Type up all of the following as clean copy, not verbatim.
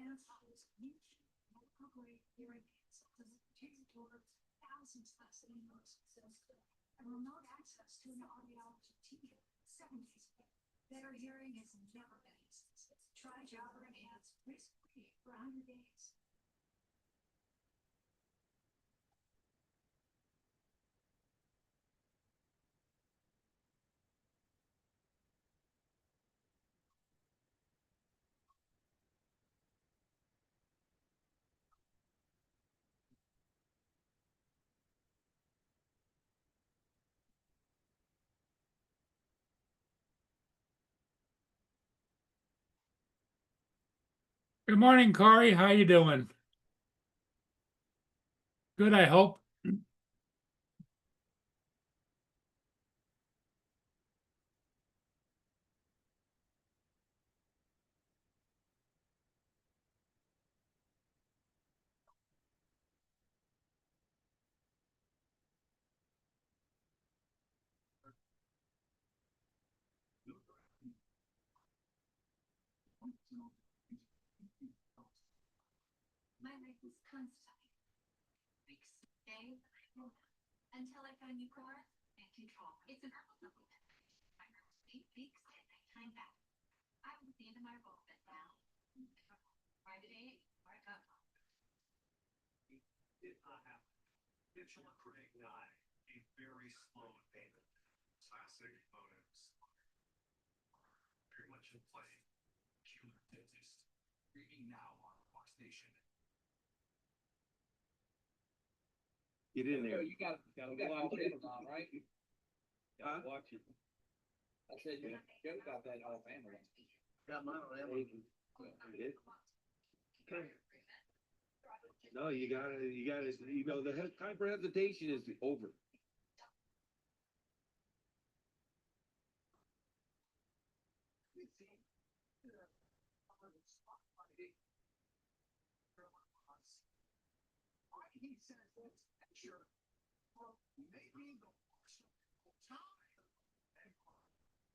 enhance those niche medical grade hearing aids to continue towards thousands less than most systems and remote access to an audiology team 7 days a week. Better hearing has never been easy. Try Jabra Enhance risk-free for 100 days. Good morning, Corey. How you doing? Good, I hope. My life is constantly weeks, days, until I find new car and control. It's an herbal supplement. I remember 8 weeks and nighttime back. I was at the end of my rope, but now by today, I got Did not happen. Mitchell and Craig died a very slow payment. Classic motives. Very much in play. Killer dentist. Reading now on Fox Nation. Get in there. You got watch Amazon, right? Huh? Watch it. I said you got that off Amazon. Got mine on Amazon. No, you gotta, the time for hesitation is over. He says that's sure. Well, maybe the worst time. And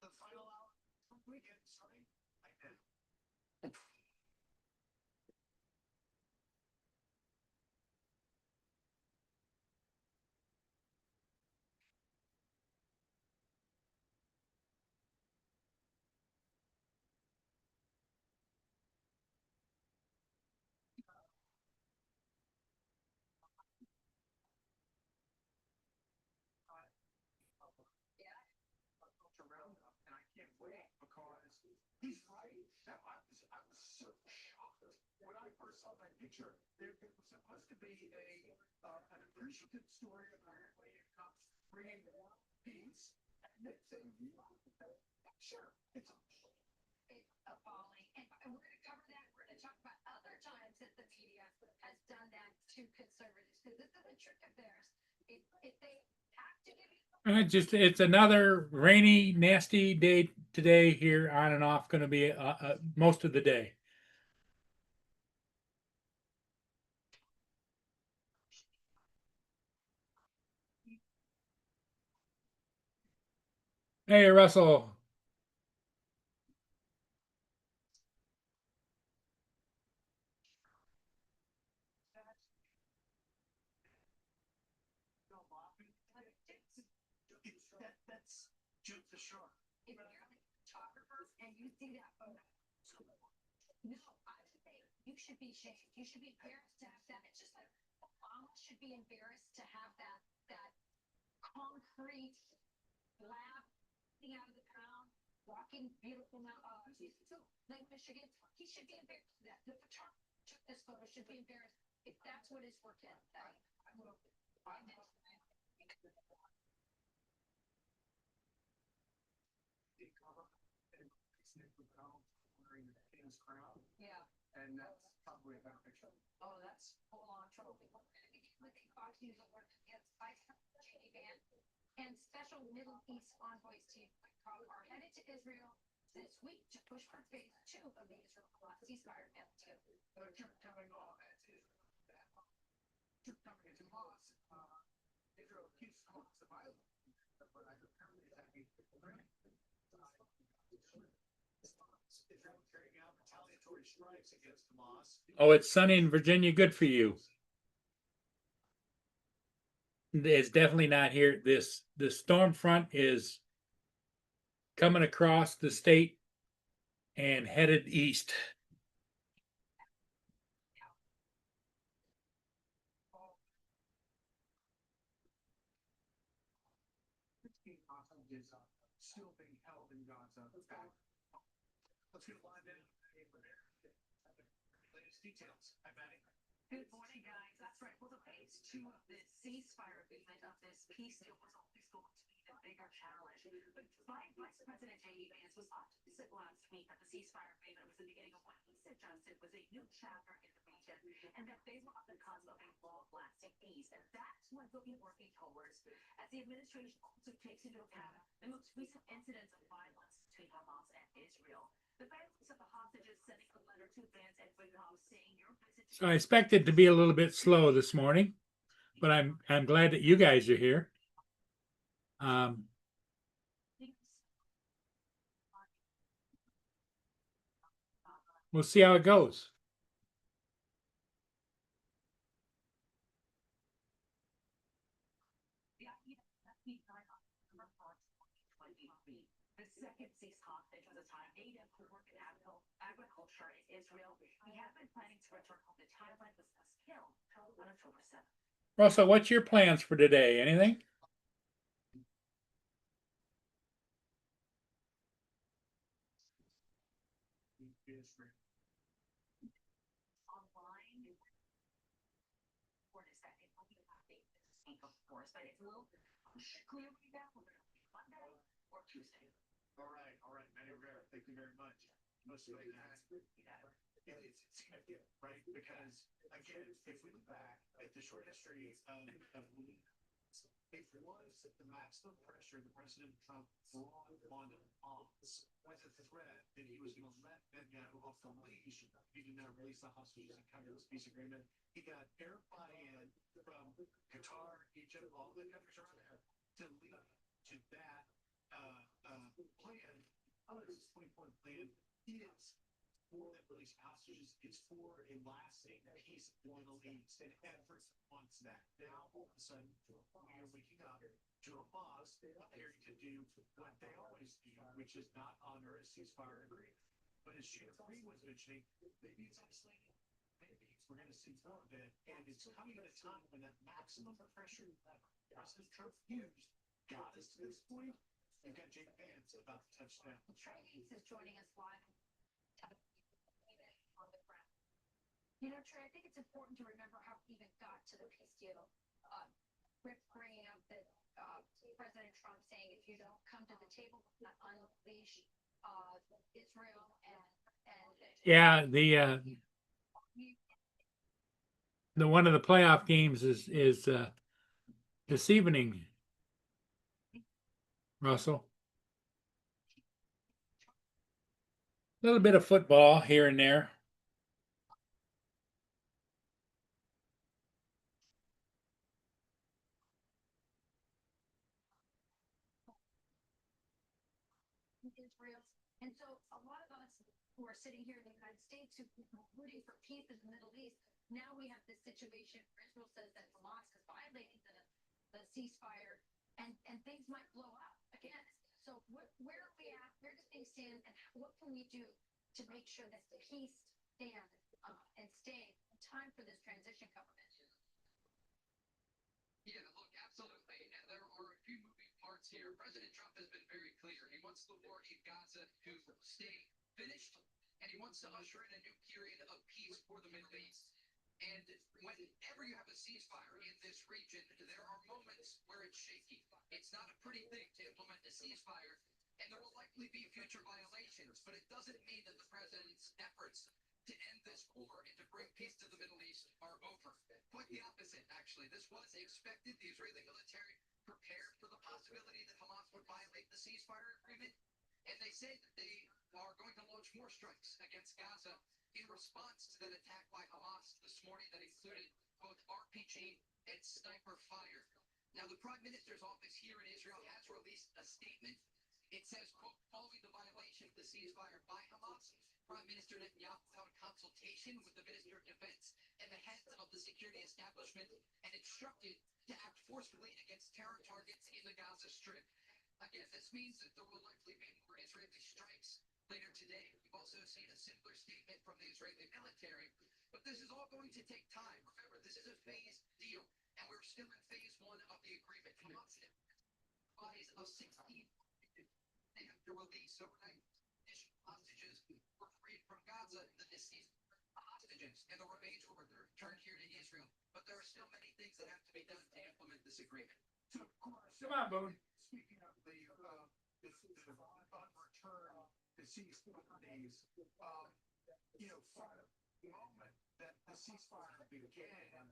the final hour from weekend starting like that. Around and I can't wait because he's right. I was so shocked when I first saw that picture. There was supposed to be an appreciative story apparently it comes bringing peace, and they say sure it's appalling. And we're going to cover that. We're going to talk about other times that the media has done that to conservatives because this is a trick of theirs. If they have to give you It's another rainy, nasty day today here on and off, going to be most of the day. Hey, Russell. that's just the shark. if you're a photographer and you see that photo. No, I would say you should be shamed. You should be embarrassed to have that. It's just like Obama should be embarrassed to have that concrete lab thing out of the ground, walking beautiful now. Lake Michigan. He should be embarrassed for that. The photographer took this photo should be embarrassed if that's what his work is. I will. Wearing the king's crown, Yeah. and that's probably a better picture. Oh, that's full on trophy. We're going to be looking Fox News Alert against Vice President Van and Special Middle East envoys team are headed to Israel this week to push for phase 2 of the Israel ceasefire deal too. Coming on as Israel coming into Hamas, Israel accused Hamas of violence, but I apparently attacking Israel carrying out retaliatory retaliatory strikes against Hamas. Oh, it's sunny in Virginia. Good for you. It's definitely not here. The storm front is coming across the state and headed east. Hostages still being held in Gaza. Let's get live in. Latest details. Hi, Maddie. Good morning, guys. That's right. Well, the phase two of this ceasefire agreement of this peace deal was always going to be the bigger challenge. But Vice President J.D. Vance was optimistic last week that the ceasefire agreement was the beginning of what he suggested was a new chapter in the region, and that they were on the cusp of a long-lasting peace. And that's what they'll be working towards as the administration also takes into account the most recent incidents of violence between Hamas and Israel. The families of the hostages sending a letter to Vance and Whitcomb saying your visit. So I expected to be a little bit slow this morning, but I'm glad that you guys are here. We'll see how it goes. The second cease hostage was a time Adam who worked in agriculture in Israel. He had been planning to return home to Thailand, was killed on October 7th. Russell, what's your plans for today? Anything? Online, what is that? It will be happening this week, of course, but it's a little unclear right now whether it'll be Monday or Tuesday. All right, Maddie Rivera, thank you very much. Most of that, it's significant, right? Because again, if we look back at the short history of it was the maximum pressure that President Trump brought on Hamas with a threat that he was going to let Netanyahu off the leash. He did not release the hostages and come to this peace agreement. He got Arab buy-in from Qatar, Egypt, all the countries around there to lead to that plan. This 20-point plan is for that release hostages. It's for a lasting peace in the Middle East, and everyone wants that. Now, all of a sudden, we are waking up to Hamas appearing to do what they always do, which is not honor a ceasefire agreement. But as Shannon was mentioning, maybe it's isolated. Maybe we're going to see more of it, and it's coming at a time when that maximum pressure that President Trump used got us to this point. We've got Jake Vance about to touch down. Trey Hayes is joining us live on the ground. You know, Trey, I think it's important to remember how we even got to the peace deal. Rick bringing up that President Trump saying if you don't come to the table, we'll not unleash Israel and Yeah, the one of the playoff games is this evening, Russell. A little bit of football here and there. Israel. And so a lot of us who are sitting here in the United States who are rooting for peace in the Middle East, now we have this situation where Israel says that Hamas is violating the ceasefire and things might blow up again. So where are we at? Where do things stand? And what can we do to make sure that the peace stands and stays in time for this transition government? Yeah, look, absolutely. And there are a few moving parts here. President Trump has been very clear. He wants the war in Gaza to stay finished, and he wants to usher in a new period of peace for the Middle East. And whenever you have a ceasefire in this region, there are moments where it's shaky. It's not a pretty thing to implement a ceasefire, and there will likely be future violations, but it doesn't mean that the president's efforts to end this war and to bring peace to the Middle East are over. Quite the opposite, actually. This was expected. The Israeli military prepared for the possibility that Hamas would violate the ceasefire agreement, and they say that they are going to launch more strikes against Gaza in response to that attack by Hamas this morning that included both RPG and sniper fire. Now, the Prime Minister's office here in Israel has released a statement It says, quote, following the violation of the ceasefire by Hamas, Prime Minister Netanyahu held a consultation with the Minister of Defense and the heads of the security establishment and instructed to act forcefully against terror targets in the Gaza Strip. Again, this means that there will likely be more Israeli strikes later today. We've also seen a similar statement from the Israeli military, but this is all going to take time. Remember, this is a phased deal, and we're still in phase one of the agreement. Hamas bodies of 16 they have to release overnight. Additional hostages were freed from Gaza, the deceased hostages, and the remains were returned here to Israel. But there are still many things that have to be done to implement this agreement. So, of course, Come on, Boone. speaking of the unreturned deceased bodies, from the moment that the ceasefire began,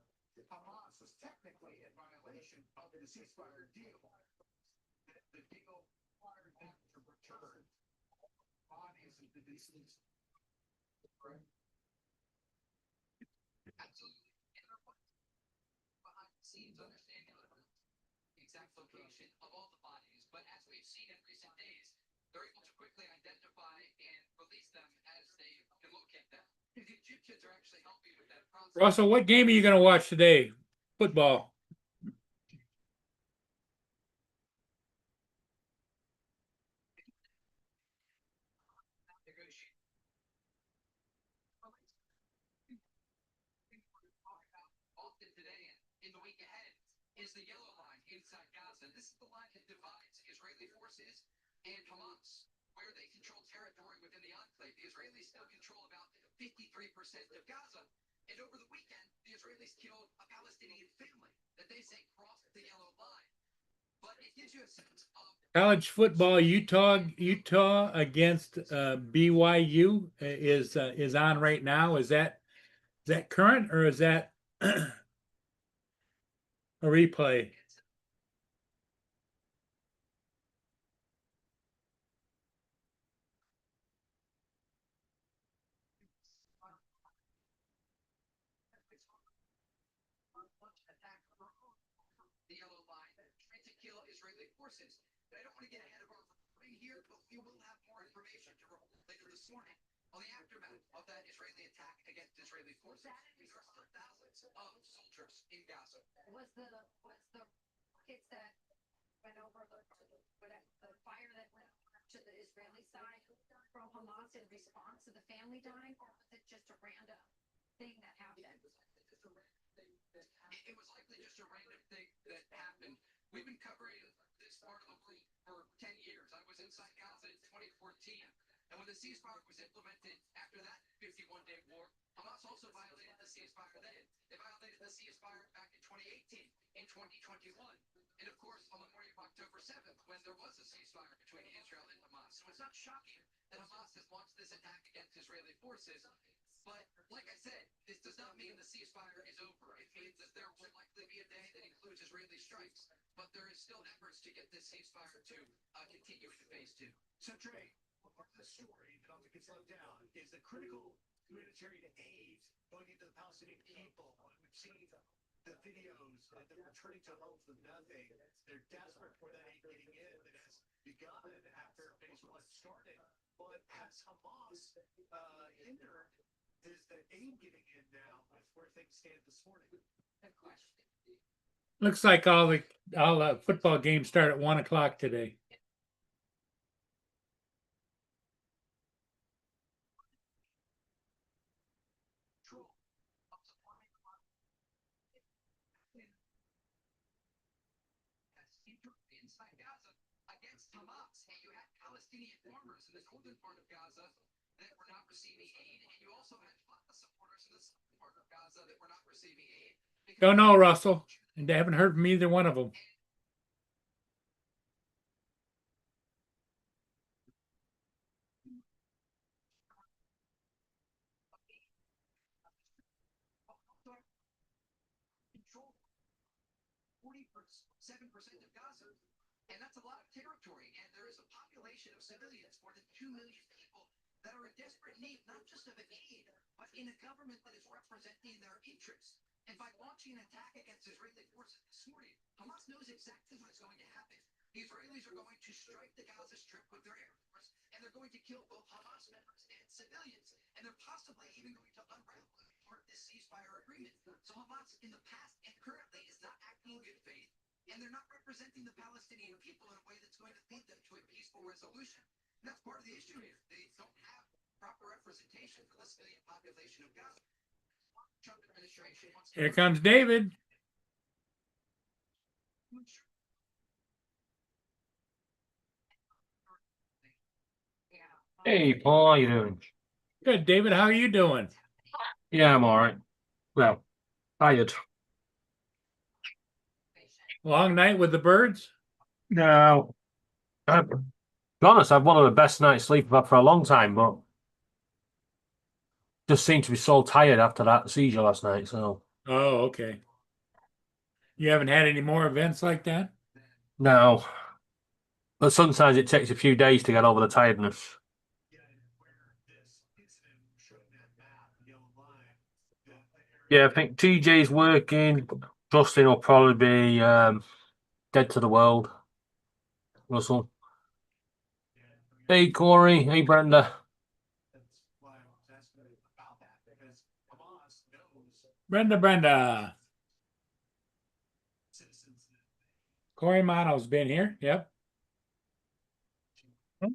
Hamas was technically in violation of the ceasefire deal. The deal required them to return bodies of the deceased. Right? Absolutely. And there was behind the scenes understanding of the exact location of all the bodies, but as we've seen in recent days, they're able to quickly identify and release them as they can locate them. The Egyptians are actually helping with that process. Russell, what game are you going to watch today? Football. Often today and in the week ahead is the yellow line inside Gaza. This is the line that divides Israeli forces and Hamas, where they control territory within the enclave. The Israelis still control about 53% of Gaza. And over the weekend, the Israelis killed a Palestinian family that they say crossed the yellow line. But it gives you a sense of College football, Utah against BYU is on right now. Is that current or is that a replay? the yellow line, trying to kill Israeli forces. But I don't want to get ahead of our reporting here, but we will have more information to report later this morning on the aftermath of that Israeli attack against Israeli forces. These are still thousands of soldiers in Gaza. Was the rockets that went over the fire that went to the Israeli side from Hamas in response to the family dying, or was it just a random thing that happened? It was likely just a random thing that happened. We've been covering this part of the world for 10 years. I was inside Gaza in 2014. And when the ceasefire was implemented after that 51-day war, Hamas also violated the ceasefire then. They violated the ceasefire back in 2018, in 2021. And of course, on the morning of October 7th, when there was a ceasefire between Israel and Hamas. So it's not shocking that Hamas has launched this attack against Israeli forces. But like I said, this does not mean the ceasefire is over. It means that there will likely be a day that includes Israeli strikes. But there is still efforts to get this ceasefire to continue into phase two. So, Trey, part of the story that often gets left down is the critical humanitarian aid going into the Palestinian people. We've seen the videos that they're returning to homes with nothing. They're desperate for that aid getting in that has begun after phase one started. But has Hamas hindered is the aid getting in now with where things stand this morning? Good question. Looks like all the football games start at 1 o'clock today. Inside Gaza against Hamas. And you had Palestinian farmers in the northern part of Gaza that were not receiving aid. And you also had Fatah supporters in the southern part of Gaza that were not receiving aid. Don't know, Russell. And I haven't heard from either one of them. Control 47% of Gaza. And that's a lot of territory. And there is a population of civilians, more than 2 million people, that are in desperate need, not just of aid, but in a government that is representing their interests. And by launching an attack against Israeli forces this morning, Hamas knows exactly what's going to happen. The Israelis are going to strike the Gaza Strip with their air force, and they're going to kill both Hamas members and civilians, and they're possibly even going to unravel part of this ceasefire agreement. So Hamas in the past and currently is not acting in good faith, and they're not representing the Palestinian people in a way that's going to lead them to a peaceful resolution. And that's part of the issue here. They don't have proper representation for the civilian population of Gaza. Trump administration wants to Here comes David. Hey, Paul, how you doing? Good, David. How are you doing? Yeah, I'm all right. Well, tired. Long night with the birds? No, to be honest, I've one of the best night's sleep I've had for a long time, but just seemed to be so tired after that seizure last night. So Oh, okay. You haven't had any more events like that? no, but sometimes it takes a few days to get over the tiredness. Yeah, I think TJ's working. Justin will probably be dead to the world. Russell. Hey, Corey. Hey, Brenda. Brenda. Corey Mono's been here. Yep.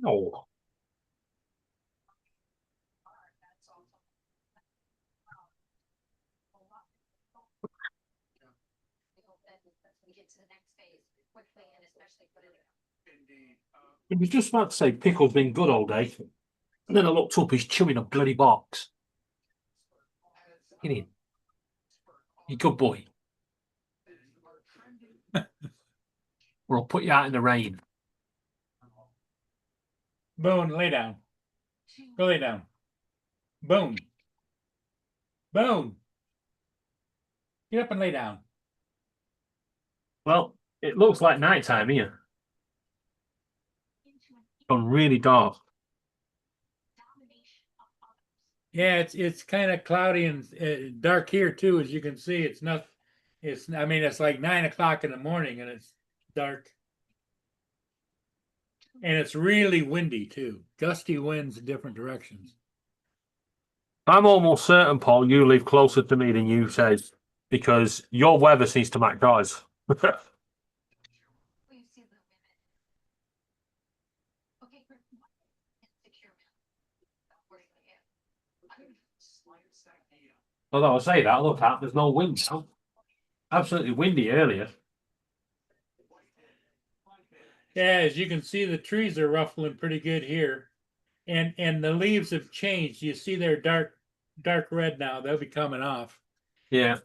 Oh. We get to the next phase quickly and especially put it I was just about to say Pickle's been good all day. And then I looked up, he's chewing a bloody box. Get in. You good boy. Or I'll put you out in the rain. Boone, lay down. Go lay down. Boone. Boone. Get up and lay down. Well, it looks like nighttime here. Gone really dark. Yeah, it's kind of cloudy and dark here too, as you can see. It's not. I mean, it's like 9 o'clock in the morning and it's dark, and it's really windy too. Gusty winds in different directions. I'm almost certain, Paul, you live closer to me than you said, because your weather seems to match ours. we see the women. Okay, insecure Although I say that, look out, there's no wind now. Absolutely windy earlier. Yeah, as you can see, the trees are ruffling pretty good here, and the leaves have changed. You see they're dark red now. They'll be coming off. Yeah.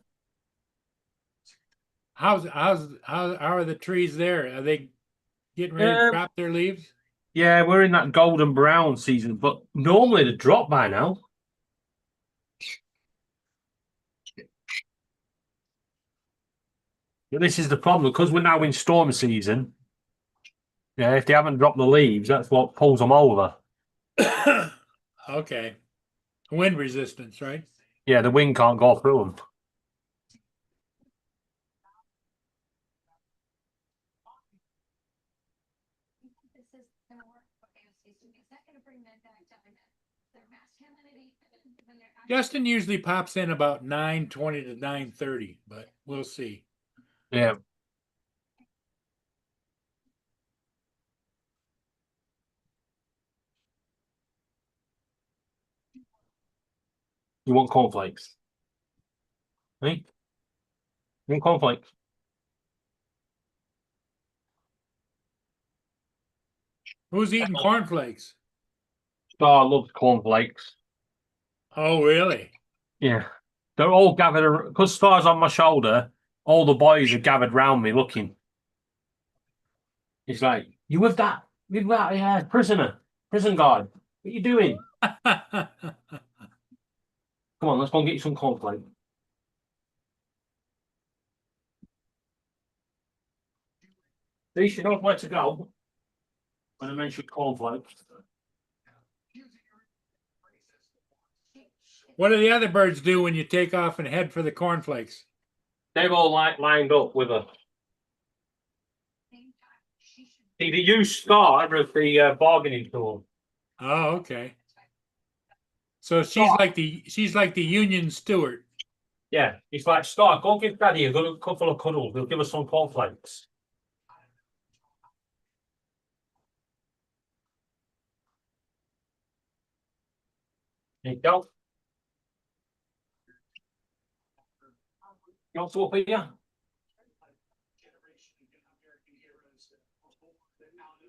How are the trees there? Are they getting ready to drop their leaves? Yeah, we're in that golden brown season, but normally they drop by now. But this is the problem, because we're now in storm season. Yeah, if they haven't dropped the leaves, that's what pulls them over. Okay. Wind resistance, right? Yeah, the wind can't go through them. This is gonna work. Okay, is that gonna bring men back to their masculinity when they're Justin usually pops in about 9:20 to 9:30, but we'll see. Yeah. You want cornflakes? Hey? You want cornflakes? Who's eating cornflakes? Star loves cornflakes. Oh, really? Yeah. They're all gathered, because Star's on my shoulder, all the boys are gathered round me looking. He's like, you with that? With that, yeah, prisoner, prison guard. What you doing? Come on, let's go and get you some cornflakes. They should know where to go when I mentioned cornflakes. What do the other birds do when you take off and head for the cornflakes? They've all lined up with a. same time, she should See, they use Star as the bargaining tool. Oh, okay. So she's like the union steward. Yeah, it's like Star. Go give Daddy a good couple of cuddles. He'll give us some cornflakes. There you go. You want to up here? Generation of American heroes that were born out of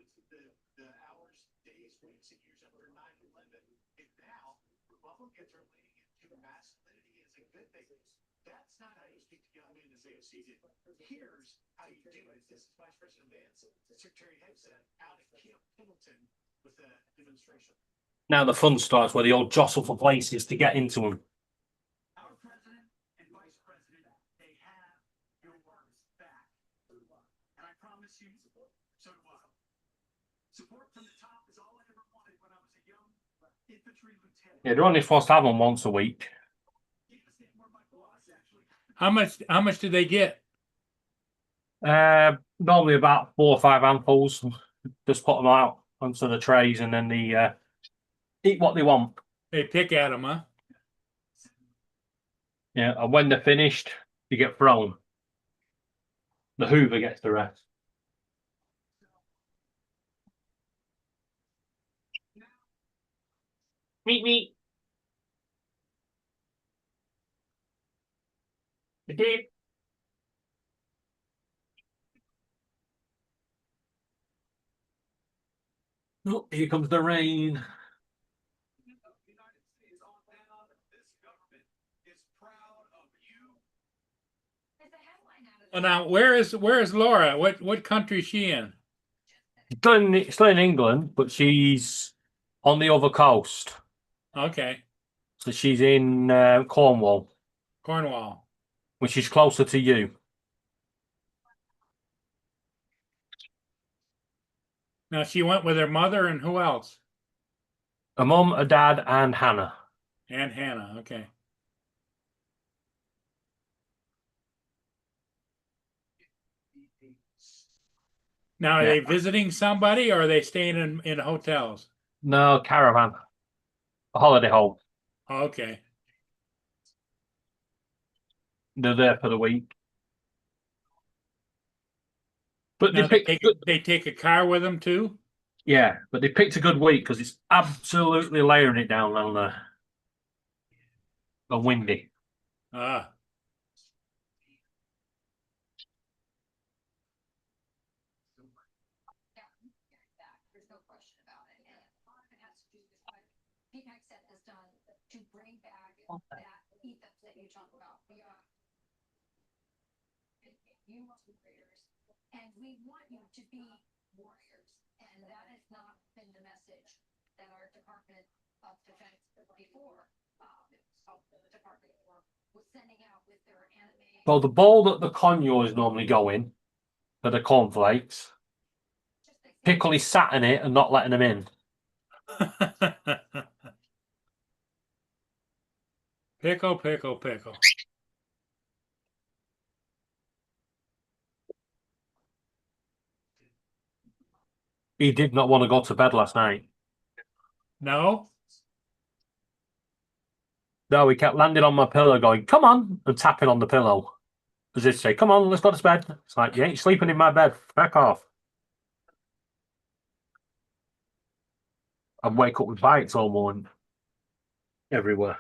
the hours, days, weeks, and years after 9/11. And now Republicans are leaning into masculinity as a good thing. That's not how you speak to young men, as AOC did. Here's how you do it. This is Vice President Vance, Secretary Hegseth out at Camp Pendleton with the demonstration. Now the fun starts where they all jostle for places to get into them. Our president and vice president, they have your back. And I promise you, so do I. Support from the top is all I ever wanted when I was a young infantry lieutenant. Yeah, they're only supposed to have them once a week. How much do they get? Normally about 4 or 5 handfuls. Just put them out onto the trays and then they eat what they want. They pick at them, huh? Yeah, and when they're finished, they get thrown. The Hoover gets the rest. Meet me. Beep. Oh, here comes the rain. The United States on down. This government is proud of you. There's a headline out of Well, now where is Laura? What country is she in? Still in England, but she's on the other coast. Okay, So she's in Cornwall, Cornwall. which is closer to you. Now she went with her mother and who else? A mum, a dad, and Hannah. And Hannah. Okay. Now, are Yeah. they visiting somebody or are they staying in hotels? No, caravan. A holiday home. Okay. They're there for the week. But Now, they picked good, they take a car with them too? yeah, but they picked a good week because it's absolutely layering it down there. And windy. Ah. that. There's no question about it. And a lot of it has to do with what Pete Hegseth has done to bring back that ethos that you talk about. We are you must be warriors, and we want you to be warriors. And that has not been the message that our Department of Defense before, the Department was sending out with their anime. So the bowl that the conures normally go in for the cornflakes, Pickle is sat in it and not letting them in. Pickle, pickle, pickle. He did not want to go to bed last night. No? No, he kept landing on my pillow going, come on, and tapping on the pillow. As if to say, come on, let's go to bed. It's like, you ain't sleeping in my bed. Back off. I'd wake up with bites all morning. Everywhere.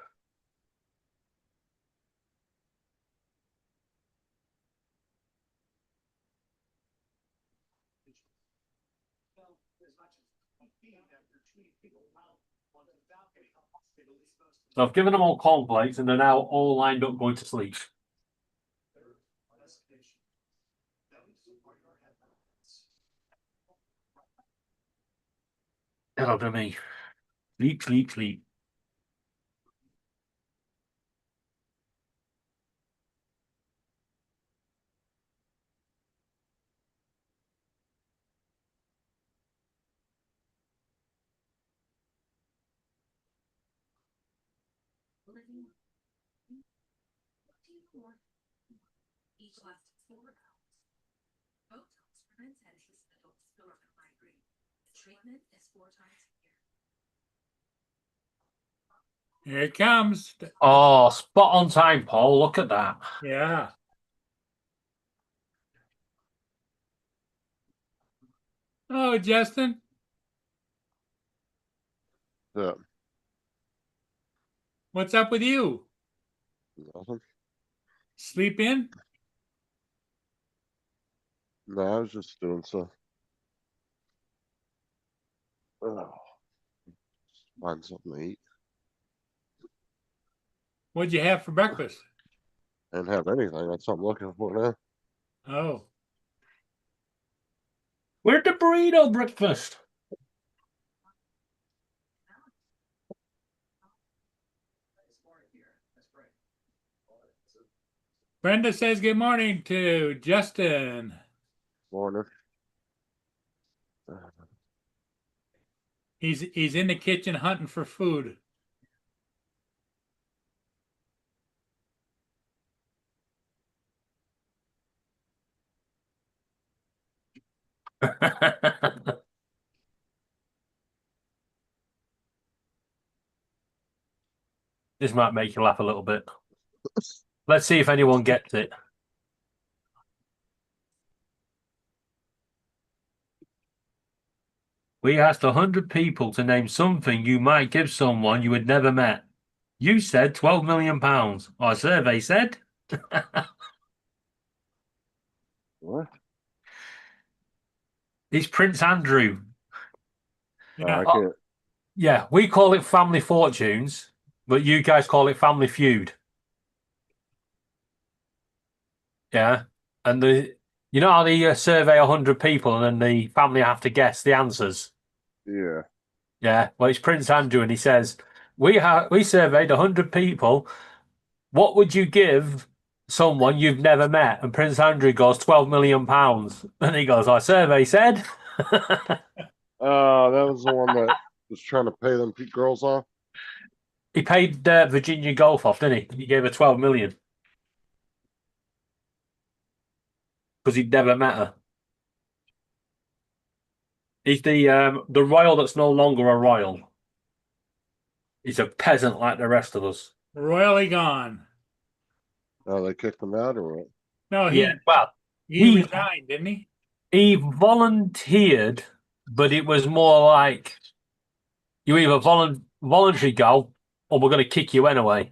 So I've given them all cornflakes and they're now all lined up going to sleep. Hello to me. Sleep, sleep, sleep. Each lasted 4 hours. Both times prevents adhesive spill of treatment is 4 times a year. Here it comes. Oh, spot on time, Paul. Look at that. Yeah. Oh, Justin. Yeah, What's up with you? nothing. Sleep in? No, I was just doing stuff. Find something to eat. What'd you have for breakfast? I didn't have anything. That's what I'm looking for now. Oh, Where'd the burrito breakfast? Brenda says good morning to Justin. Morning. He's in the kitchen hunting for food. This might make you laugh a little bit. Let's see if anyone gets it. We asked 100 people to name something you might give someone you had never met. You said £12 million. Our survey said. What? It's Prince Andrew. Yeah. I can't. Yeah, we call it Family Fortunes, but you guys call it Family Feud. Yeah, and you know how they survey 100 people and then the family have to guess the answers. Yeah. Yeah, well, it's Prince Andrew, and he says we surveyed 100 people. What would you give someone you've never met? And Prince Andrew goes £12 million, and he goes, "Our survey said." That was the one that was trying to pay them girls off. He paid Virginia Golf off, didn't he? He gave her 12 million because he'd never met her. He's the royal that's no longer a royal. He's a peasant like the rest of us. Royally gone. Oh, they kicked them out or what? No, Well, he resigned, didn't he? he volunteered, but it was more like you either voluntary go or we're going to kick you anyway.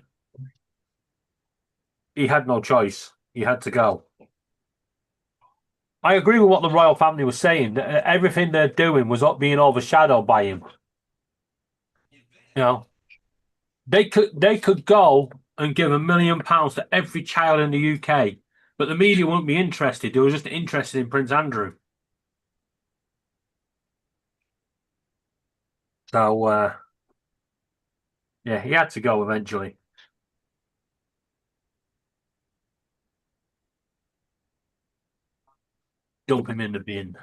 He had no choice. He had to go. I agree with what the royal family was saying. Everything they're doing was being overshadowed by him. You know, they could go and give £1 million to every child in the UK, but the media wouldn't be interested. They were just interested in Prince Andrew. So, yeah, he had to go eventually. Dump him in the bin.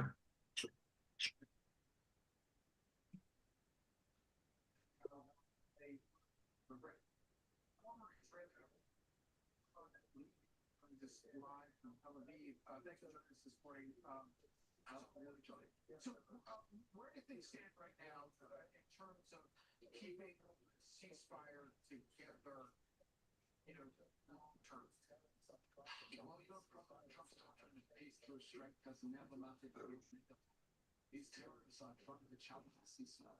So, where do things stand right now in terms of keeping ceasefire together, long term? Trump's talking to peace through strength has never mattered. These terrorists are trying to challenge the ceasefire.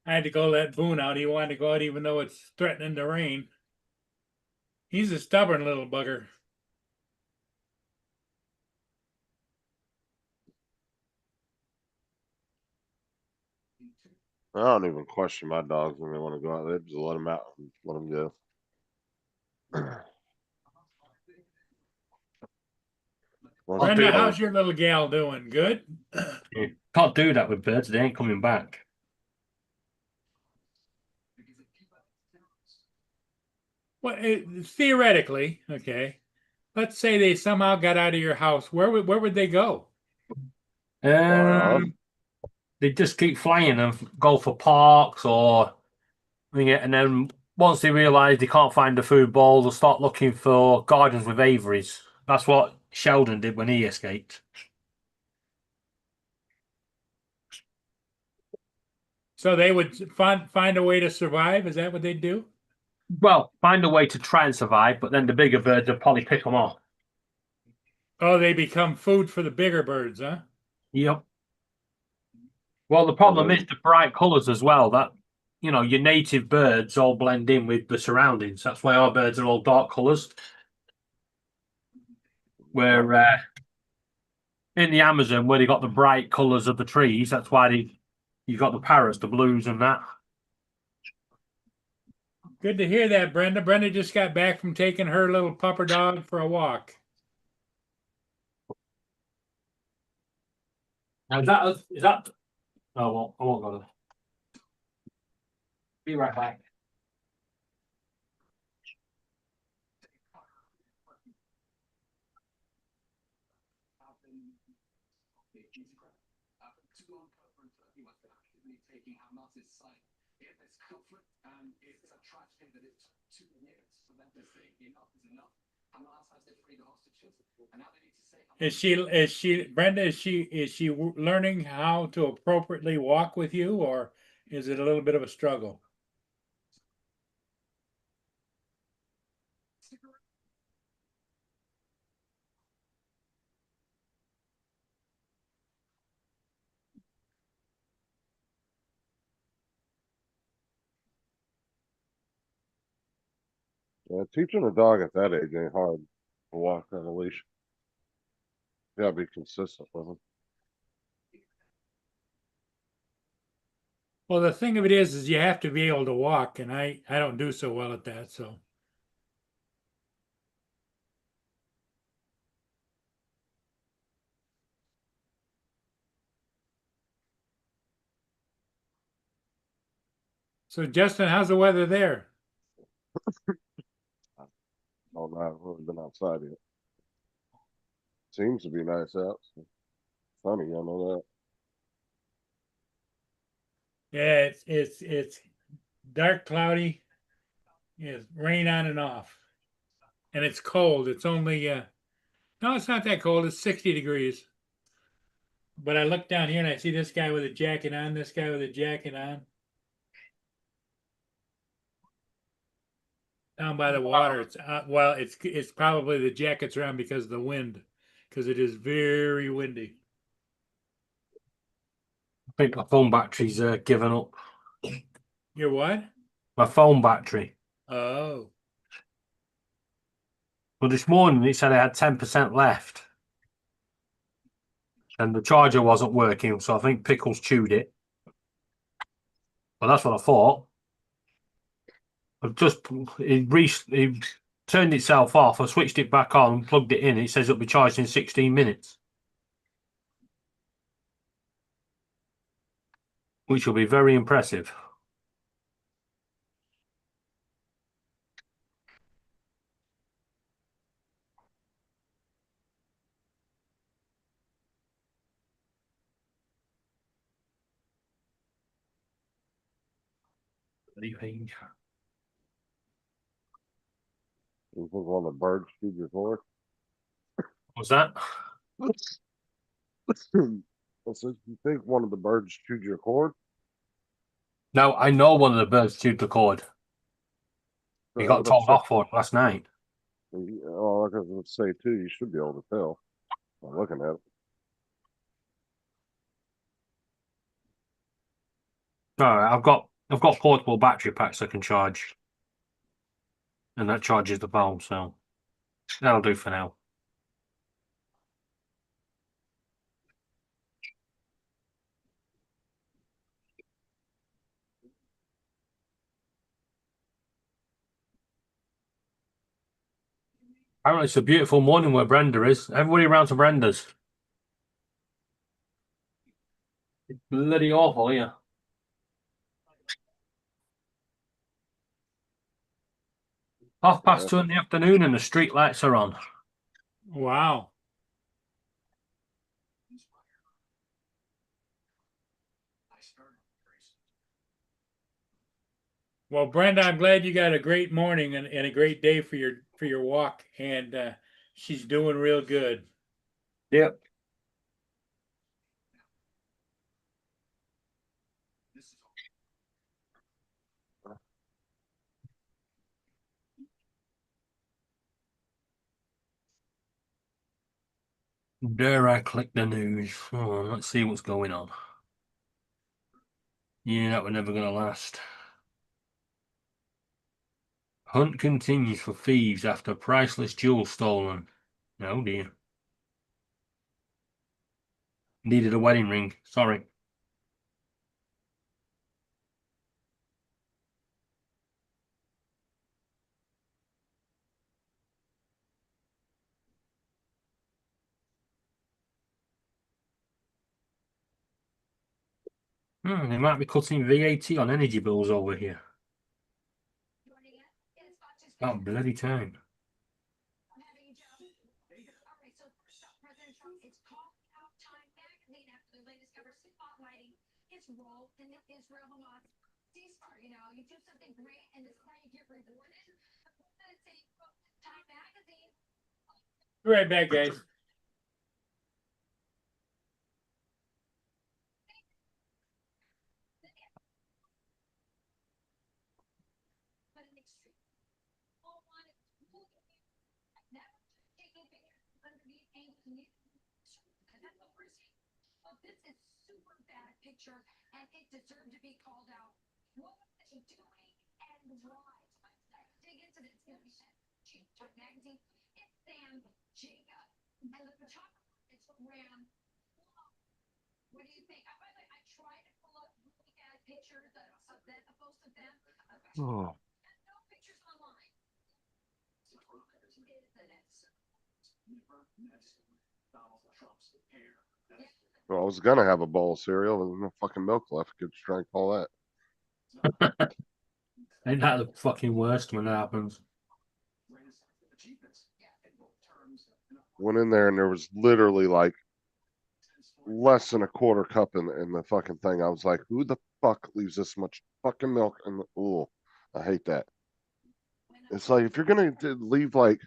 I had to go let Boone out. He wanted to go out even though it's threatening to rain. He's a stubborn little bugger. I don't even question my dogs when they want to go out. They just let them out and let them go. Brenda, how's your little gal doing? Good? Can't do that with birds. They ain't coming back. Well, theoretically, okay. Let's say they somehow got out of your house. Where would they go? They just keep flying and go for parks and then once they realise they can't find the food bowl, they'll start looking for gardens with aviaries. That's what Sheldon did when he escaped. So they would find a way to survive. Is that what they'd do? Well, find a way to try and survive, but then the bigger birds will probably pick them off. Oh, they become food for the bigger birds, huh? Yep. Well, the problem is the bright colours as well. That, you know, your native birds all blend in with the surroundings. That's why our birds are all dark colours. Where in the Amazon, where they got the bright colours of the trees, that's why you've got the parrots, the blues, and that. Good to hear that, Brenda. Brenda just got back from taking her little pupper dog for a walk. Now, is that? Oh, well, I won't go there. Be right back. Too long for Turkey was actively taking Hamas's side. If it's conflict and it's a tragedy that it took 2 years for them to say enough is enough. Hamas has to free the hostages, and now they need to say. Brenda? Is she learning how to appropriately walk with you, or is it a little bit of a struggle? Yeah, teaching a dog at that age ain't hard to walk on a leash. You gotta be consistent with them. Well, the thing of it is you have to be able to walk, and I don't do so well at that. So Justin, how's the weather there? Oh, no, I haven't really been outside yet. Seems to be nice out. So. Sunny, I know that. Yeah, it's dark, cloudy. It's rain on and off, and it's cold. It's only no, it's not that cold. It's 60 degrees. But I look down here and I see this guy with a jacket on. This guy with a jacket on. Down by the water, it's well, it's probably the jackets are on because of the wind, because it is very windy. I think my phone battery's given up. Your what? My phone battery. Oh, Well, this morning it said I had 10% left. And the charger wasn't working, so I think Pickles chewed it. But that's what I thought. It turned itself off. I switched it back on, plugged it in. It says it'll be charged in 16 minutes. Which will be very impressive. Leaving. You think one of the birds chewed your cord? What's that? I said, you think one of the birds chewed your cord? No, I know one of the birds chewed the cord. He got What I told said- off for it last night. Oh, like I was going to say too, you should be able to tell by looking at it. All right, I've got portable battery packs I can charge, and that charges the phone, so that'll do for now. Apparently, it's a beautiful morning where Brenda is. Everybody around to Brenda's. It's bloody awful here. Half past 2 in the afternoon and the street lights are on. wow. Well, Brenda, I'm glad you got a great morning and a great day for your walk, and she's doing real good. Yep. This is Dare I click the news? Oh, let's see what's going on. Yeah, that was never gonna last. Hunt continues for thieves after priceless jewels stolen. Oh dear. Needed a wedding ring. Sorry. They might be cutting VAT on energy bills over here. Joining us is Fox's About bloody time. I'm having you, Joe. All right, so first up, President Trump is calling out Time magazine after the latest cover spotlighting his role in the Israel-Hamas ceasefire. You know, you do something great, and this is how you get rewarded. But what did it say? Time magazine. Be right back, guys. But an extreme. All wanted to look at you. Never taking pictures underneath angles. And that's what we're seeing. Well, this is super bad picture, and it deserved to be called out. What was they doing and why? Let's dig into this. Chief Time magazine. It's Sam Jacob, and the photographer is Ram. What do you think? By the way, I tried to pull up really bad pictures of both of them. Oh. No pictures online. never met Donald Trump's hair. That's Well, I was gonna have a bowl of cereal and no fucking milk left. Could drank all that. Ain't that the fucking worst when that happens? greatest achievements in both terms and Went in there and there was literally like less than a quarter cup in the fucking thing. I was like, who the fuck leaves this much fucking milk in the ooh. I hate that. It's like if you're gonna leave like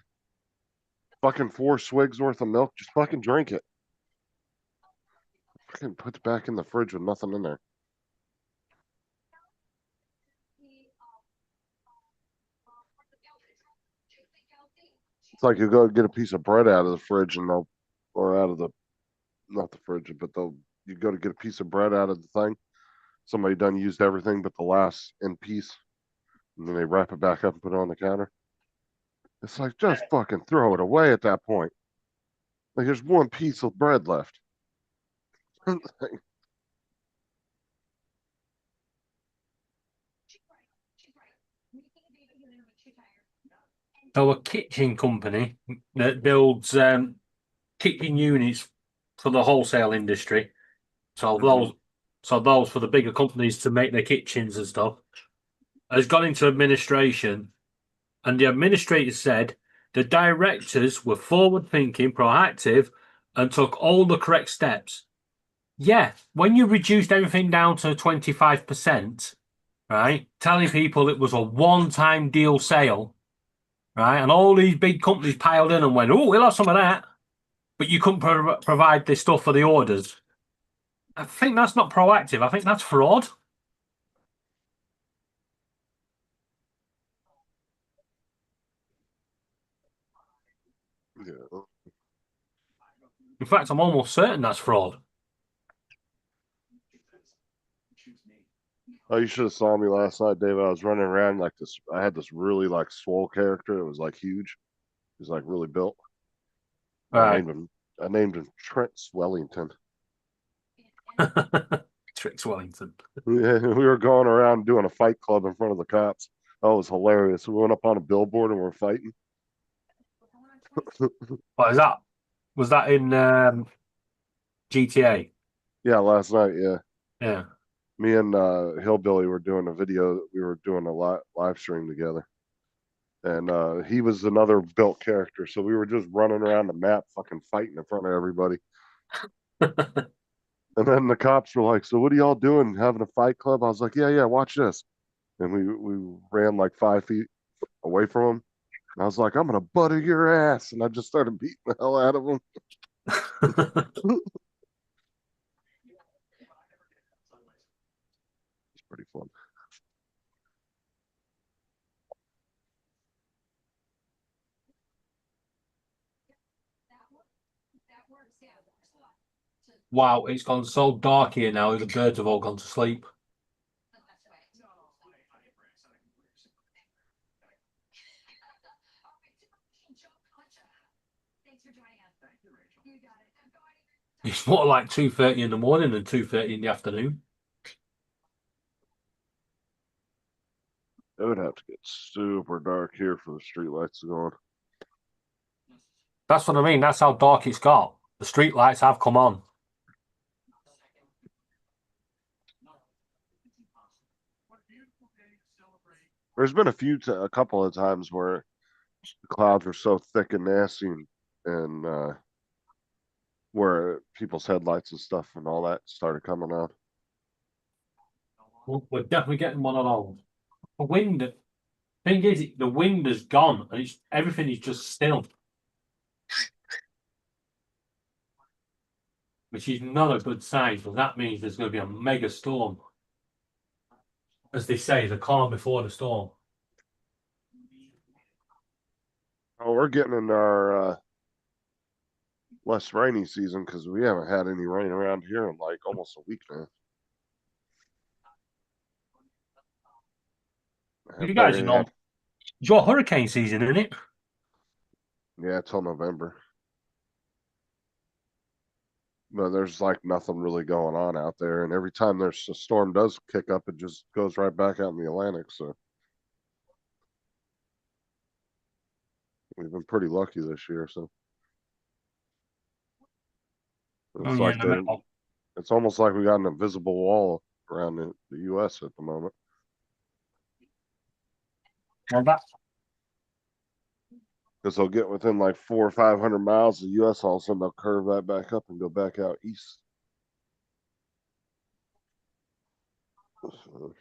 fucking 4 swigs worth of milk, just fucking drink it. Fucking put it back in the fridge with nothing in there. It's like you go get a piece of bread out of the fridge and they'll, or out of the, not the fridge, but they'll, you go to get a piece of bread out of the thing. Somebody done used everything but the last in piece. And then they wrap it back up and put it on the counter. It's like, just fucking throw it away at that point. Like there's one piece of bread left. So a kitchen company that builds kitchen units for the wholesale industry. So those for the bigger companies to make their kitchens and stuff has gone into administration, and the administrator said the directors were forward thinking, proactive, and took all the correct steps. Yeah, when you reduced everything down to 25%, right, telling people it was a one-time deal sale, right, and all these big companies piled in and went, oh, we'll have some of that, but you couldn't provide this stuff for the orders. I think that's not proactive. I think that's fraud. Yeah. In fact, I'm almost certain that's fraud. choose me. Oh, you should have saw me last night, David. I was running around like this. I had this really like swole character. It was like huge. He was like really built. All I right. named him Trent Swellington. Tricks Wellington. Yeah, we were going around doing a fight club in front of the cops. That was hilarious. We went up on a billboard and we're fighting. What is that? Was that in GTA? Yeah, last night. Yeah, Yeah. me and Hillbilly were doing a video. We were doing a live stream together, and he was another built character. So we were just running around the map, fucking fighting in front of everybody. And then the cops were like, "So what are y'all doing? Having a fight club?" I was like, "Yeah, watch this." and we ran like 5 feet away from him. And I was like, I'm gonna butter your ass, and I just started beating the hell out of him. It's pretty fun. That works, yeah. There's a lot to Wow, it's gone so dark here now. The birds have all gone to sleep. the best way. No, I agree. So I can agree. All right, Joe Concha. Thanks for joining us. Thank you, Rachel. You got it. Go ahead. It's more like 2:30 in the morning and 2:30 in the afternoon. It would have to get super dark here for the streetlights to go on. That's what I mean. That's how dark it's got. The street lights have come on. What a beautiful day to celebrate. There's been a couple of times where the clouds were so thick and nasty, and where people's headlights and stuff and all that started coming on. We're definitely getting one of those. The wind. Thing is, the wind has gone and everything is just still, which is not a good sign because that means there's going to be a mega storm. As they say, the calm before the storm. Oh, we're getting in our less rainy season because we haven't had any rain around here in like almost a week now. You guys know, it's your hurricane season, isn't it? Yeah, till November. But there's like nothing really going on out there, and every time there's a storm does kick up, it just goes right back out in the Atlantic. So we've been pretty lucky this year. So it's like it's almost like we got an invisible wall around the U.S. at the moment. Well, that Because they'll get within like 400 or 500 miles of the U.S. All of a sudden they'll curve that back up and go back out east. So,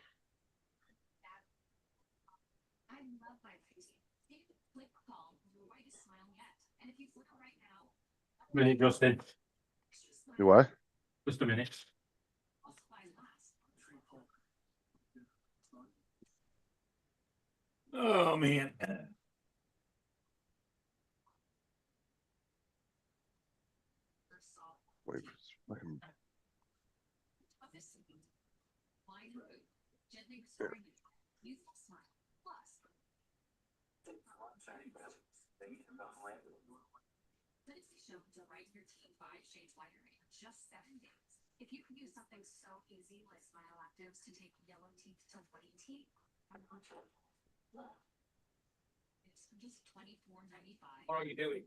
I love my face. Take the flip call, your whitest smile yet. And if you flicker right now, minute, Justin. extra smile. do I? Just a minute. Multiplies last. Oh man. Wait, fucking Wide road, gently restoring you. Youthful smile. Plus, clinically shown to brighten your teeth 5 shades whiter in just 7 days. If you could use something so easy like Smile Actives to take yellow teeth to white teeth, it's just $24.95. What are you doing?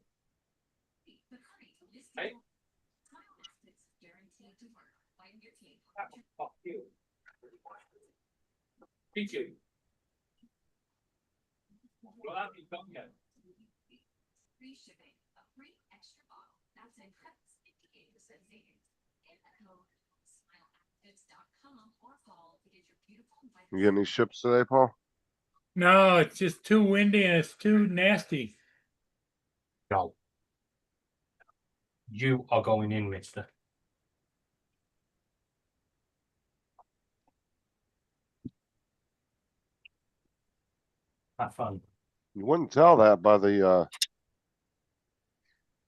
But hurry, this Hey. deal, Smile Actives guaranteed to work. Whiten your teeth. Fuck you. Did you? Well, have you done yet? Free shipping, a free extra bottle. That's in credits, 58% savings. Get a code smileactives.com or call to get your beautiful white. You getting these ships today, Paul? No, it's just too windy and it's too nasty. No. You are going in, mister. Have fun. You wouldn't tell that by the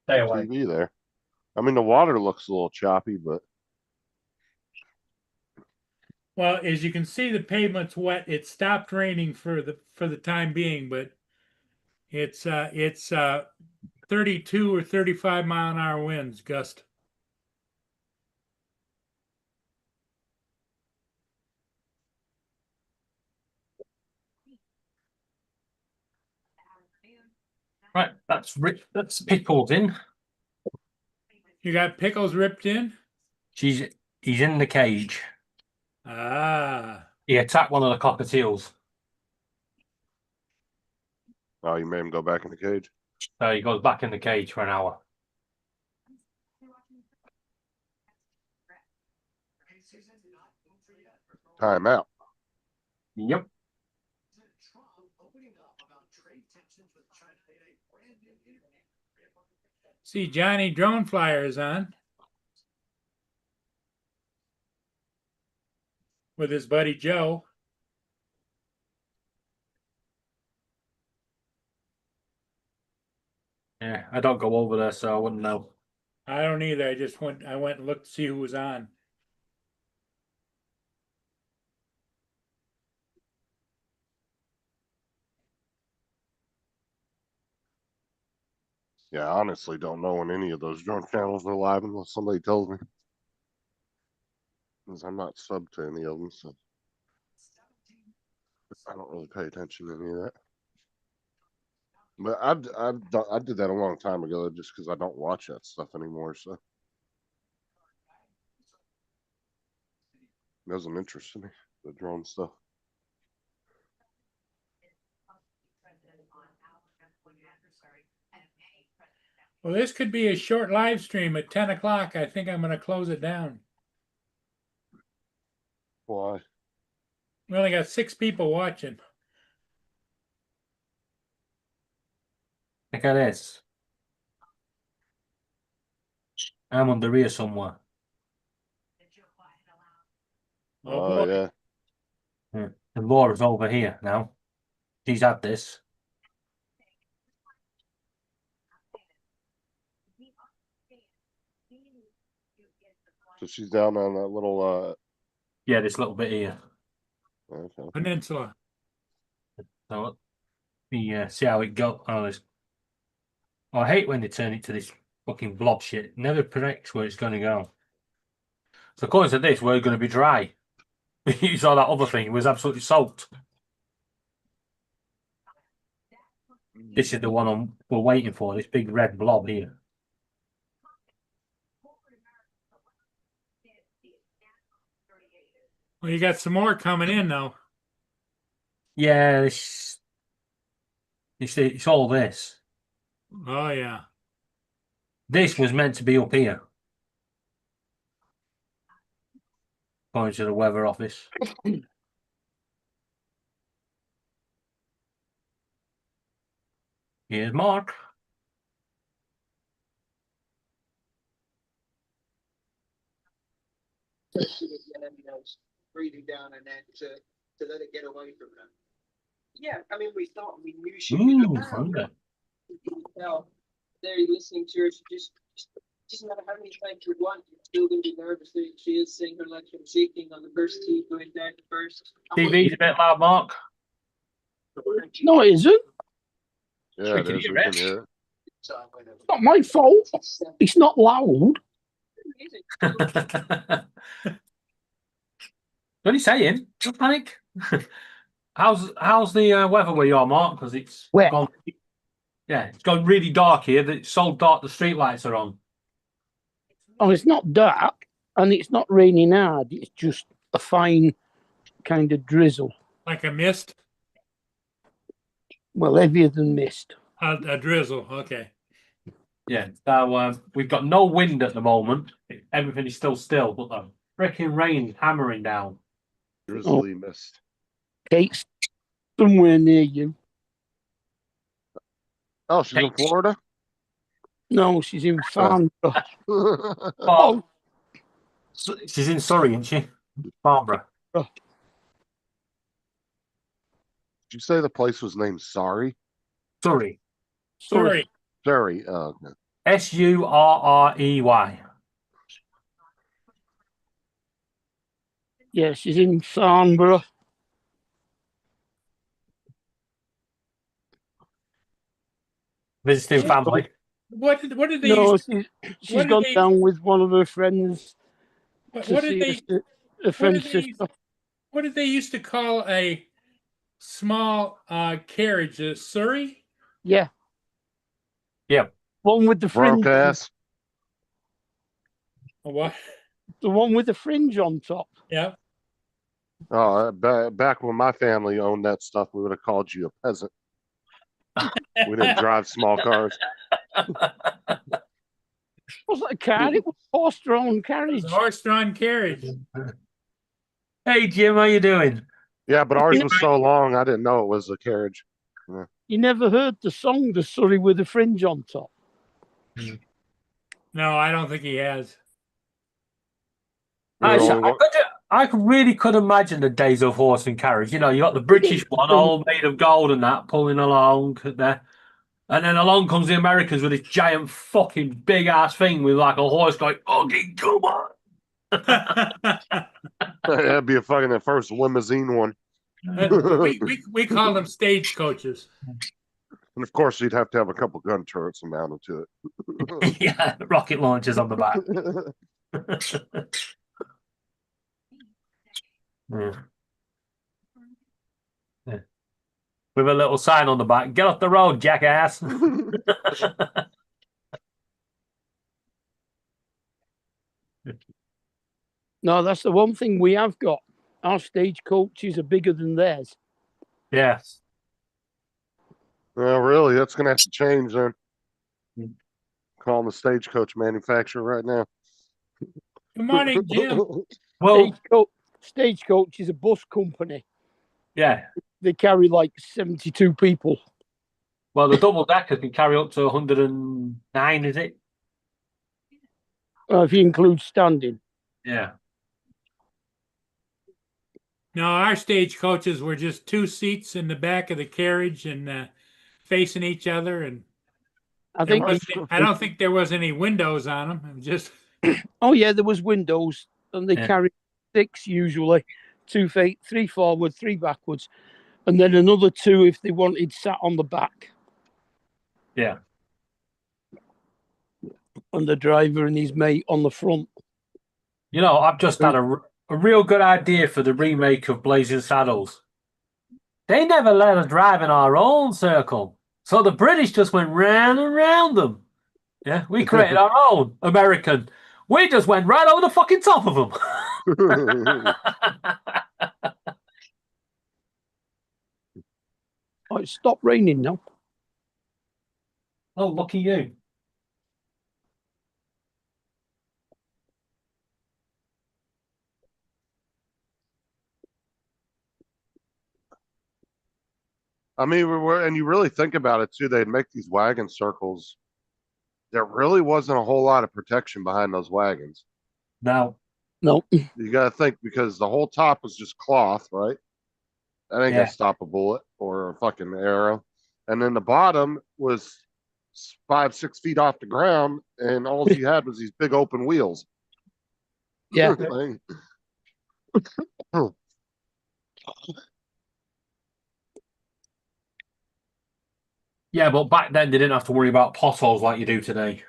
Stay away. TV there. I mean, the water looks a little choppy, but Well, as you can see, the pavement's wet. It stopped raining for the time being, but it's 32 or 35 mile an hour winds gust. Right, that's Pickles in. You got Pickles ripped in? He's in the cage. Ah. He attacked one of the cockatiels. oh, you made him go back in the cage. So he goes back in the cage for an hour. Time out. Yep. See, Johnny Drone Flyer is on with his buddy Joe. Yeah, I don't go over there, so I wouldn't know. I don't either. I went and looked to see who was on. Yeah, I honestly don't know when any of those drone channels are live unless somebody tells me. Because I'm not sub to any of them, so I don't really pay attention to any of that. But I did that a long time ago just because I don't watch that stuff anymore, so it doesn't interest me, the drone stuff. Well, this could be a short live stream at 10 o'clock. I think I'm going to close it down. Why? We only got 6 people watching. Look at this. I'm on the rear somewhere. Oh, boy. Yeah. Yeah. And Laura's over here now. She's had this. So she's down on that little Yeah, this little bit here. okay. Peninsula. So let me see how it goes. Oh, I hate when they turn it to this fucking blob shit. It never predicts where it's going to go. So according to this, we're going to be dry. You saw that other thing. It was absolutely soaked. This is the one we're waiting for. This big red blob here. Well, you got some more coming in though. Yeah, it's all this. Oh yeah. This was meant to be up here. According to the weather office. Here's Mark. Breathing down and then to let it get away from them. Yeah, I mean, we thought we knew she Ooh, could thunder. tell. There, listening to her, she just doesn't matter how many times you want, you're still going to be nervous. She is saying her legs are shaking on the first tee, going down the first. TV's a bit loud, Mark. No, it isn't. Yeah, We it can is. hear We it. can hear it. So I'm going to. It's not my fault. It's not loud. What are you saying? Don't panic. How's the weather where you are, Mark? Because it's Wet. gone. Yeah, it's gone really dark here. That it's so dark the street lights are on. Oh, it's not dark and it's not raining hard. It's just a fine kind of drizzle. Like a mist? Well, heavier than mist. A drizzle. Okay. Yeah. So we've got no wind at the moment. Everything is still, but the freaking rain hammering down. Drizzly mist. Kate's somewhere near you. Oh, she's in Kate. Florida? No, she's in Farnborough. Oh, she's in Surrey, isn't she? Barbara. Did you say the place was named Sorry? Surrey. Sorry. Surrey. Oh, okay. Surrey. Yeah, she's in Farnborough. Visiting family. What did they No, use? she's did gone they- down with one of her friends What to did see they? her friend's did they- sister. What did they used to call a small carriage? A Surrey? Yeah. Yeah. One with the fringe. Broke ass. A what? The one with the fringe on top. Yeah. Oh, back when my family owned that stuff, we would have called you a peasant. We didn't drive small cars. Wasn't a car, it was a horse-drawn It's carriage. a horse-drawn carriage. Hey Jim, how you doing? Yeah, but ours was so long, I didn't know it was a carriage. Yeah, You never heard the song, The Surrey with a Fringe on Top? No, I don't think he has. You're the only one- I really could imagine the days of horse and carriage. You know, you got the British one, all made of gold and that, pulling along there. And then along comes the Americans with this giant fucking big ass thing with like a horse going, okay, come on. That'd be a fucking the first limousine one. we call them stagecoaches. And of course, you'd have to have a couple gun turrets mounted to it. Yeah, rocket launchers on the back. Yeah. Yeah. With a little sign on the back, get off the road, jackass. No, that's the one thing we have got. Our stagecoaches are bigger than theirs. Yes. Well, really, that's going to have to change then. Calling the stagecoach manufacturer right now. Good morning, Jim. Well, Stagecoach is a bus company. yeah. They carry like 72 people. Well, the double decker can carry up to 109, is it? If you include standing. Yeah. No, our stagecoaches were just two seats in the back of the carriage and facing each other, and I think. I don't think there was any windows on them. It was just Oh yeah, there was windows, and they carried 6 usually, 2 feet, 3 forward, 3 backwards, and then another 2 if they wanted sat on the back. Yeah. And the driver and his mate on the front. You know, I've just had a real good idea for the remake of Blazing Saddles. They never let us drive in our own circle. So the British just went round and round them. Yeah, we created our own American. We just went right over the fucking top of them. Oh, it stopped raining now. Oh, lucky you. I mean, and you really think about it too, they'd make these wagon circles. There really wasn't a whole lot of protection behind those wagons. No. No. You got to think because the whole top was just cloth, right? That ain't gonna stop a bullet or a fucking arrow. And then the bottom was 5-6 feet off the ground, and all you had was these big open wheels. Yeah. Yeah, but back then they didn't have to worry about potholes like you do today.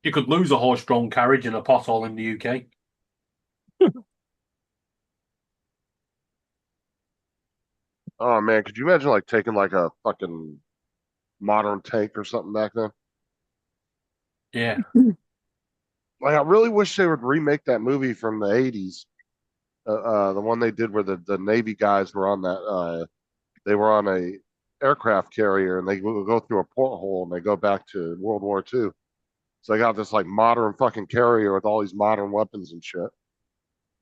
You could lose a horse-drawn carriage in a pothole in the UK. Oh man, could you imagine like taking like a fucking modern tank or something back then? Yeah. Like I really wish they would remake that movie from the 80s. The one they did where the Navy guys were on that they were on a aircraft carrier and they go through a porthole and they go back to World War II. So they got this like modern fucking carrier with all these modern weapons and shit.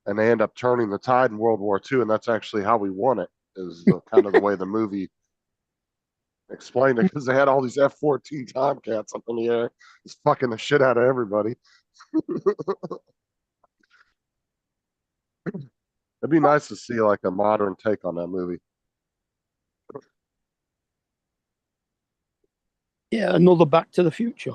And they end up turning the tide in World War II, and that's actually how we won it, is kind of the way the movie explained it, because they had all these F-14 Tomcats up in the air, just fucking the shit out of everybody. It'd be nice to see like a modern take on that movie. Yeah, another Back to the Future.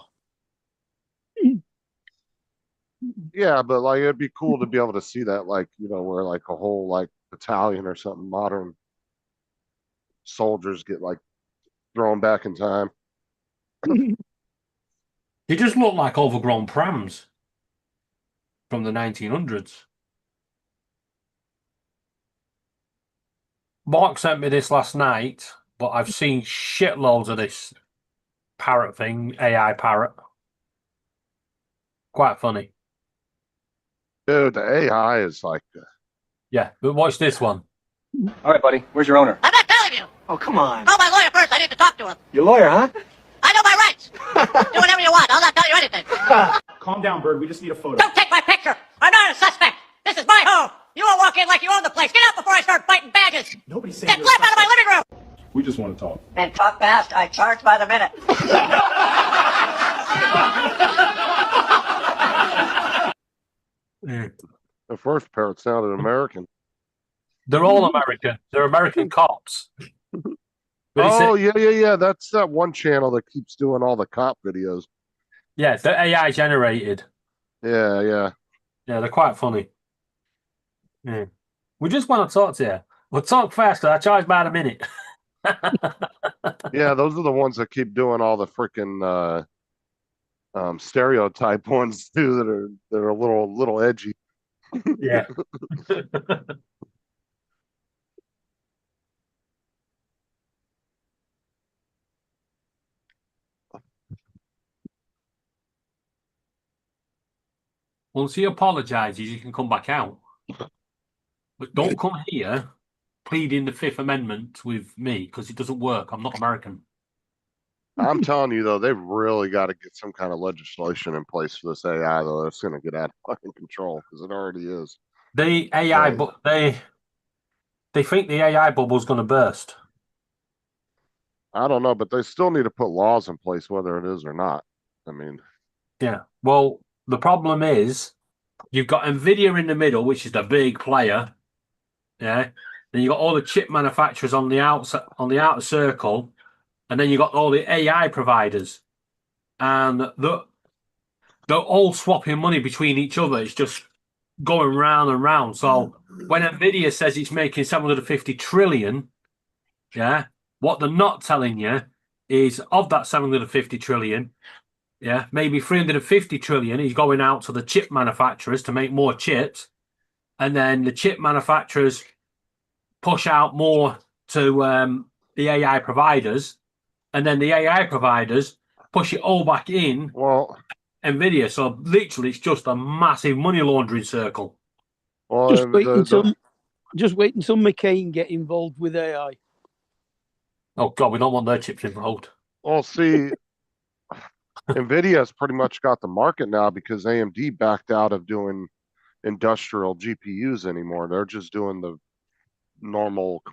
Yeah, but like it'd be cool to be able to see that, like, you know, where like a whole like battalion or something, modern soldiers get like thrown back in time. They just look like overgrown prams from the 1900s. Mark sent me this last night, but I've seen shitloads of this parrot thing, AI parrot. Quite funny. Dude, the AI is like Yeah, but watch this one. All right, buddy. Where's your owner? I'm not telling you. Oh, come on. Call my lawyer first. I need to talk to him. Your lawyer, huh? I know my rights. Do whatever you want. I'll not tell you anything. Calm down, Bird. We just need a photo. Don't take my picture. I'm not a suspect. This is my home. You won't walk in like you own the place. Get out before I start biting badges. garbage! Nobody's saying Get you're a left out of my suspect. living room! We just want to talk. And talk fast, I charge by the minute. Yeah. The first parrot sounded American. They're all American. They're American cops. But it's Oh, yeah. That's that one channel that keeps doing all the cop videos. yeah, they're AI generated. Yeah. Yeah, they're quite funny. Yeah. We just want to talk to you. We'll talk faster. I charge by the minute. Yeah, those are the ones that keep doing all the freaking stereotype ones too that are a little edgy. Yeah. Once he apologizes, you can come back out. But don't come here pleading the Fifth Amendment with me because it doesn't work. I'm not American. I'm telling you though, they've really got to get some kind of legislation in place for this AI though. It's going to get out of fucking control because it already is. The AI, Right. but they think the AI bubble's going to burst. I don't know, but they still need to put laws in place whether it is or not. I mean, Yeah. Well, the problem is you've got Nvidia in the middle, which is the big player. Yeah. Then you got all the chip manufacturers on the outer circle, and then you got all the AI providers, and they're all swapping money between each other. It's just going round and round. So when Nvidia says it's making 750 trillion, yeah, what they're not telling you is of that 750 trillion, yeah, maybe 350 trillion is going out to the chip manufacturers to make more chips, and then the chip manufacturers push out more to the AI providers, and then the AI providers push it all back in Nvidia. So literally, it's just a massive money laundering circle. Well, Just wait until McCain get involved with AI. Oh God, we don't want their chips involved. Well, see, Nvidia's pretty much got the market now because AMD backed out of doing industrial GPUs anymore. They're just doing the normal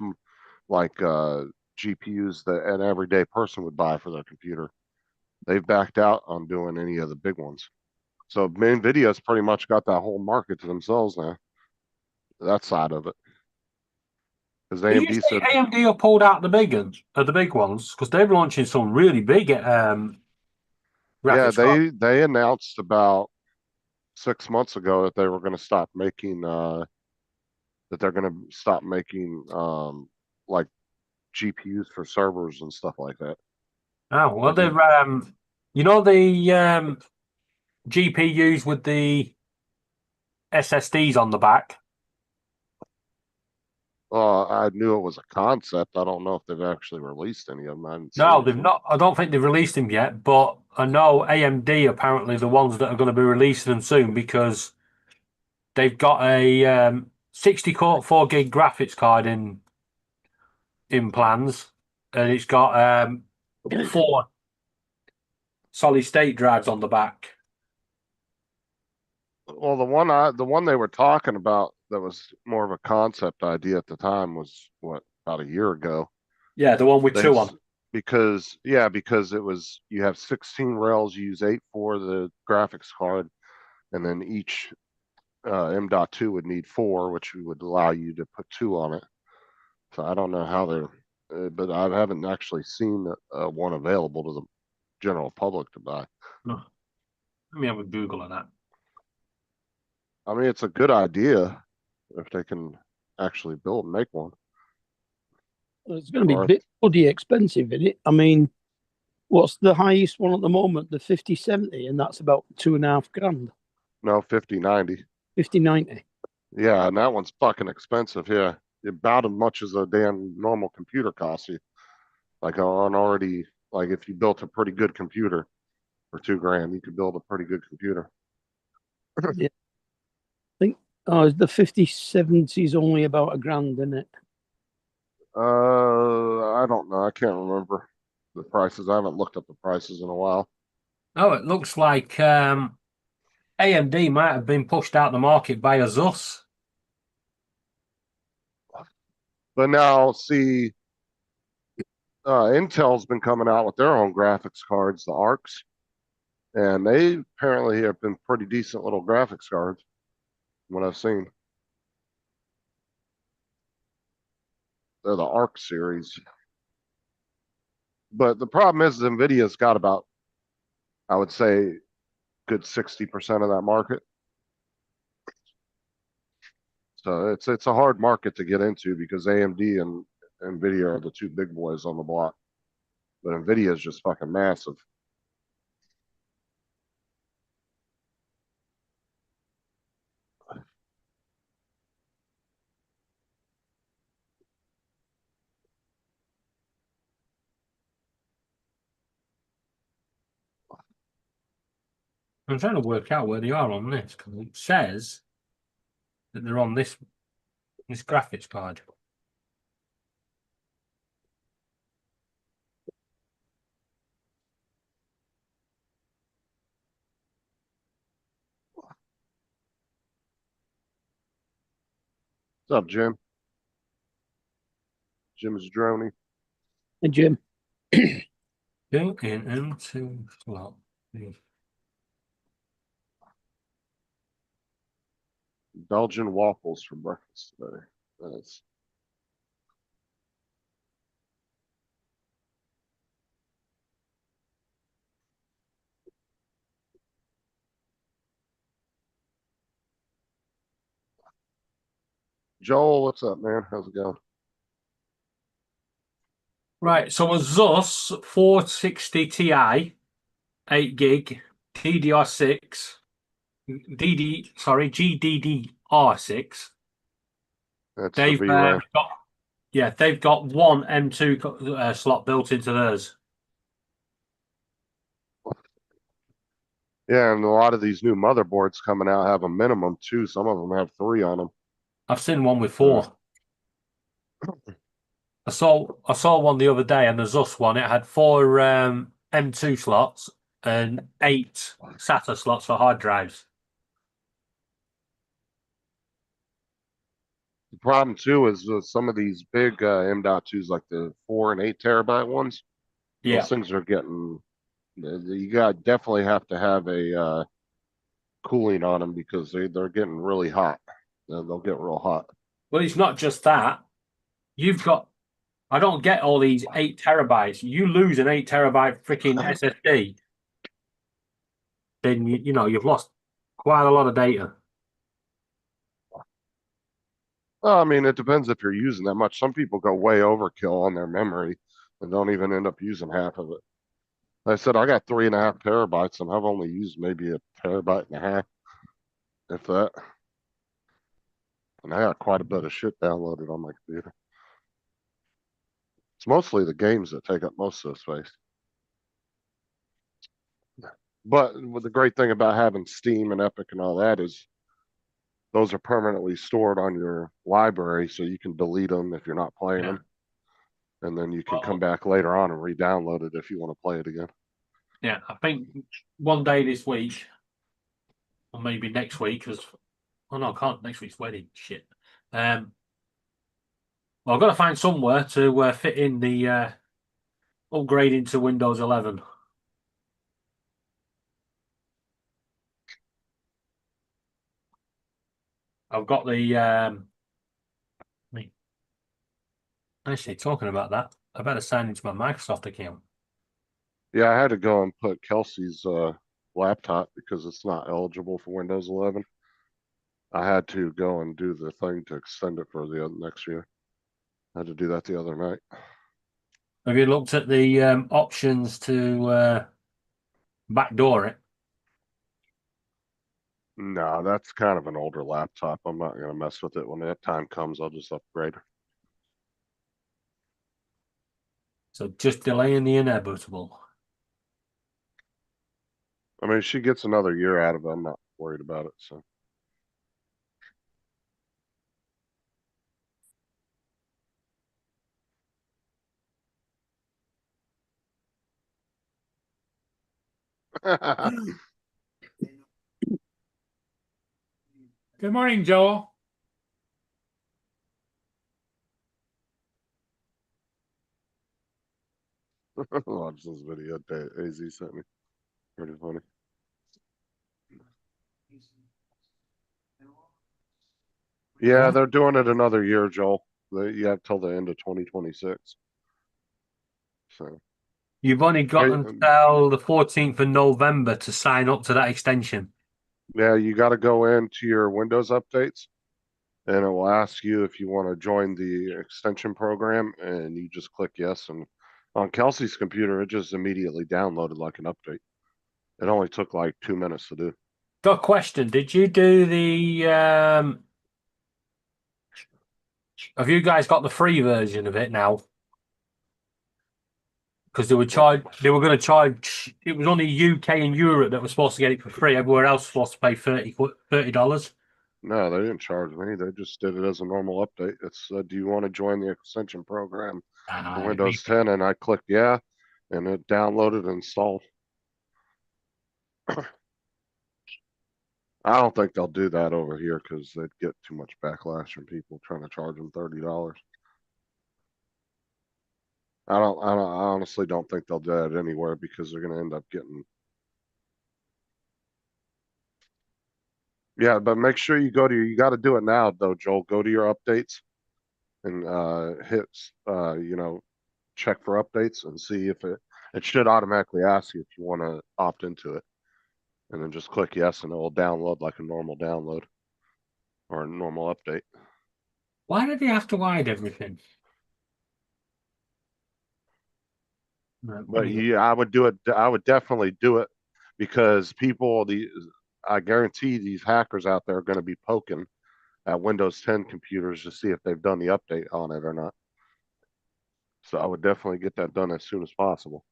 GPUs that an everyday person would buy for their computer. They've backed out on doing any of the big ones. So Nvidia's pretty much got that whole market to themselves now. That side of it. Because Did you AMD say said AMD have pulled out the big ones because they're launching some really big graphics cards. they announced about 6 months ago that they were going to stop making like GPUs for servers and stuff like that. Oh well, they're the GPUs with the SSDs on the back. I knew it was a concept. I don't know if they've actually released any of them. No, they've not. I don't think they've released them yet, but I know AMD apparently the ones that are going to be releasing them soon because they've got a 64 gig graphics card in plans, and it's got 4 solid state drives on the back. Well, the one they were talking about that was more of a concept idea at the time was about a year ago. Yeah, the one with 2 on. Because it was you have 16 rails, you use 8 for the graphics card, and then each M.2 would need 4, which would allow you to put 2 on it. So I don't know how they're, but I haven't actually seen one available to the general public to buy. No. Let me have a Google on that. I mean, it's a good idea if they can actually build and make one. Well, it's going to be a bit bloody expensive, isn't it? I mean, what's the highest one at the moment? The 5070, and that's about $2,500. No, 5090. 5090. Yeah, and that one's fucking expensive. Yeah, about as much as a damn normal computer costs you. Like if you built a pretty good computer for $2,000, you could build a pretty good computer. Yeah. I think the 5070 is only about $1,000, isn't it? I don't know. I can't remember the prices. I haven't looked up the prices in a while. Oh, it looks like AMD might have been pushed out the market by Asus. But now, see, Intel's been coming out with their own graphics cards, the ARCs, and they apparently have been pretty decent little graphics cards, from what I've seen. They're the ARC series. But the problem is NVIDIA's got about, I would say, good 60% of that market. So it's a hard market to get into because AMD and NVIDIA are the two big boys on the block. But NVIDIA is just fucking massive. I'm trying to work out where they are on this because it says that they're on this graphics card. What's up, Jim? Jim's Droney. And Jim. Go in into slot. Belgian waffles for breakfast today. That's Joel, what's up, man? How's it going? Right, so a ZUS 460 Ti, 8 gig, DDR6, GDDR6. That's They've the VRAM. they've got one M2 slot built into theirs. Yeah, and a lot of these new motherboards coming out have a minimum too. Some of them have 3 on them. I've seen one with 4. I saw one the other day, and the ZUS one, it had 4 M2 slots and 8 SATA slots for hard drives. The problem too is with some of these big M.2s, like the 4 and 8 terabyte ones. Yeah, Those things are getting. You got definitely have to have a cooling on them because they're getting really hot. They'll get real hot. well, it's not just that. You've got. I don't get all these 8 terabytes. You lose an 8 terabyte freaking SSD, then you've lost quite a lot of data. Well, I mean, it depends if you're using that much. Some people go way overkill on their memory and don't even end up using half of it. Like I said, I got 3.5 terabytes and I've only used maybe a terabyte and a half, if that. And I got quite a bit of shit downloaded on my computer. It's mostly the games that take up most of the space. But the great thing about having Steam and Epic and all that is those are permanently stored on your library, so you can delete them if you're not playing them. And then you can come back later on and re-download it if you want to play it again. Yeah, I think one day this week, or maybe next week, because no, I can't. Next week's wedding. Shit. Well, I've got to find somewhere to fit in the upgrading to Windows 11. I've got the. Actually, talking about that, I better sign into my Microsoft account. Yeah, I had to go and put Kelsey's laptop because it's not eligible for Windows 11. I had to go and do the thing to extend it for the next year. I had to do that the other night. Have you looked at the options to backdoor it? No, that's kind of an older laptop. I'm not going to mess with it. When that time comes, I'll just upgrade. So just delaying the inevitable. I mean, she gets another year out of it. I'm not worried about it. So. Good morning, Joel. Watch this video that AZ sent me. Pretty funny. Yeah, they're doing it another year, Joel. You have till the end of 2026. So You've only got Hey, until the 14th of November to sign up to that extension. yeah, you got to go into your Windows updates, and it will ask you if you want to join the extension program, and you just click yes. And on Kelsey's computer, it just immediately downloaded like an update. It only took like 2 minutes to do. Got a question. Did you do the have you guys got the free version of it now? Because they were going to charge. It was only UK and Europe that were supposed to get it for free. Everywhere else was supposed to pay $30. No, they didn't charge me. They just did it as a normal update. It's do you want to join the extension program for Windows 10? And I clicked yeah, and it downloaded and installed. I don't think they'll do that over here because they'd get too much backlash from people trying to charge them $30. I honestly don't think they'll do that anywhere because they're going to end up getting. Yeah, but make sure you go to you got to do it now though, Joel. Go to your updates and hit check for updates and see if it should automatically ask you if you want to opt into it. And then just click yes and it will download like a normal download or a normal update. Why did they have to hide everything? But yeah, I would do it. I would definitely do it because I guarantee these hackers out there are going to be poking at Windows 10 computers to see if they've done the update on it or not. So I would definitely get that done as soon as possible.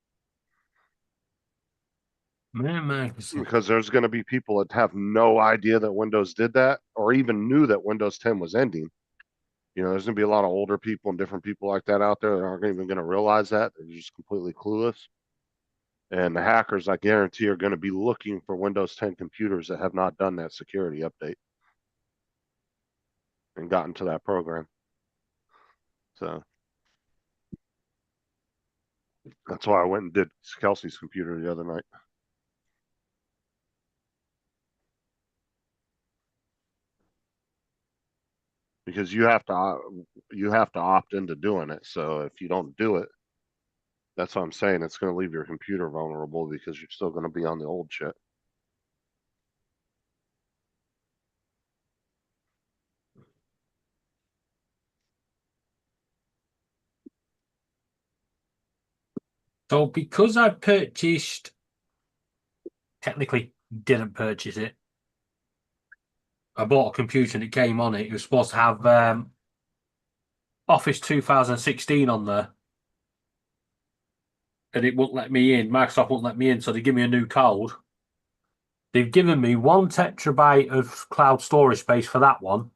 Because there's going to be people that have no idea that Windows did that or even knew that Windows 10 was ending. There's going to be a lot of older people and different people like that out there that aren't even going to realize that. They're just completely clueless. And the hackers, I guarantee, are going to be looking for Windows 10 computers that have not done that security update and gotten to that program. So that's why I went and did Kelsey's computer the other night. Because you have to opt into doing it. So if you don't do it, that's what I'm saying. It's going to leave your computer vulnerable because you're still going to be on the old shit. So because I technically didn't purchase it. I bought a computer and it came on it. It was supposed to have Office 2016 on there. And it won't let me in. Microsoft won't let me in, so they give me a new code. They've given me 1 terabyte of cloud storage space for that one.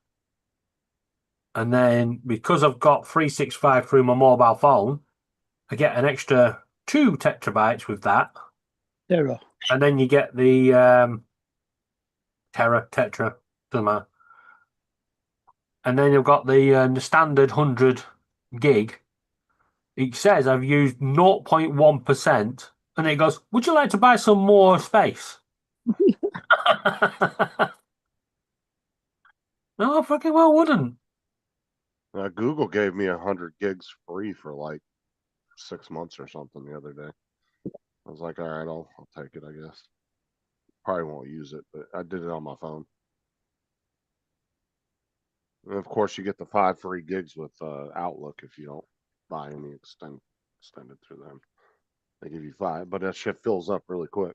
And then because I've got 365 through my mobile phone, I get an extra 2 terabytes with that. Terra. And then you get the Tetra, doesn't matter. And then you've got the standard 100 gig. It says I've used 0.1%, and it goes, would you like to buy some more space? No, I fucking well wouldn't. Google gave me 100 gigs free for like 6 months or something the other day. I was like, all right, I'll take it, I guess. Probably won't use it, but I did it on my phone. And of course, you get the 5 free gigs with Outlook if you don't buy any extended through them. They give you 5, but that shit fills up really quick.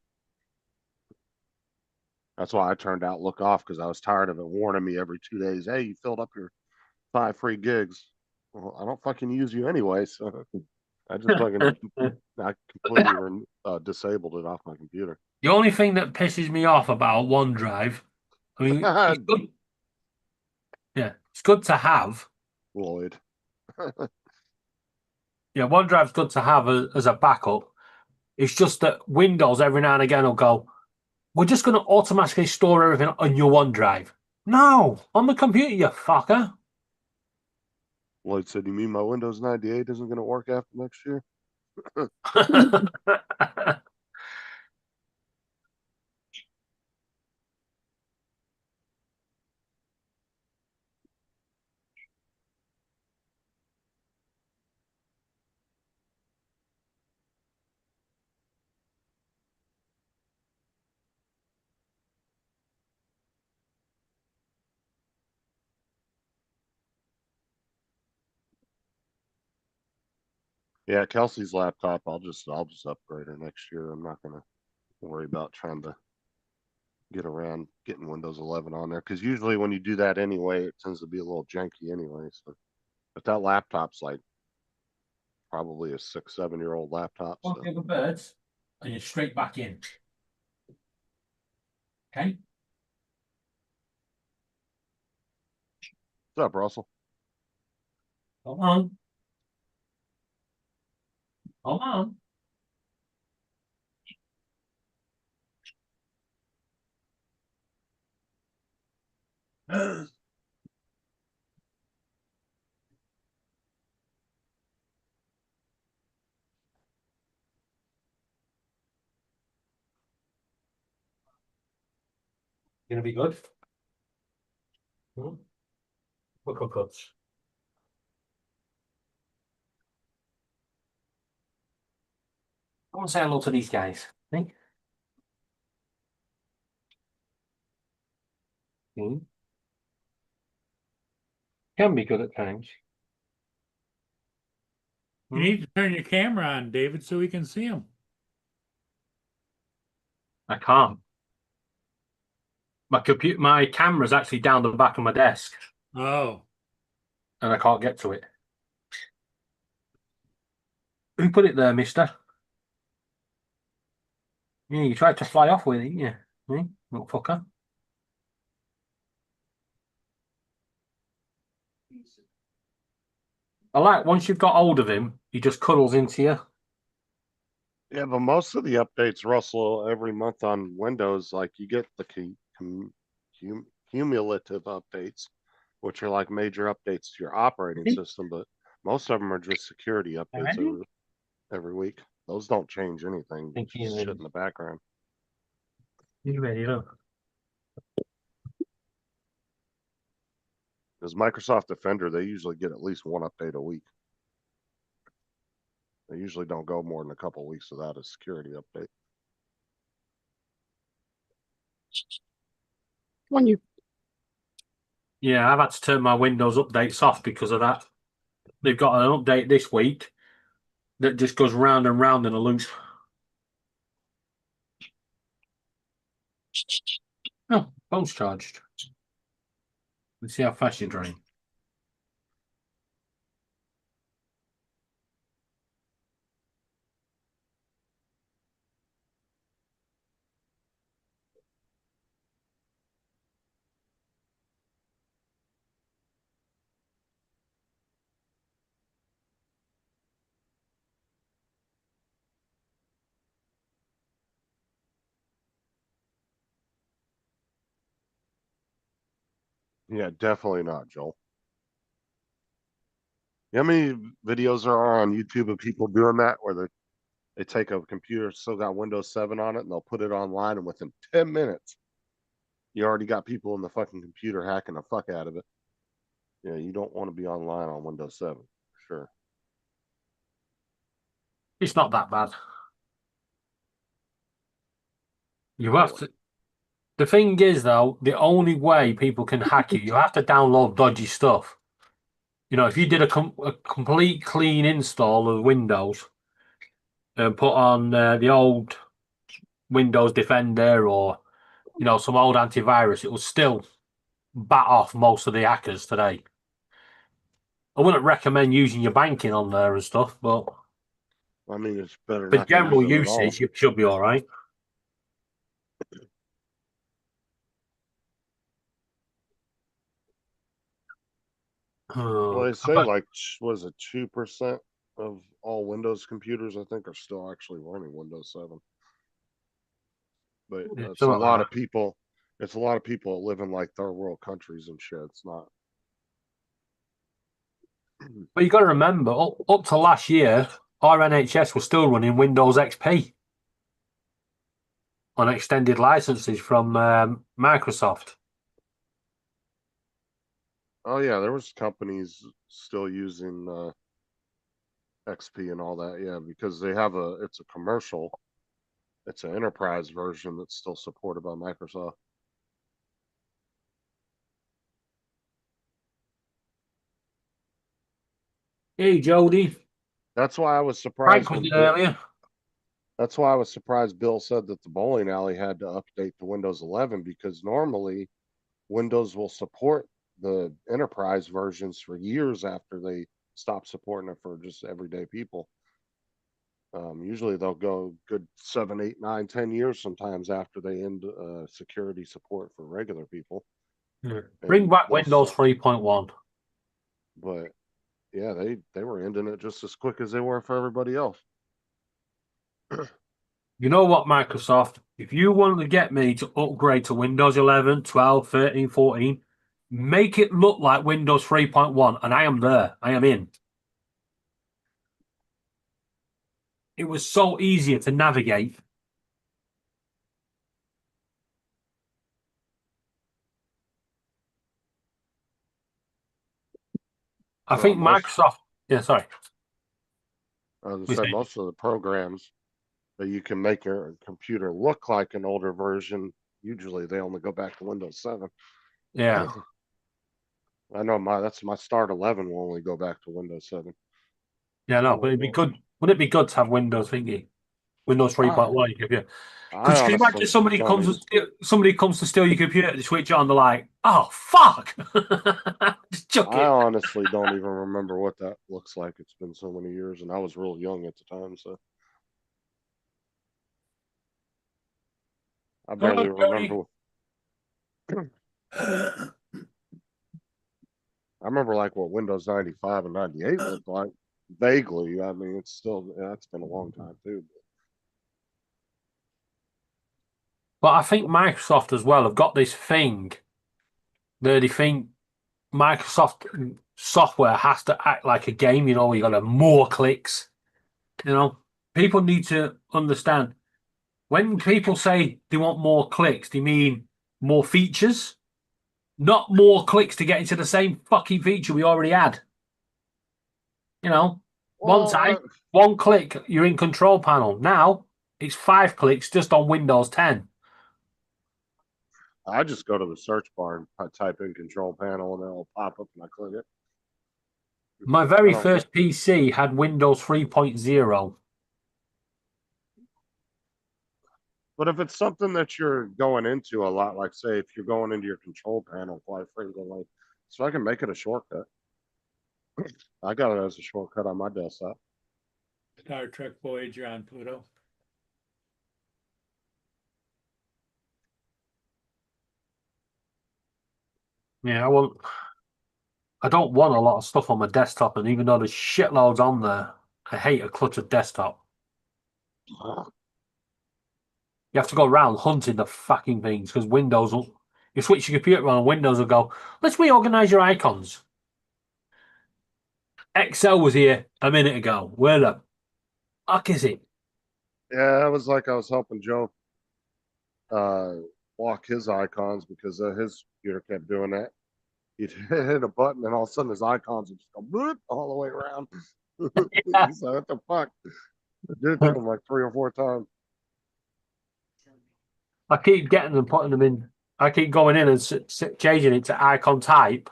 That's why I turned Outlook off because I was tired of it warning me every 2 days. Hey, you filled up your 5 free gigs. Well, I don't fucking use you anyway, so I just fucking I completely disabled it off my computer. The only thing that pisses me off about OneDrive, I mean, it's good. Yeah, it's good to have. Lloyd. Yeah, OneDrive's good to have as a backup. It's just that Windows every now and again will go, we're just going to automatically store everything on your OneDrive. No, on the computer, you fucker. Lloyd said, you mean my Windows 98 isn't going to work after next year? Yeah, Kelsey's laptop. I'll just upgrade her next year. I'm not gonna worry about trying to get around getting Windows 11 on there because usually when you do that anyway, it tends to be a little janky anyway. So, but that laptop's like probably a 6, 7 year old laptop. So Okay, the birds, and you're straight back in. Okay. what's up, Russell? Come on. Come on. Gonna be good. Look at cuts. I want to say hello to these guys. Think. Can be good at times. You need to turn your camera on, David, so we can see them. I can't. My camera's actually down the back of my desk, Oh, and I can't get to it. Who put it there, mister? Yeah, you tried to fly off with it, yeah. Little fucker. I like once you've got hold of him, he just cuddles into you. Yeah, but most of the updates, Russell, every month on Windows, like you get the cumulative updates, which are like major updates to your operating system, but most of them are just security updates every week. Those don't change anything. Think Just shit in the background. You ready, look. Because Microsoft Defender, they usually get at least one update a week. They usually don't go more than a couple of weeks without a security update. When you Yeah, I've had to turn my Windows updates off because of that. They've got an update this week that just goes round and round in a loop. Oh, phone's charged. Let's see how fast you drain. Yeah, definitely not, Joel. You know how many videos there are on YouTube of people doing that where they take a computer still got Windows 7 on it and they'll put it online and within 10 minutes you already got people in the fucking computer hacking the fuck out of it. Yeah, you don't want to be online on Windows 7, for sure. It's not that bad. You have to. The thing is, though, the only way people can hack you have to download dodgy stuff. You know, if you did a complete clean install of Windows and put on the old Windows Defender or, you know, some old antivirus, it will still bat off most of the hackers today. I wouldn't recommend using your banking on there and stuff, but I mean, it's better for not to general use it at all. usage, you should be all right. Well, they say like, was it 2% of all Windows computers, I think, are still actually running Windows 7. But it's a lot of people. It's a lot of people that live in like third world countries and shit. It's not. But you got to remember, up to last year, our NHS was still running Windows XP on extended licenses from Microsoft. Oh yeah, there was companies still using XP and all that. Yeah, because they have it's a commercial, it's an enterprise version that's still supported by Microsoft. Hey, Jody. That's why I was Frank surprised was when in earlier. That's why I was surprised Bill said that the bowling alley had to update to Windows 11, because normally Windows will support the enterprise versions for years after they stop supporting it for just everyday people. Usually they'll go good 7, 8, 9, 10 years sometimes after they end security support for regular people. Bring And back Windows 3.1. But yeah, they were ending it just as quick as they were for everybody else. You know what, Microsoft? If you want to get me to upgrade to Windows 11, 12, 13, 14, make it look like Windows 3.1, and I am there. I am in. It was so easier to navigate. I think Microsoft. Yeah, sorry. As I said, most of the programs that you can make your computer look like an older version, usually they only go back to Windows 7. Yeah. I know that's my Start 11 will only go back to Windows 7. Yeah, no, but it'd be good. Wouldn't it be good to have Windows thingy? Windows 3.1 your computer. Because can you imagine somebody comes to steal your computer to switch it on, they're like, oh fuck. Just chuck I it. honestly don't even remember what that looks like. It's been so many years, and I was real young at the time, so I barely remember. I remember like what Windows 95 and 98 looked like vaguely. I mean, it's been a long time too. But I think Microsoft as well have got this thing that they think Microsoft software has to act like a game, you know, you got to more clicks. You know, people need to understand when people say they want more clicks, they mean more features, not more clicks to get into the same fucking feature we already had. You know, one click, you're in control panel. Now it's 5 clicks just on Windows 10. I just go to the search bar and I type in control panel and it'll pop up and I click it. My very first PC had Windows 3.0. But if it's something that you're going into a lot, like say if you're going into your control panel quite frequently, so I can make it a shortcut. I got it as a shortcut on my desktop. Star Trek Voyager on Pluto. Yeah, I don't want a lot of stuff on my desktop, and even though there's shitloads on there, I hate a cluttered desktop. You have to go around hunting the fucking things because Windows will. You switch your computer on, and Windows will go, let's reorganize your icons. Excel was here a minute ago. Where the fuck is it? Yeah, it was like I was helping Joe walk his icons because his computer kept doing that. He'd hit a button and all of a sudden his icons would just go bloop all the way around. He's like, what the fuck? It did to him like 3 or 4 times. I keep getting them, putting them in. I keep going in and changing it to icon type,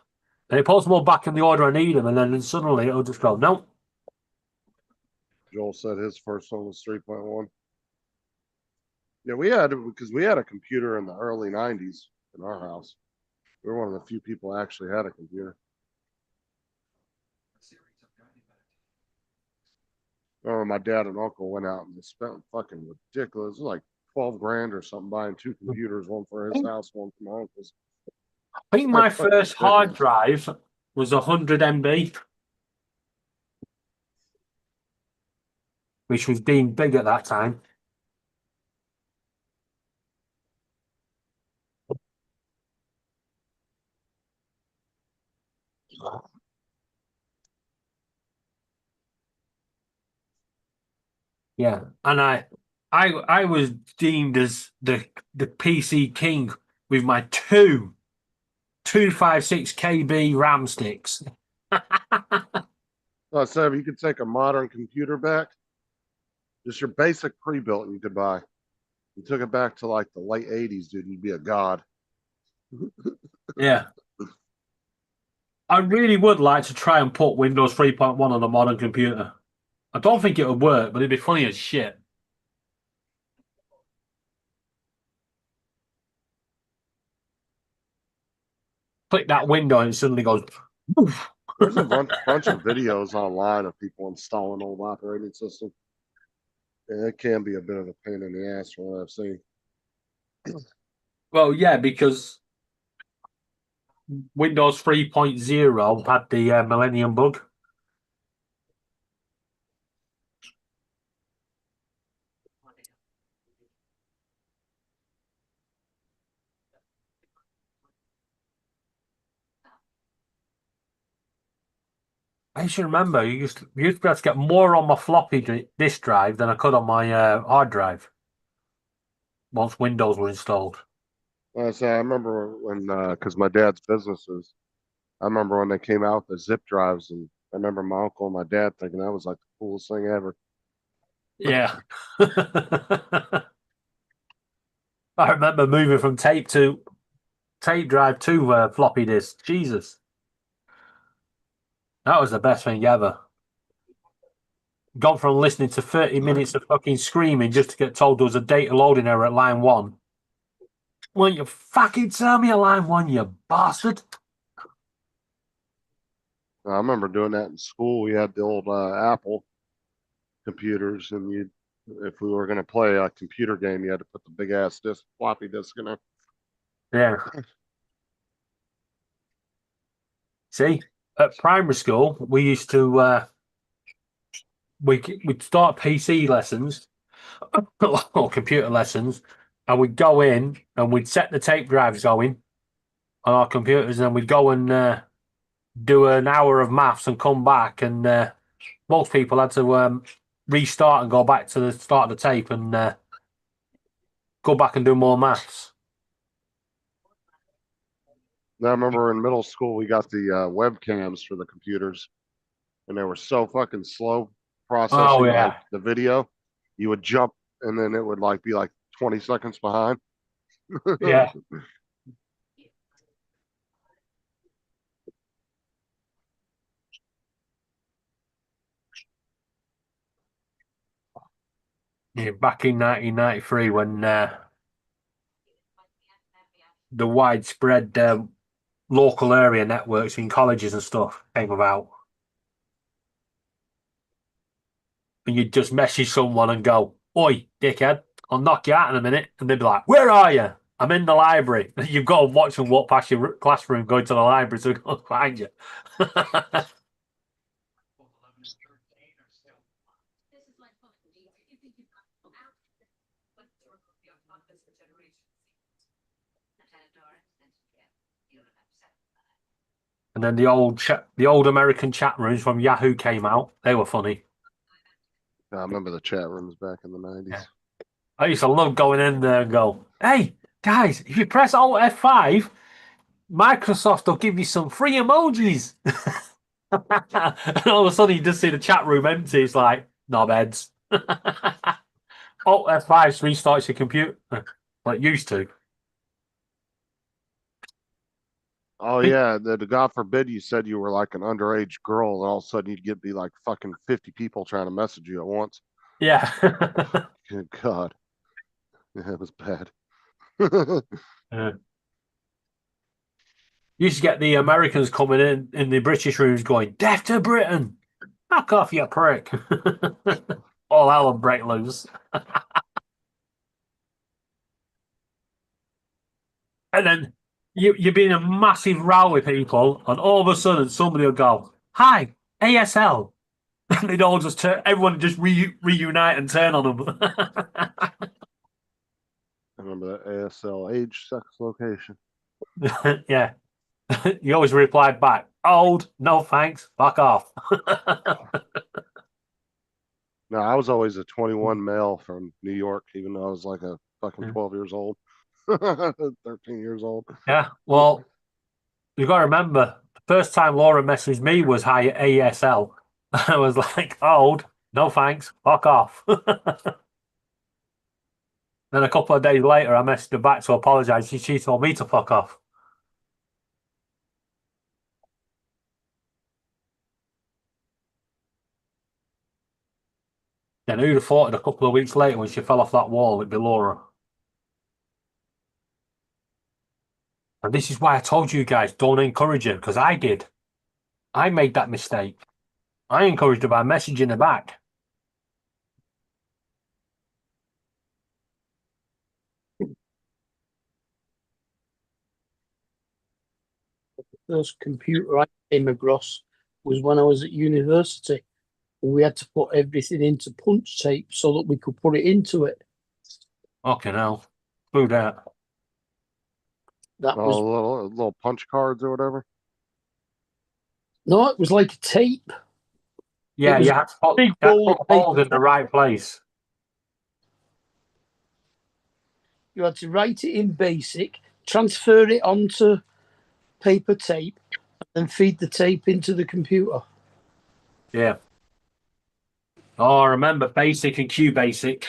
and it puts them all back in the order I need them, and then suddenly it'll just go, no. Joel said his first one was 3.1. Yeah, we had a computer in the early 90s in our house. We were one of the few people that actually had a computer. Oh, my dad and uncle went out and they spent fucking ridiculous, like 12 grand or something, buying 2 computers, one for his house, one for my uncle's. I think my first hard drive was 100 MB, which was deemed big at that time. Yeah, and I was deemed as the PC king with my two 256 KB RAM sticks. I said if you could take a modern computer back, just your basic pre-built you could buy. You took it back to like the late 80s, dude, you'd be a god. Yeah. I really would like to try and put Windows 3.1 on a modern computer. I don't think it would work, but it'd be funny as shit. Click that window and it suddenly goes. Oof. There's a bunch of videos online of people installing old operating system. And it can be a bit of a pain in the ass from what I've seen. Well, yeah, because Windows 3.0 had the Millennium bug. I should remember, you used to be able to get more on my floppy disk drive than I could on my hard drive once Windows were installed. So I remember when, because my dad's businesses, I remember when they came out with the zip drives, and I remember my uncle and my dad thinking that was like the coolest thing ever. Yeah. I remember moving from tape drive to floppy disk. Jesus. That was the best thing ever. Gone from listening to 30 minutes of fucking screaming just to get told there was a data loading error at line 1. Well, you fucking tell me at line 1, you bastard. I remember doing that in school. We had the old Apple computers, and if we were going to play a computer game, you had to put the big ass floppy disk in there. Yeah. See, at primary school, we used to we'd start PC lessons or computer lessons, and we'd go in and we'd set the tape drives going on our computers, and then we'd go and do an hour of maths and come back, and most people had to restart and go back to the start of the tape and go back and do more maths. Now, I remember in middle school, we got the webcams for the computers, and they were so fucking slow processing like, the video. You would jump, and then it would like be like 20 seconds behind. Yeah. Yeah, back in 1993 when the widespread local area networks in colleges and stuff came about. And you'd just message someone and go, "Oi, dickhead, I'll knock you out in a minute." And they'd be like, "Where are you?" "I'm in the library." And you've got to watch them walk past your classroom going to the library to go find you. And then the old American chat rooms from Yahoo came out. They were funny. I remember the chat rooms back in the 90s. Yeah. I used to love going in there and go, "Hey, guys, if you press Alt F5, Microsoft will give you some free emojis." And all of a sudden, you just see the chat room empty. It's like, knobheads. Alt F5 restarts your computer like it used to. Oh yeah, the God forbid you said you were like an underage girl, and all of a sudden you'd be like fucking 50 people trying to message you at once. Yeah. Good God, yeah, it was bad. You used to get the Americans coming in the British rooms going, "Death to Britain! Fuck off, you prick!" All hell and break loose. And then you've been in a massive row with people, and all of a sudden somebody will go, "Hi, ASL." And they'd all just everyone just reunite and turn on them. I remember that ASL, age, sex, location. Yeah. You always replied back, "Old, no thanks, fuck off." No, I was always a 21 male from New York, even though I was like a fucking Yeah. 12 years old, 13 years old. Yeah, well, you got to remember, the first time Laura messaged me was high ASL. I was like, old, no thanks, fuck off. Then a couple of days later, I messaged her back to apologise. She told me to fuck off. Then who'd have thought it a couple of weeks later when she fell off that wall, it'd be Laura. And this is why I told you guys, don't encourage her, because I did. I made that mistake. I encouraged her by messaging her back. First computer I came across was when I was at university. We had to put everything into punch tape so that we could put it into it. Fucking hell. Screw that. That Oh, was little punch cards or whatever. no, it was like a tape. Yeah, was you had to put, big you had to roll put of holes paper. in the right place. You had to write it in BASIC, transfer it onto paper tape, and then feed the tape into the computer. Yeah. Oh, I remember Basic and QBasic.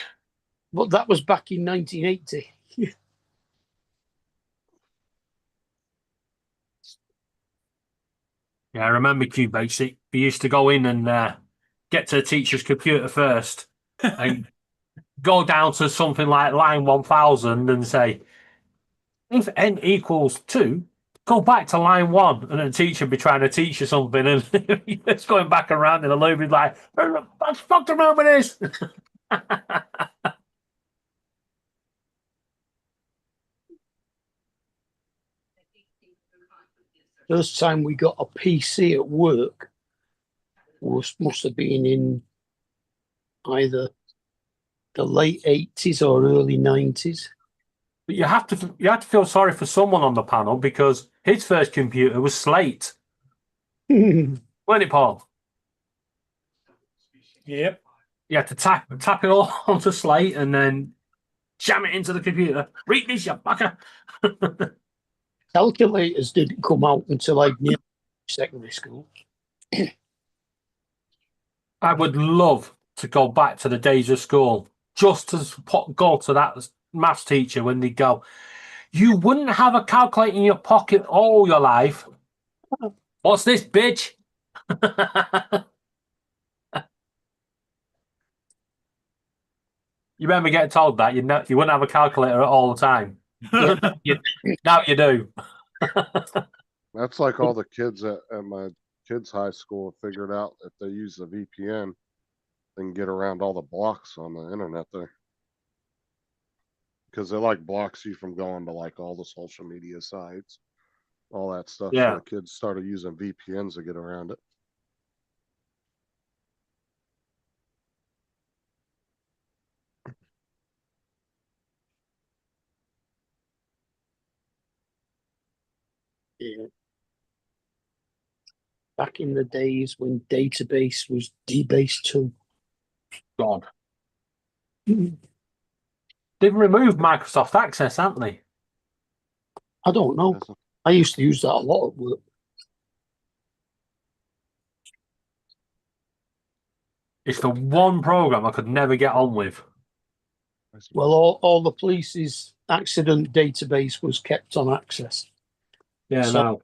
But that was back in 1980. Yeah, I remember QBasic. We used to go in and get to the teacher's computer first and go down to something like line 1000 and say, if n equals 2, go back to line 1. And the teacher would be trying to teach you something and it's going back around in the loop. He's like, I fucked around with this. First time we got a PC at work must have been in either the late 80s or early 90s. But you have to feel sorry for someone on the panel because his first computer was Slate. Weren't it, Paul? Yep. You had to tap it all onto Slate and then jam it into the computer. Read this, you fucker. Calculators didn't come out until I'd near secondary school. I would love to go back to the days of school just to go to that maths teacher when they go, you wouldn't have a calculator in your pocket all your life. What's this, bitch? You remember getting told that you wouldn't have a calculator all the time. Now you do. That's like all the kids at my kids' high school figured out if they use the VPN, they can get around all the blocks on the internet there. Because it like blocks you from going to like all the social media sites, all that stuff. Yeah. So the kids started using VPNs to get around it. Yeah. Back in the days when database was DBase 2. God. They've removed Microsoft Access, haven't they? I don't know. I used to use that a lot at work. It's the one program I could never get on with. Well, all the police's accident database was kept on Access. Yeah, So- no.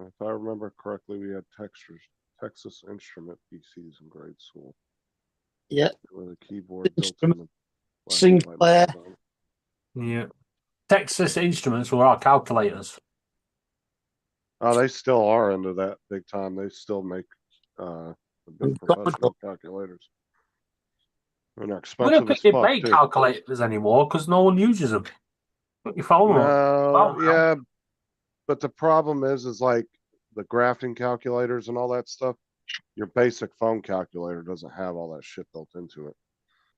If I remember correctly, we had Texas Instrument PCs in grade school Yeah. with a keyboard built Instrument, in. the Sinclair. Yeah. Texas Instruments were our calculators. Oh, they still are into that big time. They still make big And professional calculators. And they're We expensive don't as think they fuck make too. calculators anymore because no one uses them. Put your phone on. No, Well, yeah, but the problem is like the graphing calculators and all that stuff. Your basic phone calculator doesn't have all that shit built into it,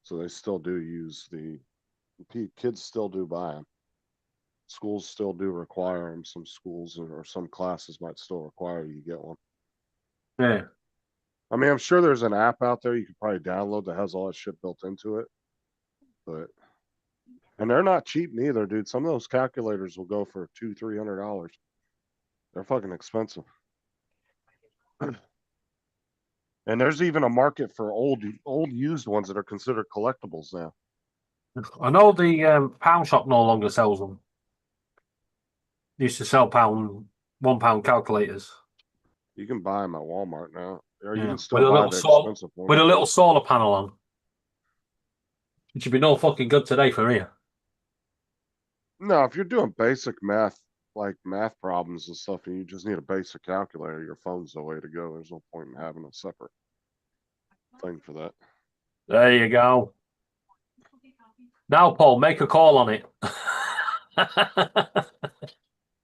so they still do use the kids still do buy them. schools still do require them. Some schools or some classes might still require you get one. Yeah. I mean, I'm sure there's an app out there you could probably download that has all that shit built into it. But and they're not cheap neither, dude. Some of those calculators will go for $200-300. They're fucking expensive. And there's even a market for old used ones that are considered collectibles now. I know the pound shop no longer sells them. They used to sell £1 calculators. You can buy them at Walmart now, or you Yeah. can still buy the expensive ones. With a little solar panel on. It should be no fucking good today for here. No, if you're doing basic math, like math problems and stuff, and you just need a basic calculator, your phone's the way to go. There's no point in having a separate thing for that. There you go. Now, Paul, make a call on it.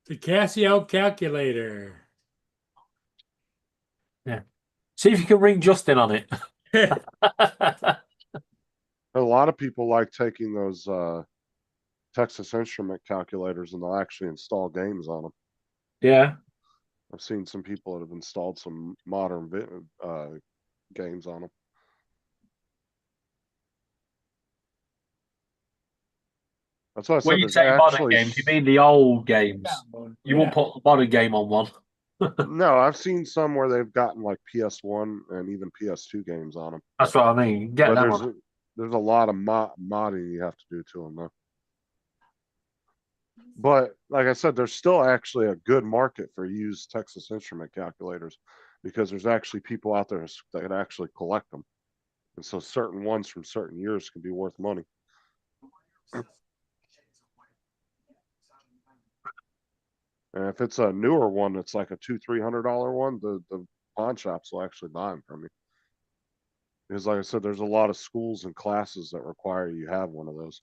The Casio calculator. Yeah. See if you can ring Justin on it. A lot of people like taking those Texas Instrument calculators and they'll actually install games on them. Yeah. I've seen some people that have installed some modern games on them. That's why I said When you there's say modern actually games, you mean the old games. You won't Yeah. put a modern game on one. No, I've seen some where they've gotten like PS1 and even PS2 games on them. That's what I mean. Get But that one. there's a lot of modding you have to do to them though. But like I said, there's still actually a good market for used Texas Instrument calculators because there's actually people out there that actually collect them. And so certain ones from certain years can be worth money. And if it's a newer one, it's like a $200-300 one, the pawn shops will actually buy them from you. Because like I said, there's a lot of schools and classes that require you have one of those.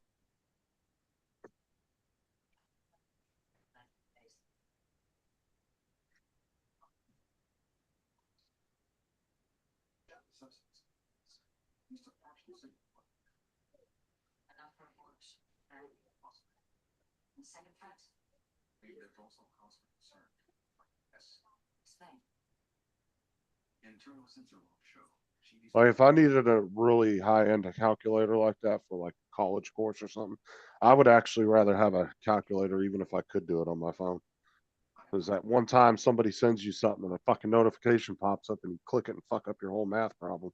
Like if I needed a really high-end calculator like that for like a college course or something, I would actually rather have a calculator even if I could do it on my phone. Because that one time somebody sends you something and a fucking notification pops up and you click it and fuck up your whole math problem.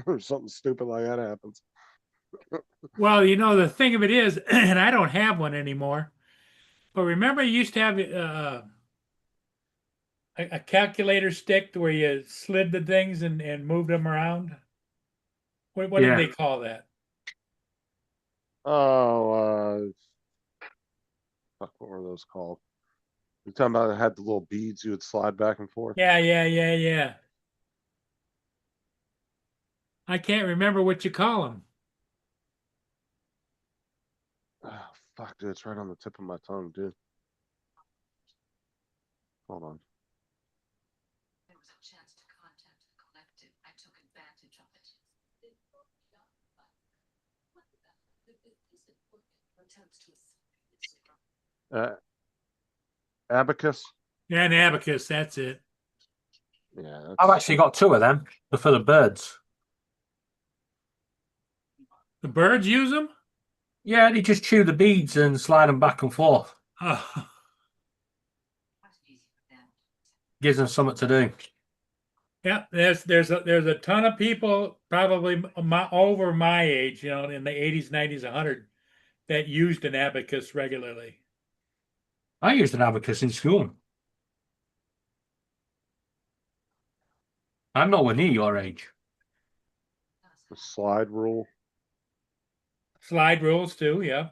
Or something stupid like that happens. Well, you know, the thing of it is, and I don't have one anymore, but remember you used to have a calculator stick where you slid the things and moved them around? What Yeah. did they call that? Oh, fuck, what were those called? You're talking about it had the little beads you would slide back and forth? Yeah. I can't remember what you call them. Oh, fuck, dude, it's right on the tip of my tongue, dude. Hold on. There was a chance to contact the collective. I took advantage of it. Abacus? Yeah, an abacus, that's it. Yeah. I've actually got two of them. They're for the birds. The birds use them? Yeah, they just chew the beads and slide them back and forth. Oh. Gives them something to do. Yeah, there's a ton of people probably over my age, you know, in the 80s, 90s, 100 that used an abacus regularly. I used an abacus in school. I'm nowhere near your age. The slide rule. Slide rules too, yeah.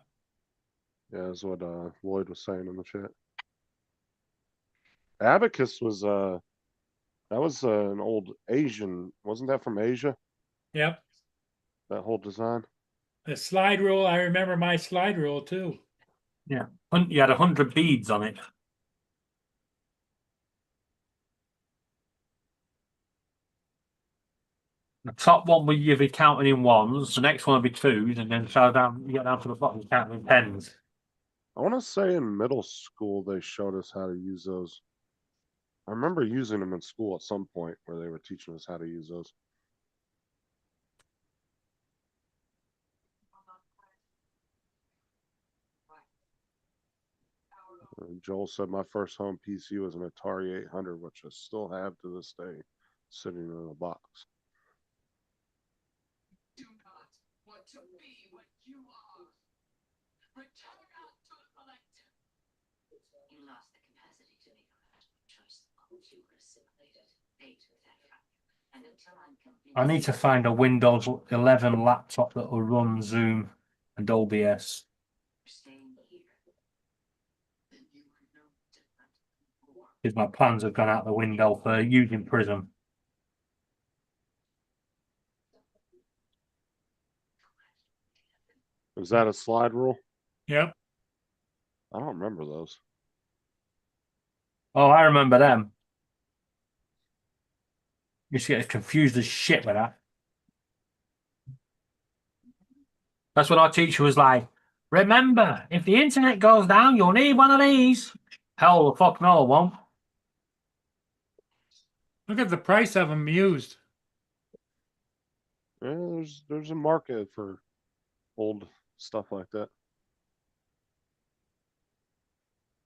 Yeah, is what Lloyd was saying in the chat. Abacus was that was an old Asian, wasn't that from Asia? Yep. That whole design. The slide rule, I remember my slide rule too. Yeah. You had 100 beads on it. The top one will you be counting in ones, the next one will be twos, and then so down you get down to the bottom counting in tens. I want to say in middle school they showed us how to use those. I remember using them in school at some point where they were teaching us how to use those. Joel said my first home PC was an Atari 800, which I still have to this day, sitting in a box. Do not want to be what you are. Return not to the collective. You lost the capacity to make a rational choice once you were assimilated. Fate took that from you. And until I'm convinced. I need to find a Windows 11 laptop that will run Zoom and OBS. Staying here. Then you are no different. Because my plans have gone out the window for using Prism. Is that a slide rule? Yep. I don't remember those. Oh, I remember them. Used to get confused as shit with that. That's when our teacher was like, remember, if the internet goes down, you'll need one of these. Hell the fuck no, I won't. Look at the price of them used. Yeah, there's a market for old stuff like that.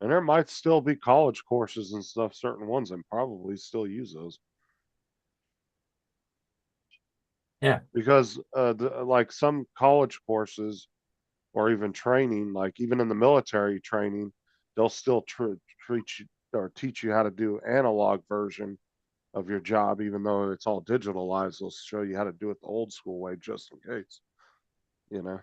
And there might still be college courses and stuff, certain ones, and probably still use those. Yeah. Because like some college courses or even training, like even in the military training, they'll still treat you or teach you how to do analog version of your job, even though it's all digitalized. They'll show you how to do it the old school way just in case, you know.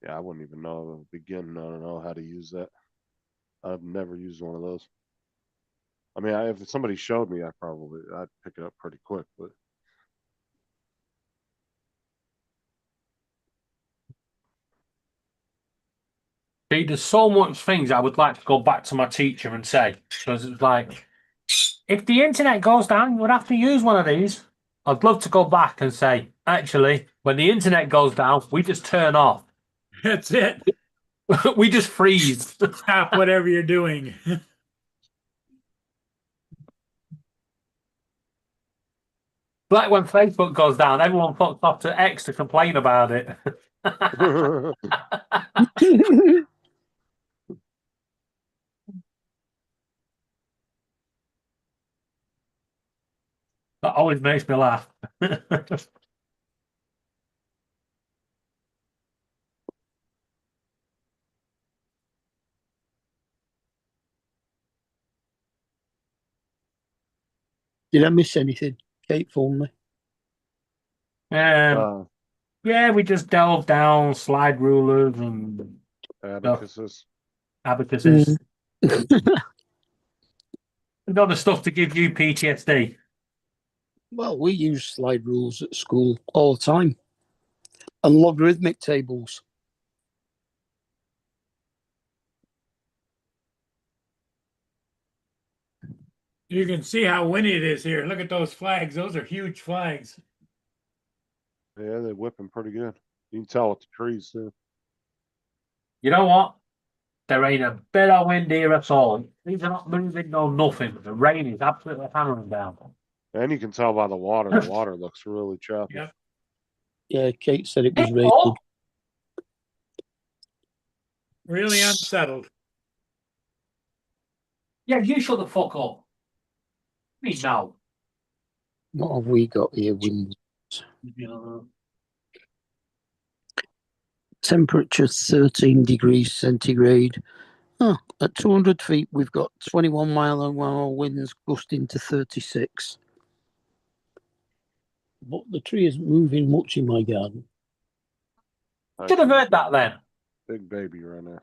Yeah, I wouldn't even know begin. I don't know how to use that. I've never used one of those. I mean, if somebody showed me, I'd pick it up pretty quick. But See, there's so much things I would like to go back to my teacher and say. Because it's like, if the internet goes down, you would have to use one of these. I'd love to go back and say, actually, when the internet goes down, we just turn off. That's it. We just freeze. Stop whatever you're doing. Like when Facebook goes down, everyone fucks off to X to complain about it. That always makes me laugh. Did I miss anything? Kate phoned me. Yeah, we just delve down slide rulers and abacuses. Abacuses. And other stuff to give you PTSD. Well, we use slide rules at school all the time. And logarithmic tables. You can see how windy it is here. Look at those flags. Those are huge flags. Yeah, they're whipping pretty good. You can tell with the trees too. You know what? There ain't a bit of wind here at all. These are not moving, no nothing. The rain is absolutely hammering down. And you can tell by the water. The water looks really choppy. Yep. Yeah, Kate said it was Hey, raining. Paul. Really unsettled. Yeah, you shut the fuck up. Me now. What have we got here? Wind. Temperature 13 degrees centigrade. Oh, at 200 feet, we've got 21 mile an hour winds gusting to 36. But the tree isn't moving much in my garden. Should have heard that then. Big baby right now.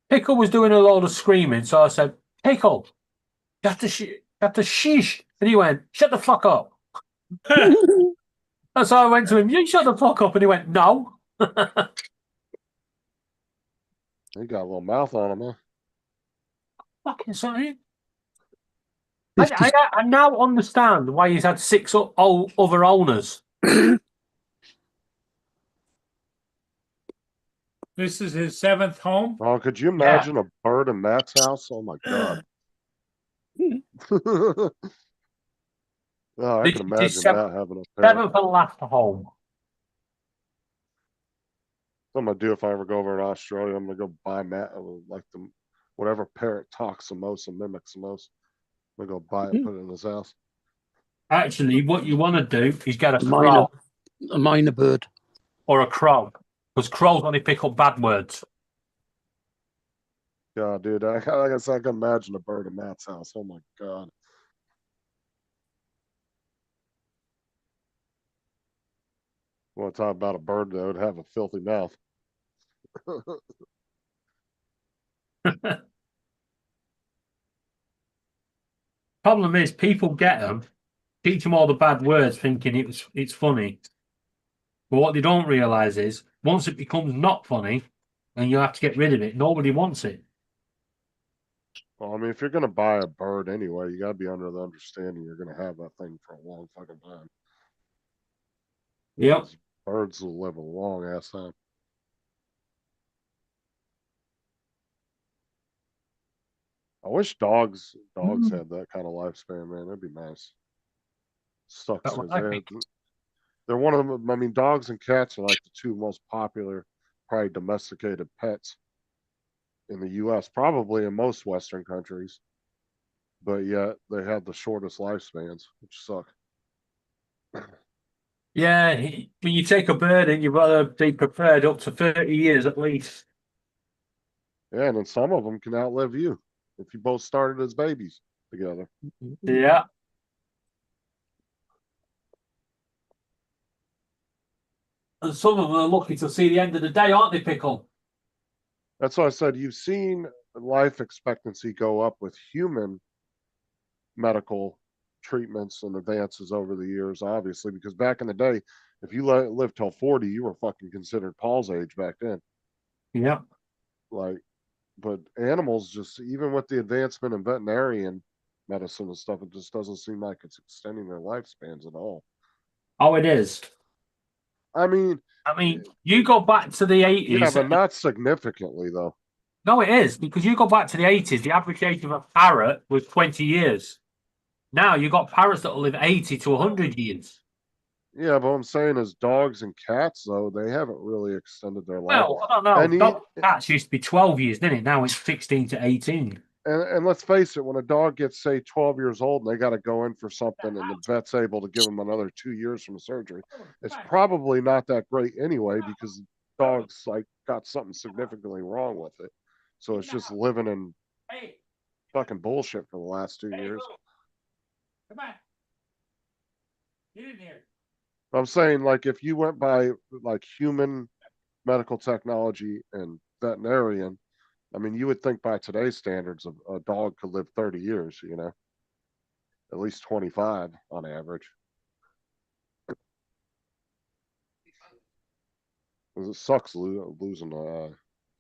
Pickle was doing a load of screaming, so I said, Pickle, you have to sheesh. And he went, shut the fuck up. That's why I went to him. You shut the fuck up, and he went, "No." He got a little mouth on him, huh? Fucking sorry. 50 I now understand why he's had six other owners. This is his 7th home. Oh, could you imagine a bird in Matt's house? Oh my god. Oh, I This can is his imagine Matt having a parrot. seventh and last home. What I'm gonna do if I ever go over to Australia, I'm gonna go buy Matt like the whatever parrot talks the most and mimics the most. I'm gonna go buy it, put it in his house. Actually, what you want to do is get a minor, crow a minor bird. or a crow, because crows only pick up bad words. God, dude, like I said, I can imagine a bird in Matt's house. Oh my god. Want to talk about a bird that would have a filthy mouth? Problem is, people get them, teach them all the bad words, thinking it's funny. But what they don't realise is, once it becomes not funny, and you have to get rid of it, nobody wants it. Well, I mean, if you're gonna buy a bird anyway, you gotta be under the understanding you're gonna have that thing for a long fucking time. Yep. Because birds will live a long ass time. I wish dogs had that kind of lifespan, man. That'd be nice. Sucks That's what because I think. they're one of them. I mean, dogs and cats are like the two most popular, probably domesticated pets in the U.S. Probably in most Western countries, but yet they have the shortest lifespans, which suck. Yeah, when you take a bird in, you've got to be prepared up to 30 years at least. Yeah, and then some of them can outlive you if you both started as babies together. Yeah. And some of them are lucky to see the end of the day, aren't they, Pickle? That's why I said you've seen life expectancy go up with human medical treatments and advances over the years, obviously, because back in the day, if you lived till 40, you were fucking considered Paul's age back then. Yeah. Like, but animals just, even with the advancement in veterinarian medicine and stuff, it just doesn't seem like it's extending their lifespans at all. Oh, it is. I mean, you go back to the 80s. yeah, but not significantly, though. No, it is, because you go back to the 80s, the average age of a parrot was 20 years. Now you've got parrots that will live 80 to 100 years. Yeah, but what I'm saying is dogs and cats, though, they haven't really extended their life. Well, I don't know. Dog cats used to be 12 years, didn't it? Now it's 16 to 18. And let's face it, when a dog gets, say, 12 years old and they got to go in for something and the vet's able to give them another 2 years from surgery, it's probably not that great anyway because the dog's like got something significantly wrong with it. So it's just living in fucking bullshit for the last 2 years. Come on. Get in here. I'm saying, like, if you went by like human medical technology and veterinarian, I mean, you would think by today's standards, a dog could live 30 years, you know, at least 25 on average. It sucks losing a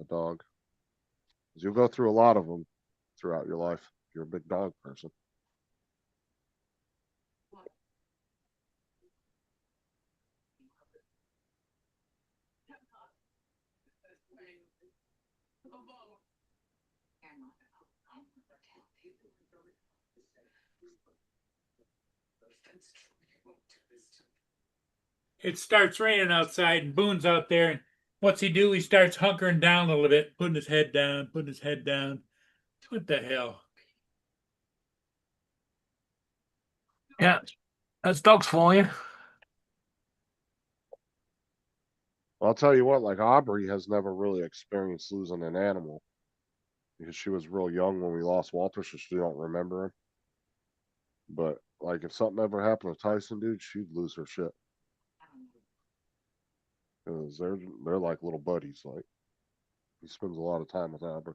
dog. 'Cause you'll go through a lot of them throughout your life if you're a big dog person. It starts raining outside and Boone's out there. And what's he do? He starts hunkering down a little bit, putting his head down, putting his head down. What the hell? Yeah, that's dogs for you. Well, I'll tell you what, like Aubrey has never really experienced losing an animal because she was real young when we lost Walter, so she don't remember him. But like, if something ever happened to Tyson, dude, she'd lose her shit because they're like little buddies. Like, he spends a lot of time with Aubrey.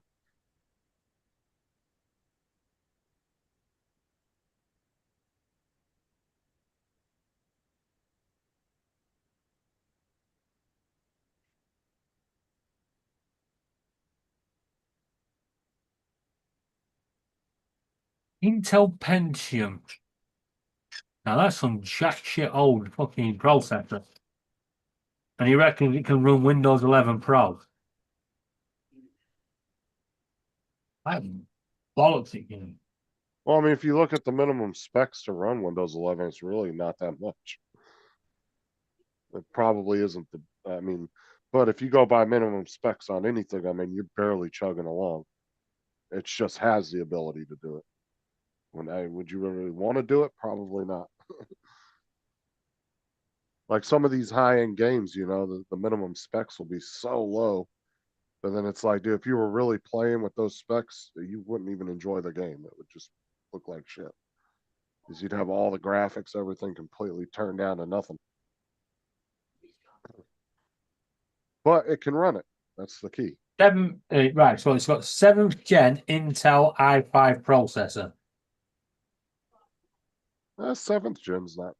Intel Pentium. Now that's some jack shit old fucking processor. And he reckons it can run Windows 11 Pro. I'm bollocks it can. Well, I mean, if you look at the minimum specs to run Windows 11, it's really not that much. It probably isn't I mean, but if you go by minimum specs on anything, I mean, you're barely chugging along. It just has the ability to do it. Would you really want to do it? Probably not. Like some of these high-end games, the minimum specs will be so low. But then it's like, dude, if you were really playing with those specs, you wouldn't even enjoy the game. It would just look like shit. Because you'd have all the graphics, everything completely turned down to nothing. But it can run it. That's the key. Right, so it's got 7th gen Intel i5 processor. 7th gen's not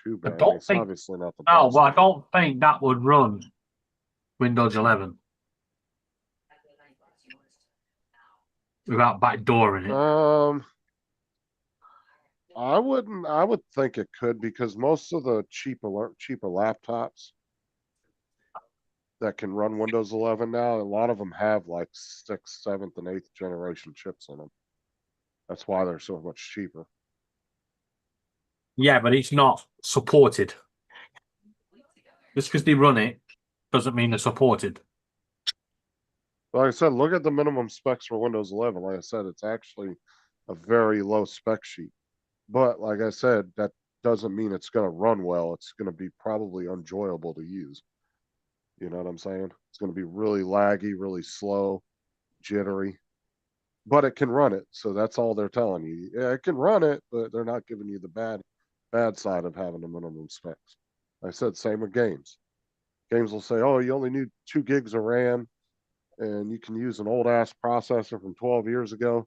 too I bad. don't It's think- obviously not the No, best. well, I don't think that would run Windows 11 without backdooring it. I wouldn't. I would think it could because most of the cheaper laptops that can run Windows 11 now, a lot of them have like 6th, 7th, and 8th generation chips in them. That's why they're so much cheaper. Yeah, but it's not supported. Just because they run it doesn't mean they're supported. Like I said, look at the minimum specs for Windows 11. Like I said, it's actually a very low spec sheet. But like I said, that doesn't mean it's going to run well. It's going to be probably unenjoyable to use. You know what I'm saying? It's going to be really laggy, really slow, jittery. But it can run it. So that's all they're telling you. Yeah, it can run it, but they're not giving you the bad side of having the minimum specs. Like I said, same with games. Games will say, oh, you only need 2 gigs of RAM and you can use an old ass processor from 12 years ago.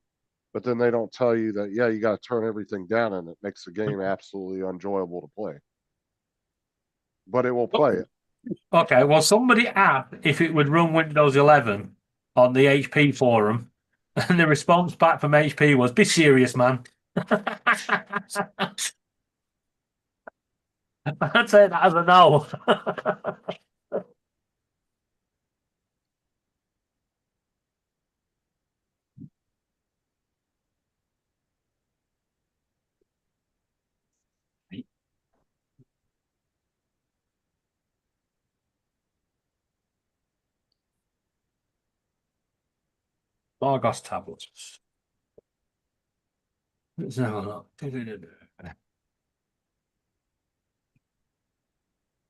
But then they don't tell you that, yeah, you got to turn everything down and it makes the game absolutely enjoyable to play. But it will play it. Okay, well, somebody asked if it would run Windows 11 on the HP forum, and the response back from HP was, "Be serious, man." I'd say that as a no. Argos tablets. Let's have a look.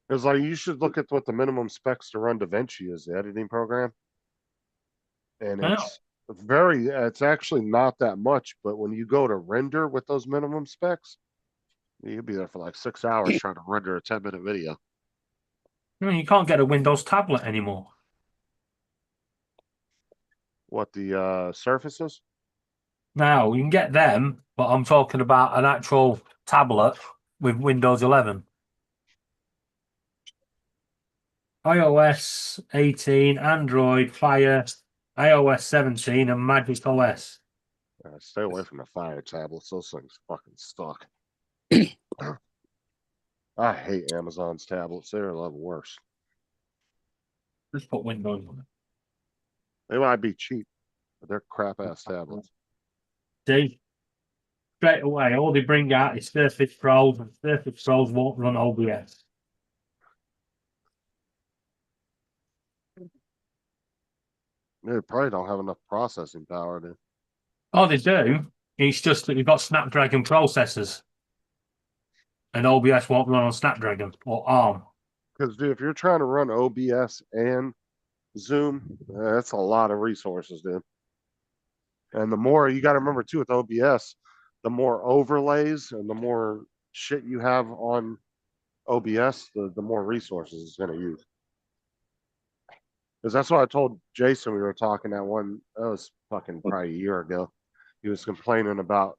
It's like you should look at what the minimum specs to run DaVinci is, the editing program. And it's actually not that much, but when you go to render with those minimum specs, you'll be there for like 6 hours trying to render a 10-minute video. I mean, you can't get a Windows tablet anymore. What, the Surfaces? Now, you can get them, but I'm talking about an actual tablet with Windows 11. iOS 18, Android, Fire, iOS 17, and Magic OS. Stay away from the Fire tablets. Those things fucking suck. I hate Amazon's tablets. They're a lot worse. Just put Windows on it. They might be cheap, but they're crap ass tablets. See? Straight away, all they bring out is Surface Pros, and Surface Pros won't run OBS. They probably don't have enough processing power to. Oh, they do. It's just that you've got Snapdragon processors. And OBS won't run on Snapdragon or ARM. Because, dude, if you're trying to run OBS and Zoom, that's a lot of resources, dude. And the more you got to remember too with OBS, the more overlays and the more shit you have on OBS, the more resources it's going to use. Because that's what I told Jason. We were talking that was fucking probably a year ago. He was complaining about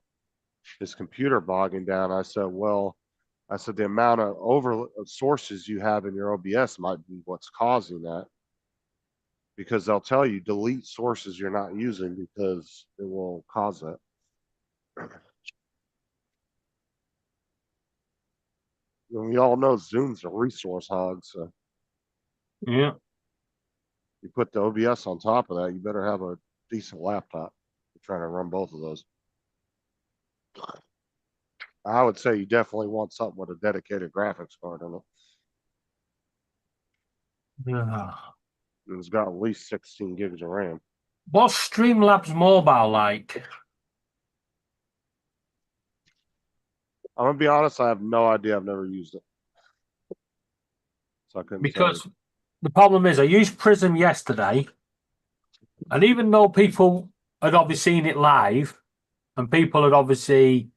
his computer bogging down. I said, the amount of sources you have in your OBS might be what's causing that. Because they'll tell you delete sources you're not using because it will cause that. And we all know Zoom's a resource hog, so Yeah. you put the OBS on top of that, you better have a decent laptop. You're trying to run both of those. I would say you definitely want something with a dedicated graphics card in it. Yeah. And it's got at least 16 gigs of RAM. What's Streamlabs Mobile like? I'm gonna be honest, I have no idea. I've never used it. So I couldn't tell you. Because the problem is, I used Prism yesterday, and even though people had obviously seen it live, and people had obviously,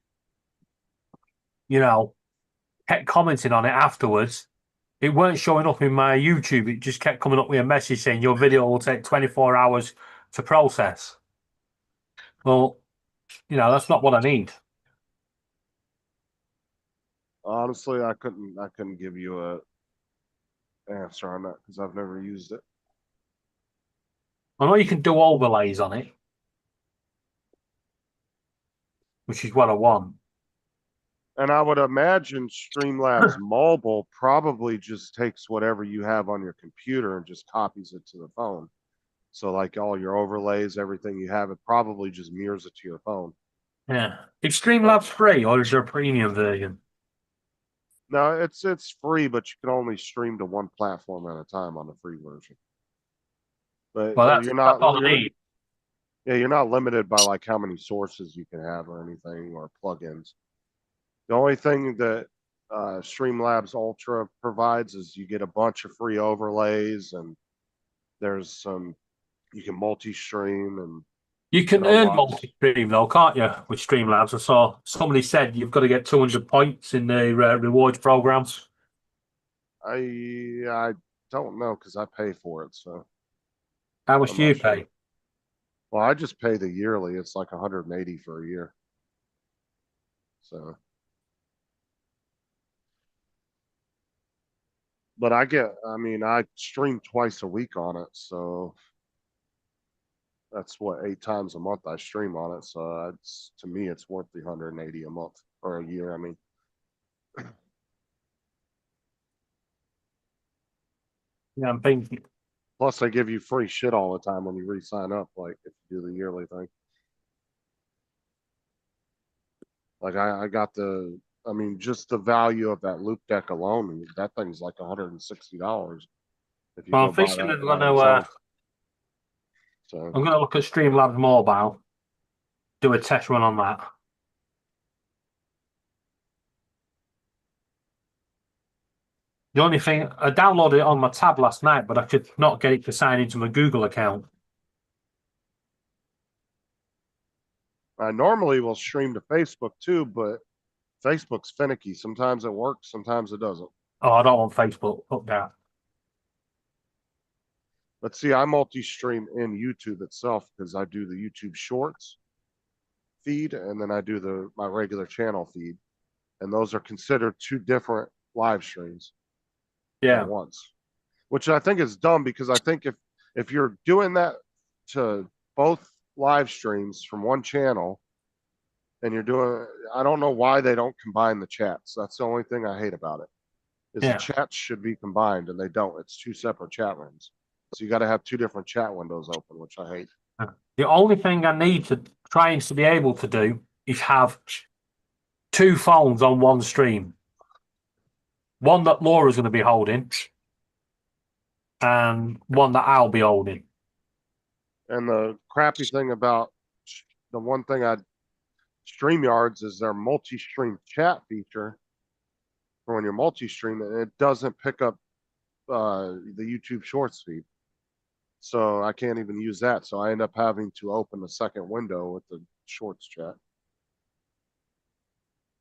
kept commenting on it afterwards, it weren't showing up in my YouTube. It just kept coming up with a message saying your video will take 24 hours to process. Well, that's not what I need. Honestly, I couldn't give you a answer on that because I've never used it. I know you can do overlays on it, which is what I want. And I would imagine Streamlabs Mobile probably just takes whatever you have on your computer and just copies it to the phone. So like all your overlays, everything you have, it probably just mirrors it to your phone. Yeah. Is Streamlabs free or is there a premium version? No, it's free, but you can only stream to one platform at a time on the free version. But Well, that's all I need. Yeah, you're not limited by like how many sources you can have or anything or plugins. The only thing that Streamlabs Ultra provides is you get a bunch of free overlays, and there's some you can multi-stream, and You can earn multi-stream though, can't you? With Streamlabs, I saw somebody said you've got to get 200 points in the rewards programs. I don't know because I pay for it. So how much do you pay? Well, I just pay the yearly. It's like 180 for a year. So, but I stream twice a week on it, so that's what 8 times a month I stream on it. So to me, it's worth the 180 a month or a year. I mean. Yeah, I'm thinking. Plus, they give you free shit all the time when you re-sign up, like if you do the yearly thing. Like I got just the value of that loop deck alone, that thing's like $160. If you I'm thinking I'm gonna look at Streamlabs Mobile, do a test run on that. The only thing, I downloaded it on my tab last night, but I could not get it to sign into my Google account. I normally will stream to Facebook too, but Facebook's finicky. Sometimes it works, sometimes it doesn't. Oh, I don't want Facebook. Fuck that. But see, I multi-stream in YouTube itself because I do the YouTube Shorts feed, and then I do my regular channel feed, and those are considered 2 different live streams. Yeah. At once, which I think is dumb because I think if you're doing that to both live streams from one channel, and I don't know why they don't combine the chats. That's the only thing I hate about it. The chats should be combined, and they don't. It's 2 separate chat rooms, so you got to have 2 different chat windows open, which I hate. The only thing I need to be able to do is have 2 phones on one stream. One that Laura's going to be holding, and one that I'll be holding. And the crappy thing about the one thing StreamYards is their multi-stream chat feature for when you're multi-stream, and it doesn't pick up the YouTube Shorts feed. So I can't even use that. So I end up having to open a second window with the Shorts chat.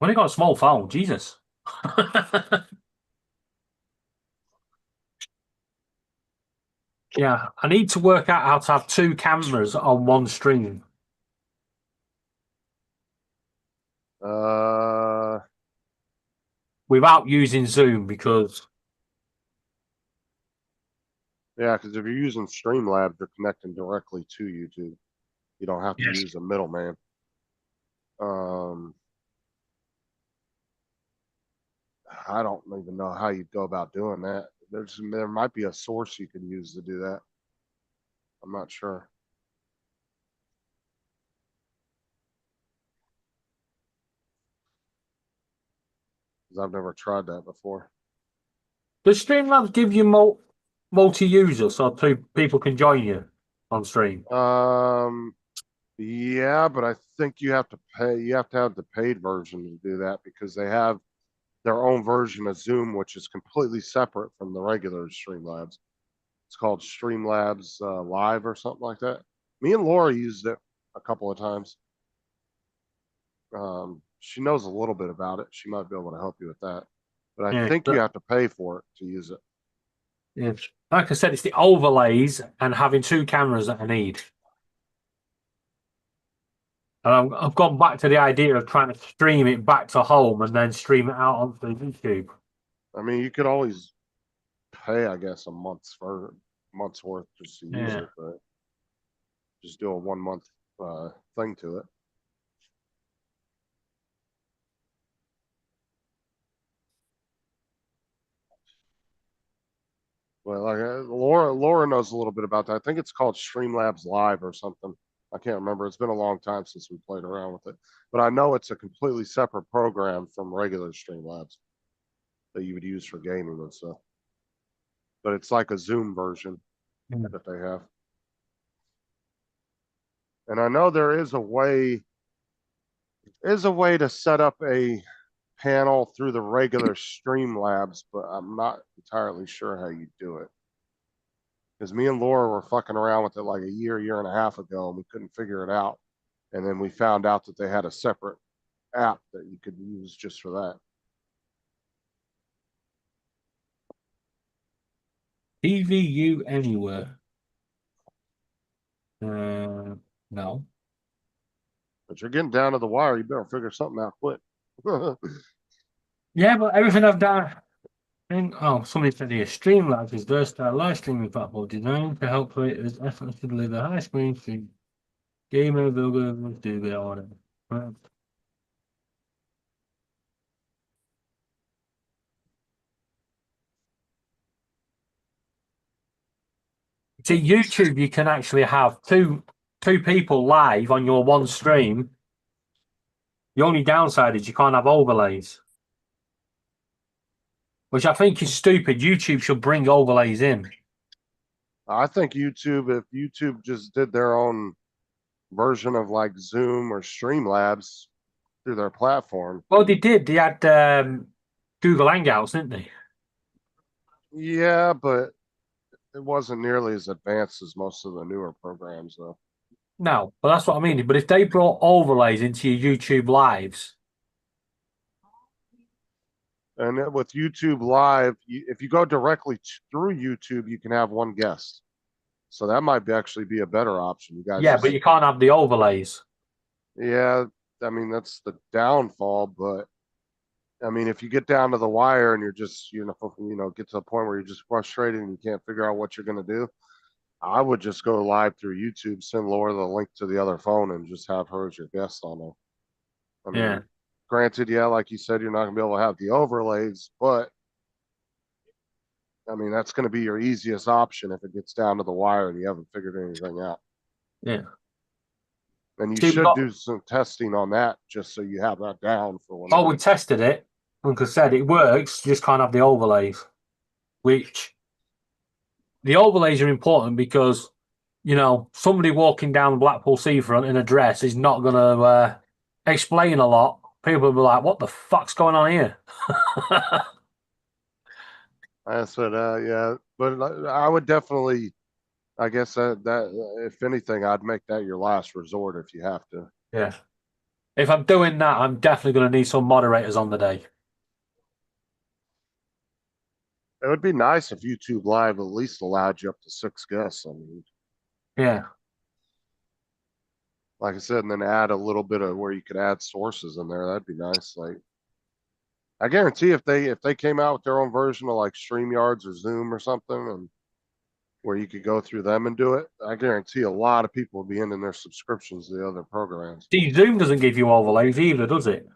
When you got a small phone, Jesus. Yeah, I need to work out how to have 2 cameras on one stream. Without using Zoom, because... Yeah, because if you're using Streamlabs, you're connecting directly to YouTube. You don't have to use a middleman. I don't even know how you'd go about doing that. There might be a source you can use to do that. I'm not sure. 'Cause I've never tried that before. Does Streamlabs give you multi-user so two people can join you on stream? Yeah, but I think you have to pay. You have to have the paid version to do that because they have their own version of Zoom, which is completely separate from the regular Streamlabs. It's called Streamlabs Live or something like that. Me and Laura used it a couple of times. She knows a little bit about it. She might be able to help you with that. But I Yeah, think you have to pay for it to use it. Yeah. Like I said, it's the overlays and having two cameras that I need. And I've gone back to the idea of trying to stream it back to home and then stream it out onto YouTube. I mean, you could always pay, I guess, a month's worth just to use Yeah. it, but just do a 1 month thing to it. Well, like Laura knows a little bit about that. I think it's called Streamlabs Live or something. I can't remember. It's been a long time since we played around with it, but I know it's a completely separate program from regular Streamlabs that you would use for gaming and stuff. But it's like a Zoom version that they have. And I know there is a way to set up a panel through the regular Streamlabs, but I'm not entirely sure how you do it. Because me and Laura were fucking around with it like a year and a half ago, and we couldn't figure it out. And then we found out that they had a separate app that you could use just for that. TVU anywhere? No. But you're getting down to the wire. You better figure something out quick. Yeah, but everything I've done. Somebody said here, Streamlabs is versatile live streaming platform designed to help creators effortlessly deliver high screen stream. Gamer, vlogger, do it or whatever. Right. See, YouTube, you can actually have two people live on your one stream. The only downside is you can't have overlays, which I think is stupid. YouTube should bring overlays in. I think if YouTube just did their own version of like Zoom or Streamlabs through their platform. Well, they did. They had Google Hangouts, didn't they? Yeah, but it wasn't nearly as advanced as most of the newer programs, though. No, but that's what I mean. But if they brought overlays into your YouTube lives, and with YouTube Live, if you go directly through YouTube, you can have one guest. So that might actually be a better option. You guys, but you can't have the overlays. Yeah, I mean that's the downfall. But I mean, if you get down to the wire and you're just get to the point where you're just frustrated and you can't figure out what you're going to do, I would just go live through YouTube, send Laura the link to the other phone, and just have her as your guest on there. I mean, granted, like you said, you're not going to be able to have the overlays, but I mean, that's going to be your easiest option if it gets down to the wire and you haven't figured anything out. Yeah. And you should do some testing on that just so you have that down for one. Oh, we tested it. Like I said, it works. You just can't have the overlays. Which the overlays are important because, somebody walking down Blackpool Seafront in a dress is not going to explain a lot. People will be like, what the fuck's going on here? I said, yeah, but I would definitely, I guess that if anything, I'd make that your last resort if you have to. Yeah. If I'm doing that, I'm definitely going to need some moderators on the day. It would be nice if YouTube Live at least allowed you up to 6 guests. I mean, yeah. Like I said, and then add a little bit of where you could add sources in there. That'd be nice. Like, I guarantee if they came out with their own version of like StreamYards or Zoom or something, and where you could go through them and do it, I guarantee a lot of people would be ending their subscriptions to the other programs. See, Zoom doesn't give you overlays either, does it?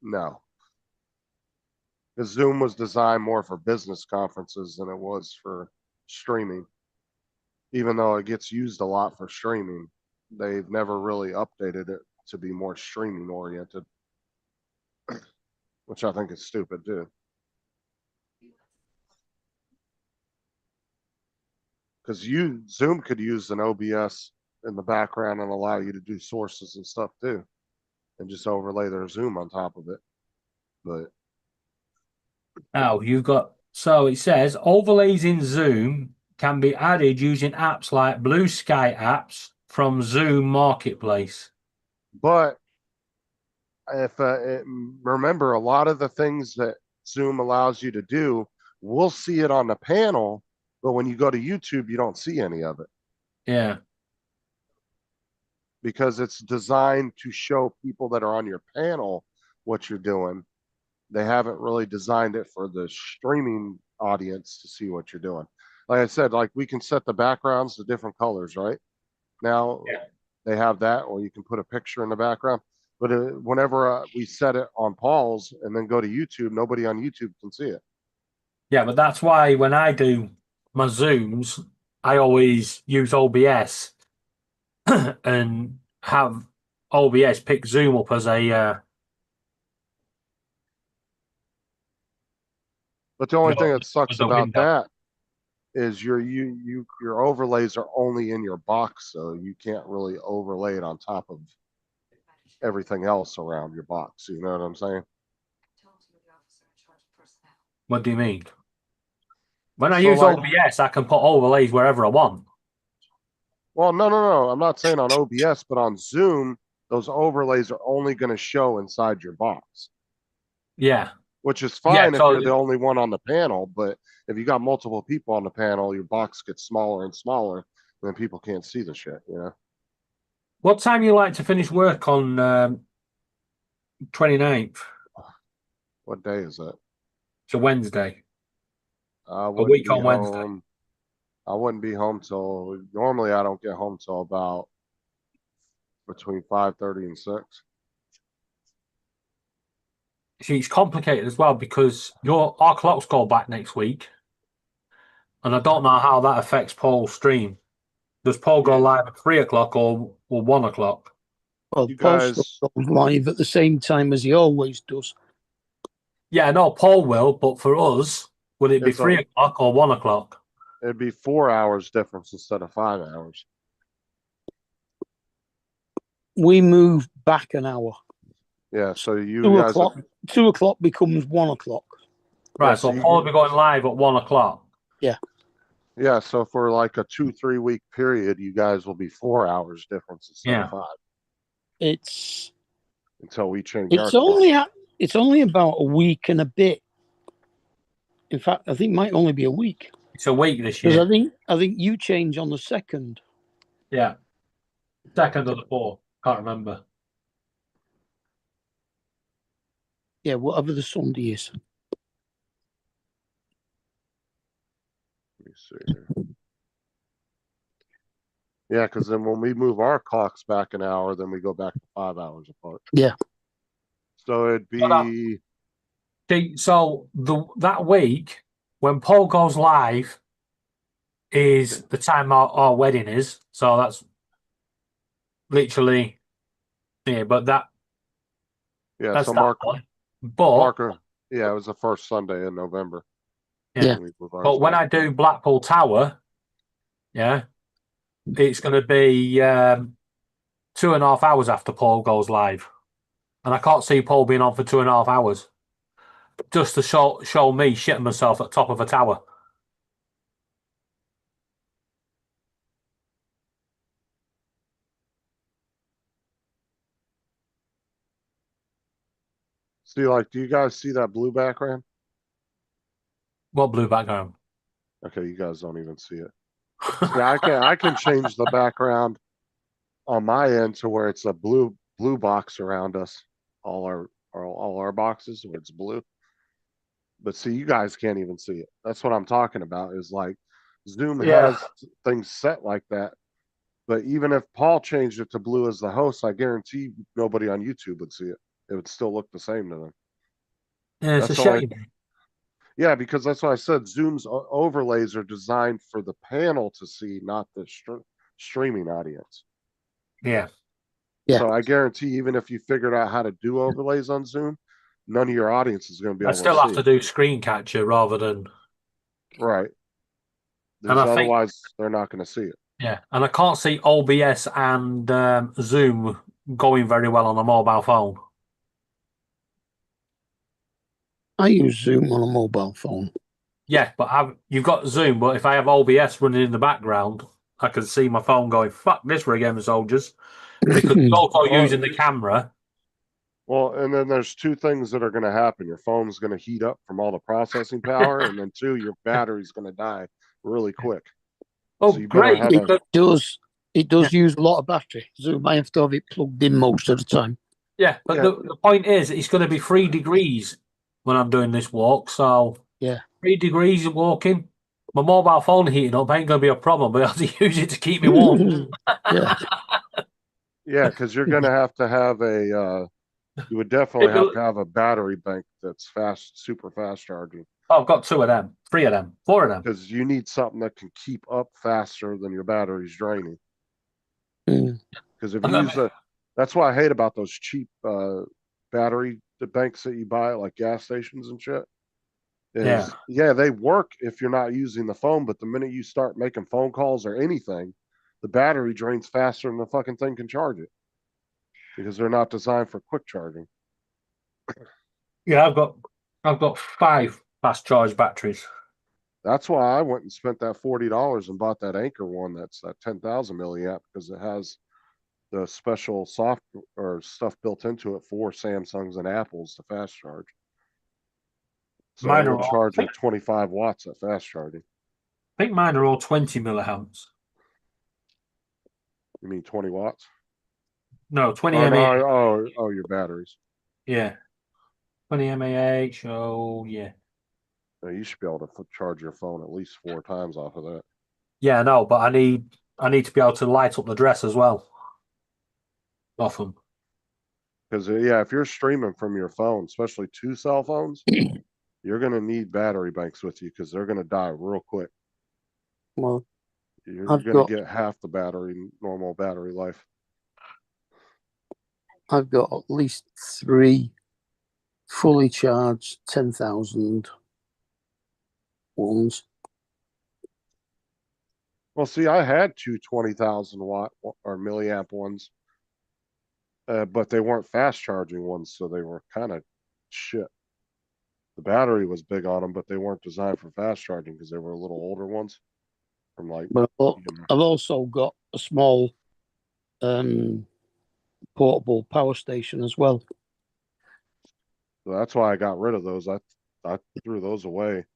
No. Because Zoom was designed more for business conferences than it was for streaming. Even though it gets used a lot for streaming, they've never really updated it to be more streaming oriented, which I think is stupid too. Because Zoom could use an OBS in the background and allow you to do sources and stuff too, and just overlay their Zoom on top of it. But Now you've got, so it says overlays in Zoom can be added using apps like Blue Sky apps from Zoom Marketplace. But if remember, a lot of the things that Zoom allows you to do, we'll see it on the panel, but when you go to YouTube, you don't see any of it. Yeah. Because it's designed to show people that are on your panel what you're doing. They haven't really designed it for the streaming audience to see what you're doing. Like I said, like we can set the backgrounds to different colors, right? Now they have that, or you can put a picture in the background. But whenever we set it on Paul's and then go to YouTube, nobody on YouTube can see it. Yeah, but that's why when I do my Zooms, I always use OBS and have OBS pick Zoom up as a. But the only thing that sucks as a about window. that is your overlays are only in your box, so you can't really overlay it on top of everything else around your box. You know what I'm saying? What do you mean? When I So, use like- OBS, I can put overlays wherever I want. Well, no. I'm not saying on OBS, but on Zoom, those overlays are only going to show inside your box, Yeah. which is Yeah, fine if so- you're the only one on the panel. But if you got multiple people on the panel, your box gets smaller and smaller, and then people can't see the shit. You know? What time you like to finish work on 29th? What day is it? It's a Wednesday. I A wouldn't week be on Wednesday. home. I wouldn't be home till normally. I don't get home till about between 5:30 and 6. See, it's complicated as well because our clocks go back next week, and I don't know how that affects Paul's stream. Does Paul go live at 3 o'clock or 1 o'clock? Well, You Paul guys- still goes live at the same time as he always does. Yeah, no, Paul will, but for us, would it be It's 3 o'clock or 1 o'clock? It'd be 4 hours difference instead of 5 hours. We move back an hour. Yeah, so you 2 guys, o'clock. 2 o'clock becomes 1 o'clock. Right, Yeah, so so you- Paul will be going live at 1 o'clock. yeah. So for like a 2-3 week period, you guys will be 4 hours difference instead Yeah. of 5 It's until we change our it's clock. it's only about a week and a bit. In fact, I think it might only be a week It's a week this because year. I think you change on the 2nd. Yeah. 2nd or the 4th. Can't remember. Yeah, whatever the Sunday is. Let me see here. Yeah, because then when we move our clocks back an hour, then we go back to 5 hours apart. Yeah. So it'd Well, be See, so that week when Paul goes live is the time our wedding is. So that's literally but yeah. that's So that one. But Marker, yeah, it was the first Sunday in November. Yeah. when we move ours but when back. I do Blackpool Tower, yeah, it's going to be 2.5 hours after Paul goes live, and I can't see Paul being on for 2.5 hours just to show me shitting myself at top of a tower. See, like, do you guys see that blue background? What blue background? Okay, you guys don't even see it. Yeah, I can change the background on my end to where it's a blue box around us. All our boxes where it's blue. But see, you guys can't even see it. That's what I'm talking about. Is like Zoom Yeah. has things set like that. But even if Paul changed it to blue as the host, I guarantee nobody on YouTube would see it. It would still look the same to them. Yeah, it's That's a the only- shame. Yeah, because that's what I said. Zoom's overlays are designed for the panel to see, not the streaming audience. Yeah. Yeah. So I guarantee, even if you figured out how to do overlays on Zoom, none of your audience is going to be I able still to have see to it. do screen capture rather than. Right. And Because I think, otherwise, they're not going to see it. yeah, and I can't see OBS and Zoom going very well on a mobile phone. I use Zoom on a mobile phone. Yeah, but you've got Zoom, but if I have OBS running in the background, I can see my phone going, fuck this for a game of soldiers. Because it's also Well, using the camera. Well, and then there's two things that are going to happen. Your phone's going to heat up from all the processing power, and then two, your battery's going to die really quick. Oh, So you better great. have a, It does use a lot of battery. Zoom, I have to have it plugged in most of the time. Yeah, but Yeah. the point is, it's going to be 3 degrees when I'm doing this walk. So Yeah. 3 degrees of walking. My mobile phone heating up ain't going to be a problem, but I have to use it to keep me warm. Yeah. yeah, because you're going to have a, you would definitely have to have a battery bank that's fast, super fast charging. Oh, I've got 2 of them, 3 of them, 4 of them. Because you need something that can keep up faster than your battery's draining. Mm. Because if you use that's what I hate about those cheap battery banks that you buy at like gas stations and shit. Yeah, they work if you're not using the phone, but the minute you start making phone calls or anything, the battery drains faster than the fucking thing can charge it. Because they're not designed for quick charging. Yeah, I've got 5 fast charge batteries. That's why I went and spent that $40 and bought that Anchor one. That's that 10,000 milliamp because it has the special soft or stuff built into it for Samsungs and Apples to fast charge. So Mine it are will all, charge at 25 watts at fast charging. I think mine are all 20 milliamps. You mean 20 watts? No, 20 Oh, mAh. no, oh, your batteries. Yeah. 20 mAh. Oh, yeah. No, you should be able to charge your phone at least 4 times off of that. Yeah, no, but I need to be able to light up the dress as well. Often. Because yeah, if you're streaming from your phone, especially 2 cell phones, you're gonna need battery banks with you because they're gonna die real quick. Well, you're gonna get half the normal battery life. I've got at least 3 fully charged 10,000 ones. Well, see, I had 2 20,000 watt or milliamp ones, but they weren't fast charging ones, so they were kind of shit. The battery was big on them, but they weren't designed for fast charging because they were little older ones. From like, but I've also got a small portable power station as well. So that's why I got rid of those. I threw those away,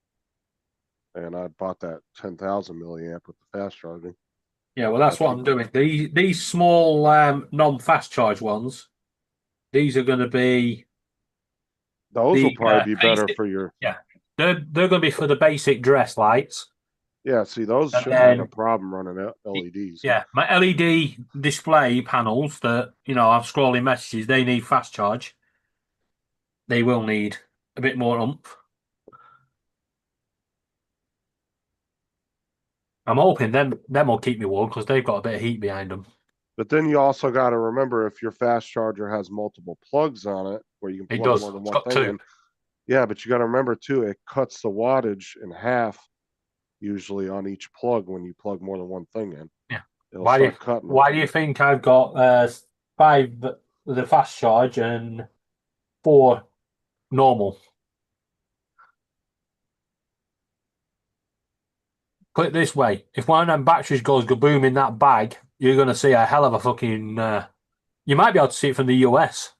and I bought that 10,000 milliamp with the fast charging. Yeah, well, that's what I'm doing. These small non-fast charge ones, these are going to be. Those will probably be better for your. Yeah, they're going to be for the basic dress lights. Yeah, see, those shouldn't have a problem running LEDs. Yeah, my LED display panels that have scrolling messages, they need fast charge. They will need a bit more oomph. I'm hoping them will keep me warm because they've got a bit of heat behind them. But then you also got to remember if your fast charger has multiple plugs on it, where you can plug more than one thing in. Yeah, but you got to remember too, it cuts the wattage in half usually on each plug when you plug more than one thing in. Yeah. Cutting. Why do you think I've got 5 the fast charge and 4 normal? Put it this way: if one of them batteries goes kaboom in that bag, you're going to see a hell of a fucking. You might be able to see it from the US.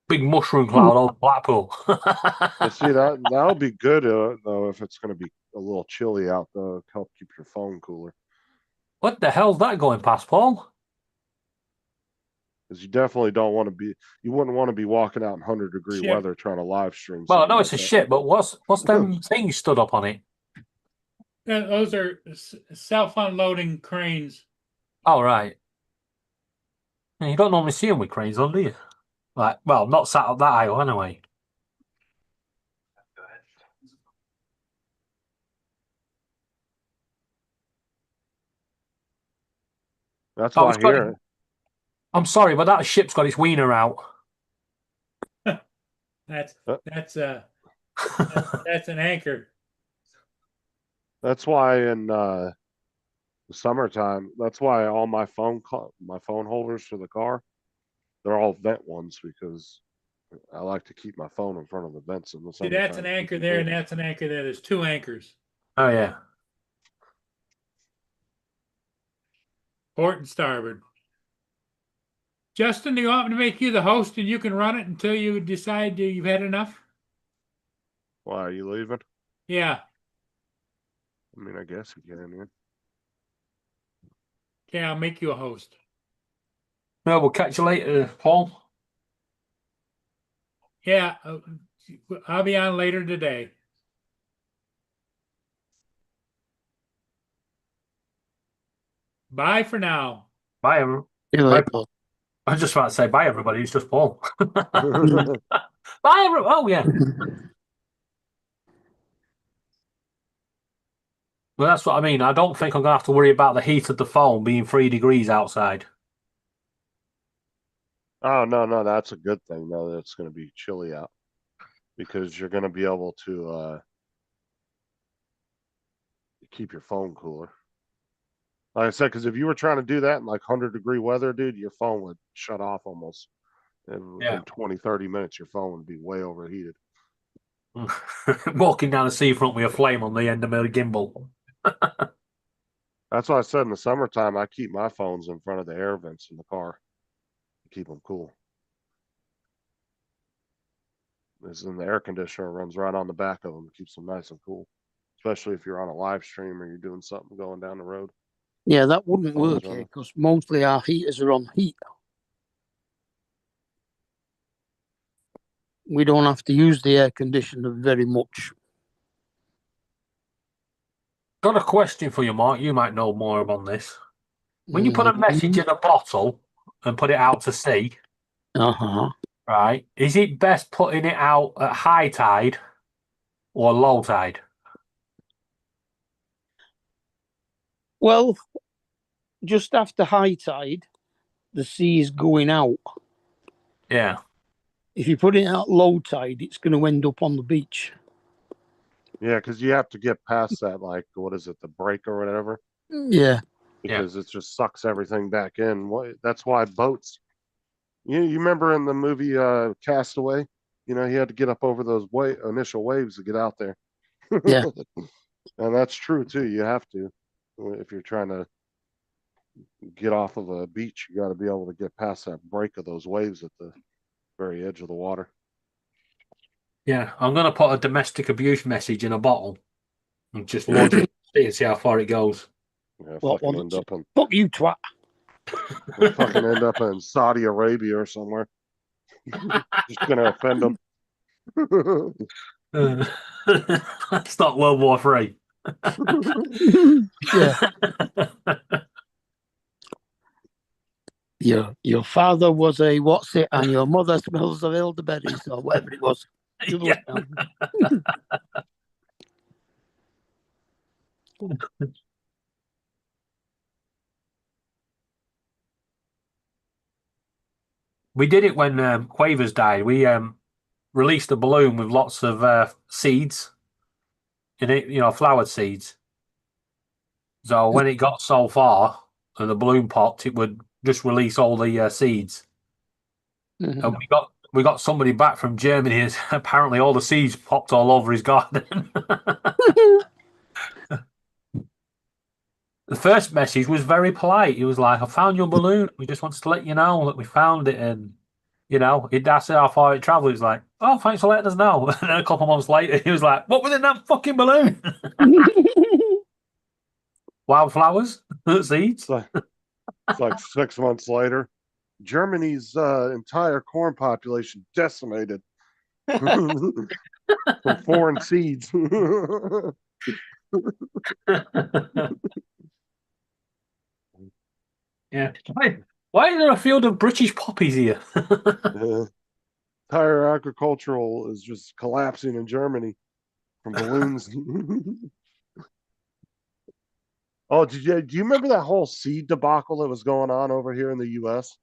Big mushroom cloud over Blackpool. You see that'll be good though if it's going to be a little chilly out to help keep your phone cooler. What the hell's that going past, Paul? Because you definitely don't want to be. You wouldn't want to be walking out in 100-degree weather trying to live stream. Well, I know it's a shit, but what's them things stood up on it? Those are self-unloading cranes. Oh, right. You don't normally see them with cranes on, do you? Like, well, not sat up that aisle anyway. That's Oh, why it's got- here. I'm sorry, but that ship's got its wiener out. That's Uh. that's that's an anchor. That's why in the summertime, that's why all my phone holders for the car, they're all vent ones because I like to keep my phone in front of the vents in the See, summertime. that's an anchor there, and that's an anchor there. There's two anchors, Oh yeah. port and starboard. Justin, do you want me to make you the host and you can run it until you decide you've had enough? Why are you leaving? Yeah. I mean, I guess you can. Yeah. Okay, I'll make you a host. No, we'll catch you later, Paul. Yeah, I'll be on later today. Bye for now. Bye, everyone. See you later, Paul. I was just about to say bye, everybody. It's just Paul. Bye, everyone. Oh, yeah. Well, that's what I mean. I don't think I'm going to have to worry about the heat of the phone being 3 degrees outside. Oh, no, that's a good thing. No, that's going to be chilly out because you're going to be able to keep your phone cooler. Like I said, because if you were trying to do that in like 100-degree weather, dude, your phone would shut off almost. And within 20, 30 minutes, your phone would be way overheated. Walking down the seafront with a flame on the end of my gimbal. That's why I said in the summertime, I keep my phones in front of the air vents in the car to keep them cool. As in the air conditioner runs right on the back of them, keeps them nice and cool. Especially if you're on a live stream or you're doing something going down the road. Yeah, that wouldn't Phone's work here running. because mostly our heaters are on heat. We don't have to use the air conditioner very much. Got a question for you, Mark. You might know more about this. When you put a message in a bottle and put it out to sea, right, is it best putting it out at high tide or low tide? Well, just after high tide, the sea is going out. Yeah. If you put it at low tide, it's going to end up on the beach. Yeah, because you have to get past that, like, what is it, the break or whatever? Yeah. Because it just sucks everything back in. That's why boats. You remember in the movie Castaway? You know, he had to get up over those initial waves to get out there. Yeah. And that's true too. You have to. If you're trying to get off of a beach, you got to be able to get past that break of those waves at the very edge of the water. Yeah, I'm going to put a domestic abuse message in a bottle and just launch it and see how far it goes. Yeah, What, fucking end up in fuck you, twat. fucking end up in Saudi Arabia or somewhere. Just gonna offend them. That's not World War III. Yeah. Your father was a what's it, and your mother smells of elderberries or whatever it was. Yeah. We did it when Quavers died. We released a balloon with lots of seeds in it, you know, flowered seeds. So when it got so far and the balloon popped, it would just release all the seeds. Mm-hmm. And we got somebody back from Germany, and apparently all the seeds popped all over his garden. The first message was very polite. He was like, "I found your balloon. We just wanted to let you know that we found it, and you know, that's how far it travelled." He's like, "Oh, thanks for letting us know." And then a couple of months later, he was like, "What was in that fucking balloon?" Wildflowers, seeds. It's like 6 months later. Germany's entire corn population decimated from foreign seeds. Yeah. Why is there a field of British poppies here? Entire agricultural is just collapsing in Germany from balloons. Oh, do you remember that whole seed debacle that was going on over here in the U.S.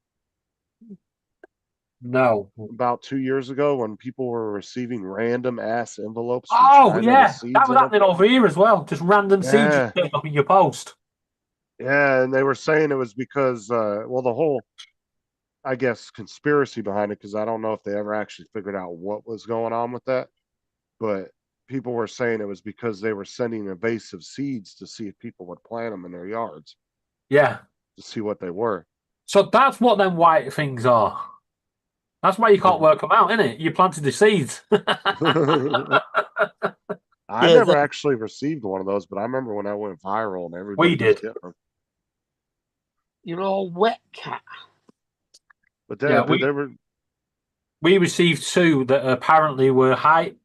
No. about 2 years ago when people were receiving random ass envelopes from Oh China with yeah, that seeds was in them? happening over here as well. Just random seeds Yeah, turning up in your post. yeah, and they were saying it was because, well, the whole, I guess, conspiracy behind it, because I don't know if they ever actually figured out what was going on with that, but people were saying it was because they were sending invasive seeds to see if people would plant them in their yards Yeah. to see what they were. So that's what them white things are. That's why you can't work them out, innit? You planted the seeds. I Yeah, never actually received one of those, but I remember when I went viral and everybody We was did. getting them. you're all wet cat. But Yeah, dude, they were. we received two that apparently were high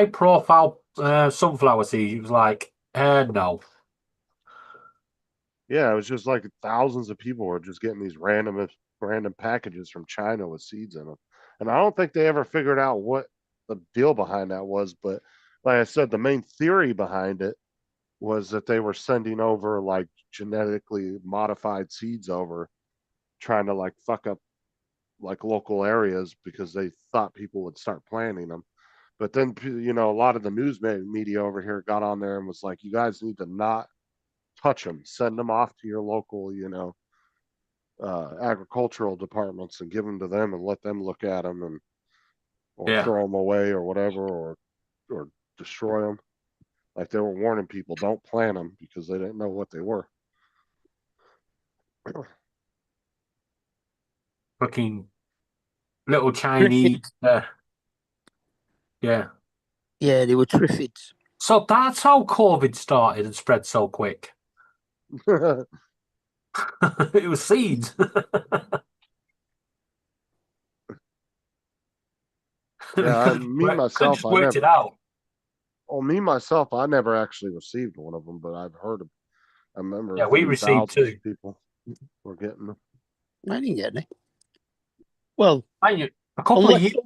profile sunflower seeds. It was like, no. Yeah, it was just like thousands of people were just getting these random packages from China with seeds in them. And I don't think they ever figured out what the deal behind that was, but like I said, the main theory behind it was that they were sending over like genetically modified seeds over, trying to like fuck up like local areas because they thought people would start planting them. But then, a lot of the news media over here got on there and was like, you guys need to not touch them, send them off to your local, agricultural departments and give them to them and let them look at them and or Yeah. throw them away or whatever or destroy them. Like they were warning people, don't plant them because they didn't know what they were. Fucking little Chinese. Yeah. Yeah, they were triffids. So that's how COVID started and spread so quick. It was seeds. Yeah, Could just worked it out. Me myself, I never actually received one of them, but I've heard of. I remember Yeah, a we few received thousands two. of people were getting them. I didn't get any. Well, A couple of years.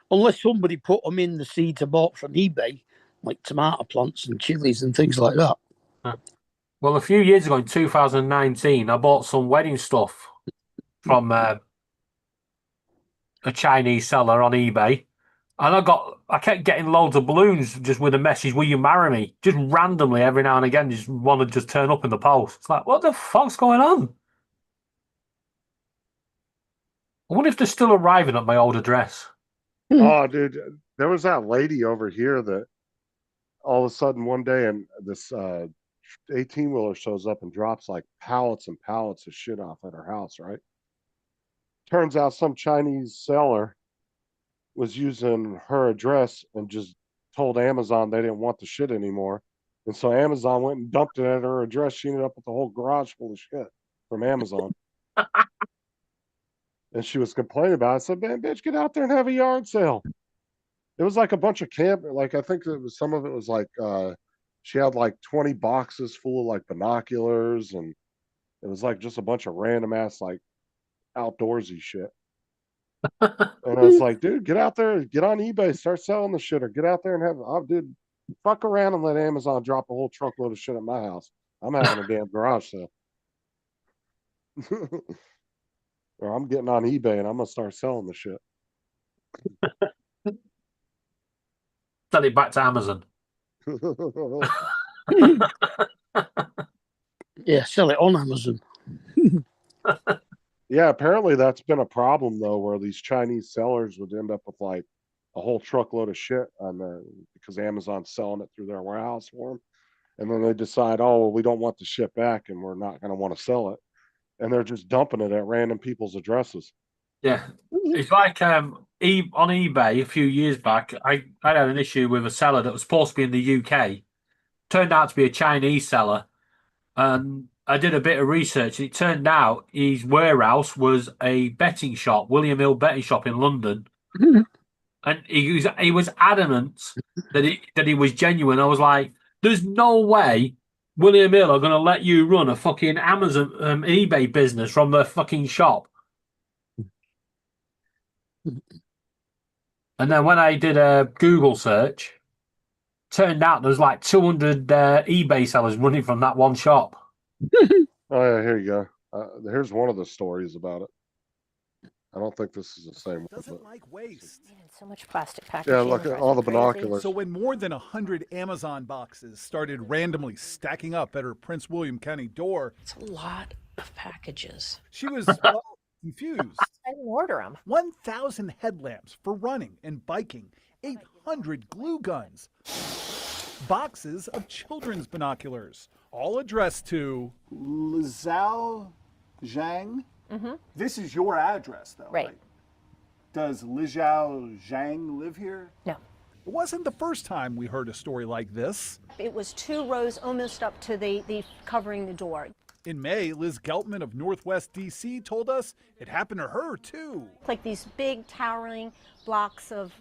unless somebody put them in the seeds I bought from eBay, like tomato plants and chilies and things like that. Well, a few years ago in 2019, I bought some wedding stuff from a Chinese seller on eBay. And I kept getting loads of balloons just with a message, will you marry me? Just randomly every now and again, just one would just turn up in the post. It's like, what the fuck's going on? I wonder if they're still arriving at my old address. Oh, dude, there was that lady over here that all of a sudden one day and this 18-wheeler shows up and drops like pallets and pallets of shit off at her house, right? Turns out some Chinese seller was using her address and just told Amazon they didn't want the shit anymore. And so Amazon went and dumped it at her address. She ended up with the whole garage full of shit from Amazon. And she was complaining about it. I said, man, bitch, get out there and have a yard sale. It was like a bunch of like I think it was some of it was like she had like 20 boxes full of like binoculars and it was like just a bunch of random ass like outdoorsy shit. And I was like, dude, get out there, get on eBay, start selling the shit, or get out there and dude, fuck around and let Amazon drop a whole truckload of shit at my house. I'm having a damn garage sale. Or I'm getting on eBay and I'm gonna start selling the shit. Sell it back to Amazon. Yeah, sell it on Amazon. Yeah, apparently that's been a problem though, where these Chinese sellers would end up with like a whole truckload of shit on there because Amazon's selling it through their warehouse for them, and then they decide, oh, well, we don't want the shit back, and we're not going to want to sell it, and they're just dumping it at random people's addresses. Yeah, it's like on eBay a few years back. I had an issue with a seller that was supposed to be in the UK, turned out to be a Chinese seller, and I did a bit of research. It turned out his warehouse was a betting shop, William Hill betting shop in London, and he was adamant that he was genuine. I was like, "There's no way William Hill are going to let you run a fucking Amazon eBay business from their fucking shop." And then when I did a Google search, turned out there was like 200 eBay sellers running from that one shop. Oh yeah, here you go. Here's one of the stories about it. I don't think this is the same one. Doesn't But like waste. So much plastic packaging. yeah, look at all the binoculars. So when more than 100 Amazon boxes started randomly stacking up at her Prince William County door, It's a lot of packages. she was confused. I didn't order them. 1,000 headlamps for running and biking, 800 glue guns, boxes of children's binoculars, all addressed to Lizao Zhang. Mm-hmm. This is your address, though, Right. Does Lizao Zhang live here? No. It wasn't the first time we heard a story like this. It was 2 rows almost up to the covering the door. In May, Liz Geltman of Northwest DC told us it happened to her too. Like these big towering blocks of,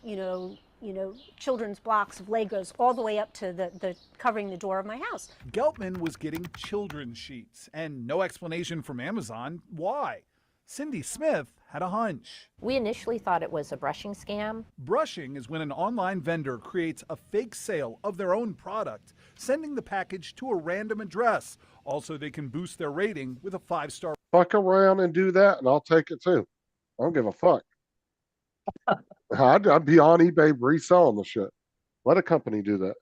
children's blocks of Legos all the way up to the covering the door of my house. Geltman was getting children's sheets and no explanation from Amazon why. Cindy Smith had a hunch. We initially thought it was a brushing scam. Brushing is when an online vendor creates a fake sale of their own product, sending the package to a random address. Also, they can boost their rating with a 5-star. Fuck around and do that, and I'll take it too. I don't give a fuck. I'd be on eBay reselling the shit. Let a company do that.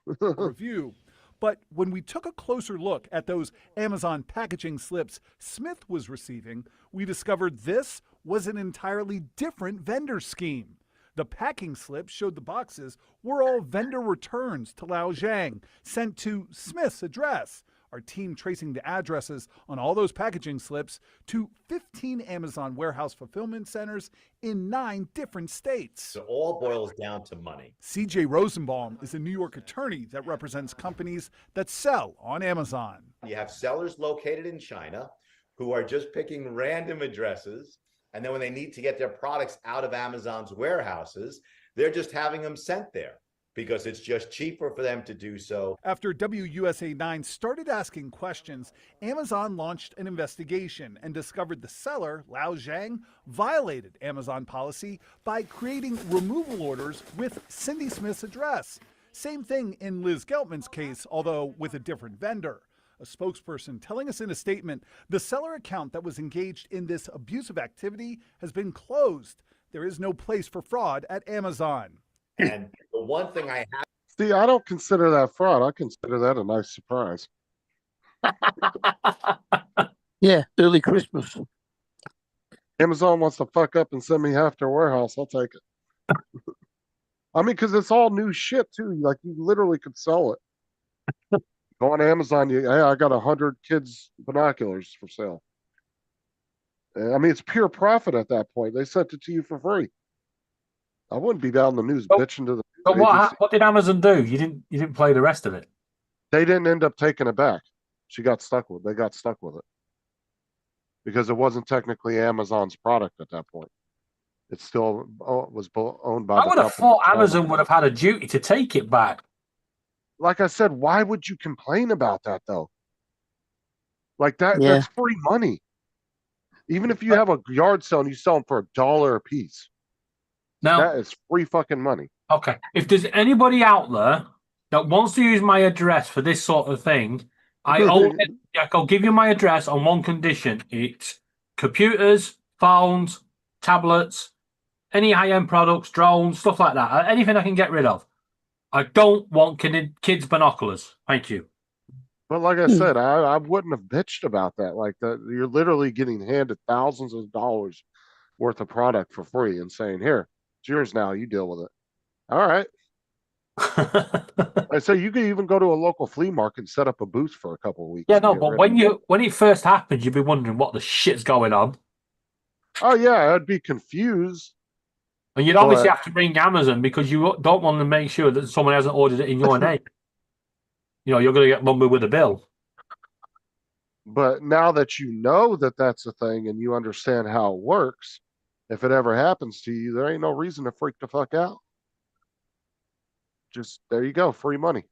review. But when we took a closer look at those Amazon packaging slips Smith was receiving, we discovered this was an entirely different vendor scheme. The packing slips showed the boxes were all vendor returns to Lao Zhang, sent to Smith's address. Our team tracing the addresses on all those packaging slips to 15 Amazon warehouse fulfillment centers in 9 different states. It all boils down to money. CJ Rosenbaum is a New York attorney that represents companies that sell on Amazon. You have sellers located in China who are just picking random addresses, and then when they need to get their products out of Amazon's warehouses, they're just having them sent there because it's just cheaper for them to do so. After WUSA 9 started asking questions, Amazon launched an investigation and discovered the seller, Lao Zhang, violated Amazon policy by creating removal orders with Cindy Smith's address. Same thing in Liz Geltman's case, although with a different vendor. A spokesperson telling us in a statement, the seller account that was engaged in this abusive activity has been closed. There is no place for fraud at Amazon. And the one thing I have. See, I don't consider that fraud. I consider that a nice surprise. Yeah, early Christmas. Amazon wants to fuck up and send me half their warehouse. I'll take it. I mean, because it's all new shit too. Like you literally could sell it. Go on Amazon. Hey, I got 100 kids binoculars for sale. I mean, it's pure profit at that point. They sent it to you for free. I wouldn't be down the news bitching to the. But what did Amazon do? You didn't play the rest of it. They didn't end up taking it back. They got stuck with it because it wasn't technically Amazon's product at that point. It still was owned by. I would have thought Amazon would have had a duty to take it back. Like I said, why would you complain about that though? Like that, Yeah. that's free money. Even if you have a yard sale and you sell them for $1 a piece, Now, that is free fucking money. okay, if there's anybody out there that wants to use my address for this sort of thing, I'll give you my address on one condition. It's computers, phones, tablets, any high-end products, drones, stuff like that. Anything I can get rid of. I don't want kids' binoculars. Thank you. But like I said, I wouldn't have bitched about that. Like that, you're literally getting handed thousands of dollars worth of product for free and saying, "Here, it's yours now. You deal with it." All right. I say you could even go to a local flea market and set up a booth for a couple of weeks. Yeah, no, but when it first happened, you'd be wondering what the shit's going on. Oh yeah, I'd be confused. And you'd obviously have to ring Amazon because you don't want to make sure that someone hasn't ordered it in your name. You know, you're going to get lumbered with a bill. But now that you know that that's a thing and you understand how it works, if it ever happens to you, there ain't no reason to freak the fuck out. Just there you go, free money.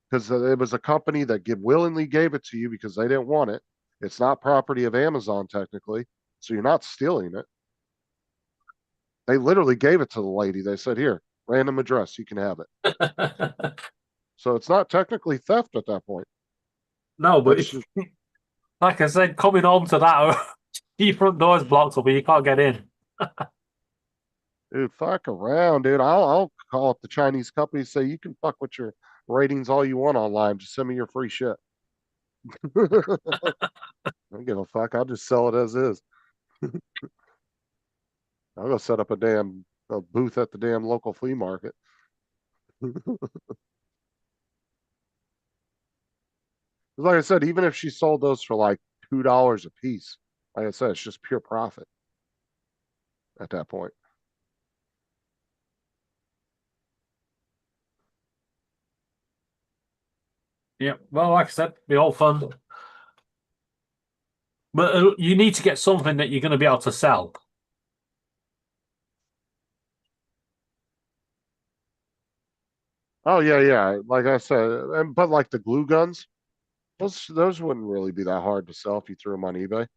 Because it was a company that willingly gave it to you because they didn't want it. It's not property of Amazon technically, so you're not stealing it. They literally gave it to the lady. They said, "Here, random address, you can have it." So it's not technically theft at that point. No, but That's just, like I said, coming home to that, your front door's blocked up and you can't get in. dude, fuck around, dude. I'll call up the Chinese company and say you can fuck with your ratings all you want online. Just send me your free shit. I don't give a fuck. I'll just sell it as is. I'll go set up a booth at the damn local flea market. Like I said, even if she sold those for like $2 a piece, like I said, it's just pure profit at that point. Yeah, well, like I said, be all fun. But you need to get something that you're going to be able to sell. Oh yeah, yeah. Like I said, but like the glue guns, those wouldn't really be that hard to sell if you threw them on eBay.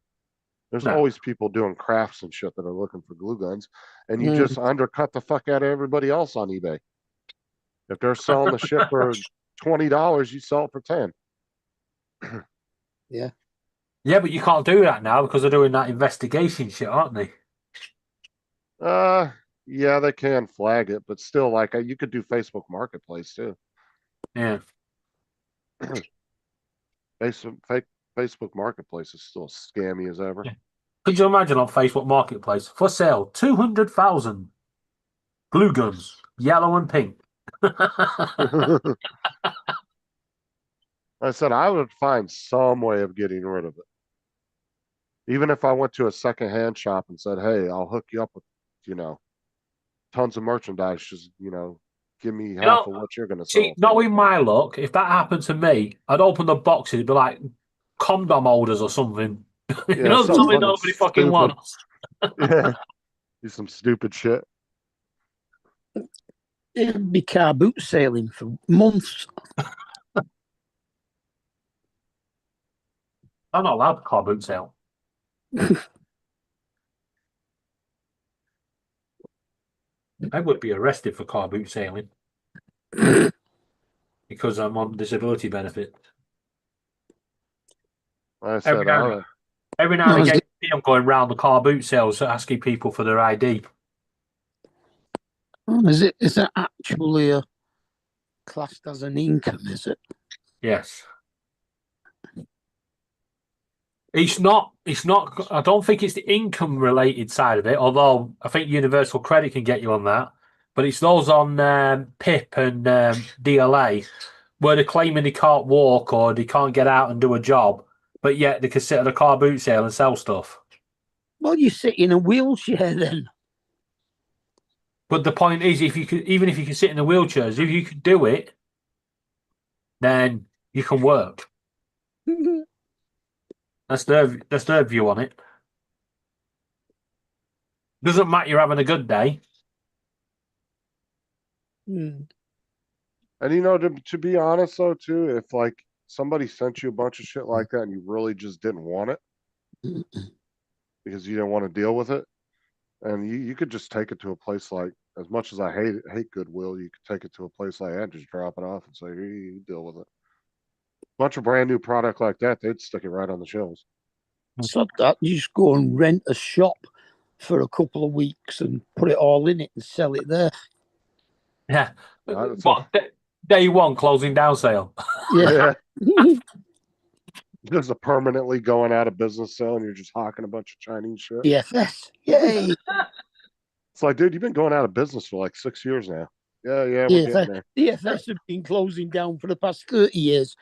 There's No. always people doing crafts and shit that are looking for glue guns, and you just undercut the fuck out of everybody else on eBay. If they're selling the shit for $20, you sell it for 10. Yeah. Yeah, but you can't do that now because they're doing that investigation shit, aren't they? Yeah, they can flag it, but still, like you could do Facebook Marketplace too. Yeah. Facebook Marketplace is still scammy as ever. Yeah. Could you imagine on Facebook Marketplace for sale 200,000 glue guns, yellow and pink? I said I would find some way of getting rid of it. Even if I went to a secondhand shop and said, "Hey, I'll hook you up with, tons of merchandise. Just, give me half of what you're going to sell." See, knowing my luck, if that happened to me, I'd open the boxes, it'd be like condom holders or something. Yeah, something nobody fucking stupid. wants. Yeah, do some stupid shit. It'd be car boot sailing for months. I'm not allowed to car boot sale. I would be arrested for car boot sailing because I'm on disability benefit. I said, every now and again, I'm going round the car boot sales asking people for their ID. Is that actually classed as an income? Is it? Yes. It's not. I don't think it's the income related side of it. Although I think Universal Credit can get you on that. But it's those on PIP and DLA where they're claiming they can't walk or they can't get out and do a job, but yet they can sit at a car boot sale and sell stuff. Well, you sit in a wheelchair then. But the point is, even if you can sit in a wheelchair, if you could do it, then you can work. That's their view on it. Doesn't matter you're having a good day. And to be honest though, too, if like somebody sent you a bunch of shit like that and you really just didn't want it because you didn't want to deal with it, and you could just take it to a place like, as much as I hate Goodwill, you could take it to a place like that, just drop it off and say, "Here, you deal with it." Bunch of brand new product like that, they'd stick it right on the shelves. So that you just go and rent a shop for a couple of weeks and put it all in it and sell it there. Yeah. Day one closing down sale. Yeah. There's a permanently going out of business sale and you're just hawking a bunch of Chinese shit. DFS. Yay. It's like, dude, you've been going out of business for like 6 years now. Yeah, we're getting there. DFS have been closing down for the past 30 years.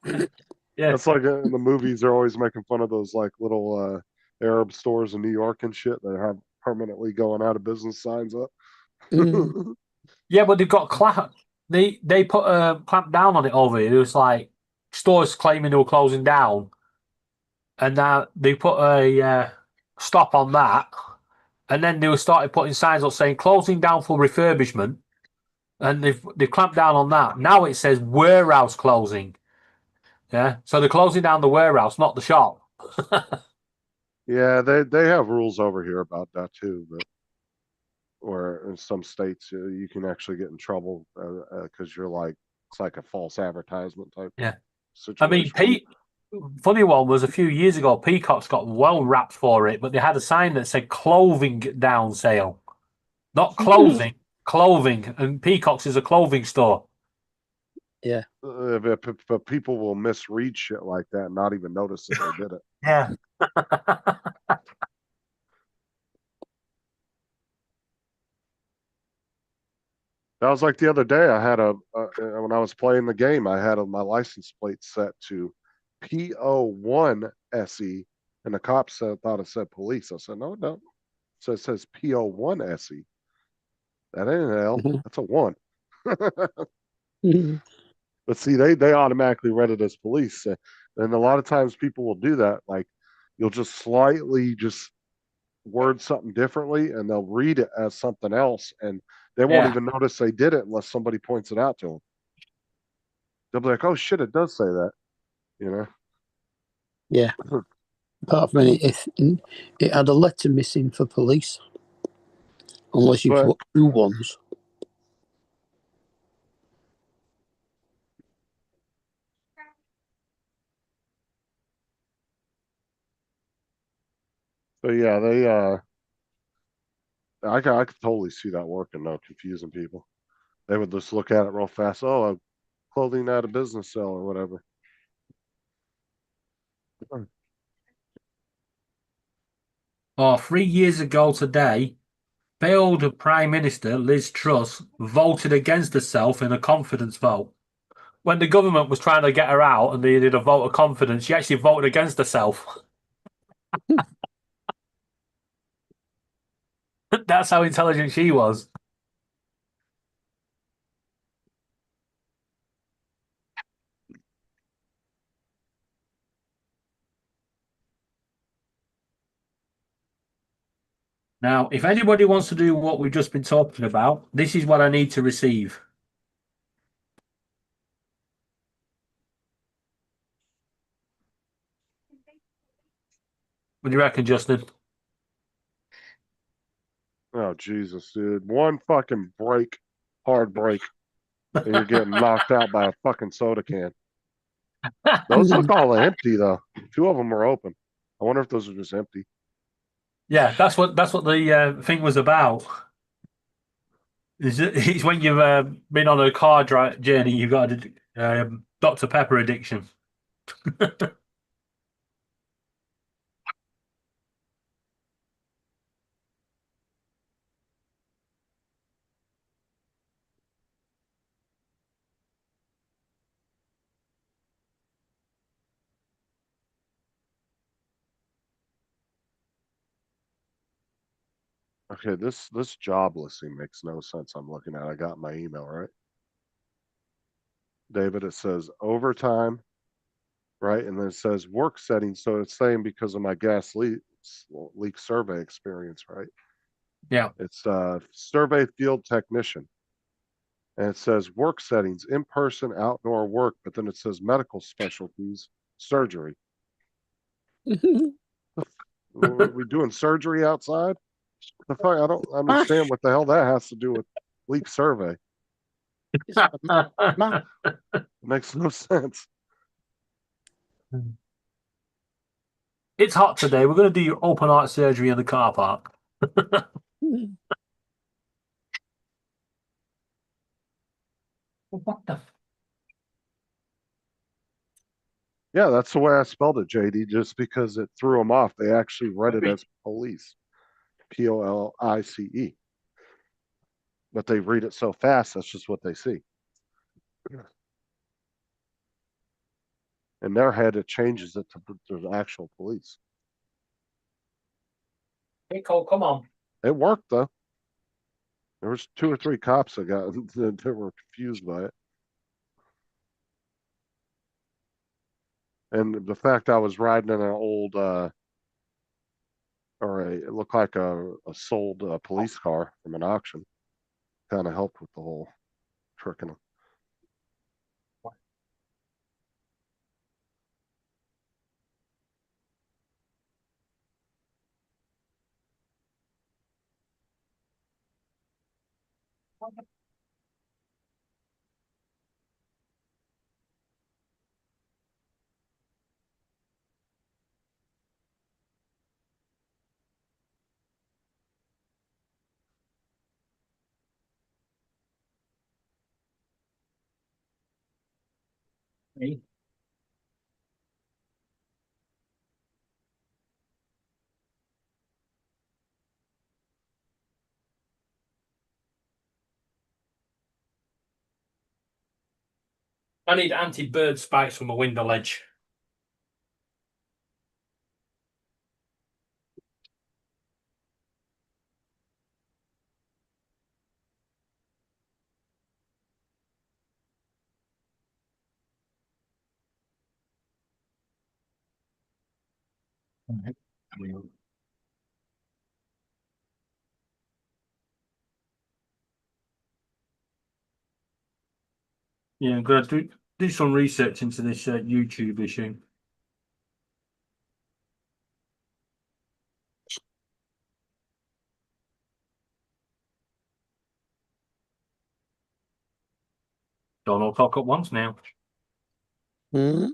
Yeah, it's like in the movies, they're always making fun of those like little Arab stores in New York and shit that have permanently going out of business signs up. Yeah, but they've got they put a clamp down on it over here. It was like stores claiming they were closing down, and now they put a stop on that, and then they started putting signs up saying closing down for refurbishment, and they've clamped down on that. Now it says warehouse closing. Yeah, so they're closing down the warehouse, not the shop. Yeah, they have rules over here about that too, but where in some states you can actually get in trouble because you're like, it's like a false advertisement type. Yeah, I mean, situation. funny one was a few years ago, Peacock's got well wrapped for it, but they had a sign that said clothing down sale. Not clothing, clothing. And Peacock's is a clothing store. Yeah. But people will misread shit like that and not even notice that they did it. Yeah. That was like the other day. I had when I was playing the game, I had my license plate set to PO1 SE, and the cops thought it said police. I said, no, no. So it says PO1 SE. That ain't an L. That's a one. But see, they automatically read it as police, and a lot of times people will do that. Like, you'll just slightly just word something differently, and they'll read it as something else, and they won't Yeah. even notice they did it unless somebody points it out to them. They'll be like, "Oh shit, it does say that," you know. Yeah. Apart from it had a letter missing for police, unless you But put two ones. so yeah, I could totally see that working though, confusing people. They would just look at it real fast. Oh, clothing out of business sale or whatever. Oh, 3 years ago today, failed Prime Minister Liz Truss voted against herself in a confidence vote. When the government was trying to get her out and they did a vote of confidence, she actually voted against herself. That's how intelligent she was. Now, if anybody wants to do what we've just been talking about, this is what I need to receive. What do you reckon, Justin? Oh Jesus, dude! One fucking break, hard break, and you're getting knocked out by a fucking soda can. Those look all empty though. Two of them are open. I wonder if those are just empty. Yeah, that's what the thing was about. It's when you've been on a car journey, you've got a Dr. Pepper addiction. Okay, this job listing makes no sense. I'm looking at. I got my email right, David. It says overtime, right, and then it says work settings. So it's saying because of my gas leak survey experience, right? Yeah. It's survey field technician, and it says work settings, in person, outdoor work, but then it says medical specialties, surgery. We're doing surgery outside. The fuck? I don't understand what the hell that has to do with leak survey. Makes no sense. It's hot today. We're going to do open heart surgery in the car park. What the? Yeah, that's the way I spelled it, JD, just because it threw them off. They actually read it as police, POLICE. But they read it so fast, that's just what they see. In their head, it changes it to the actual police. Hey, Cole, come on. It worked, though. There was 2 or 3 cops that that were confused by it. And the fact I was riding in an old, it looked like a sold police car from an auction, kind of helped with the whole tricking them. I need anti-bird spikes from a window ledge. Yeah, I'm gonna do some research into this YouTube issue. Donald cock up once now. Hmm?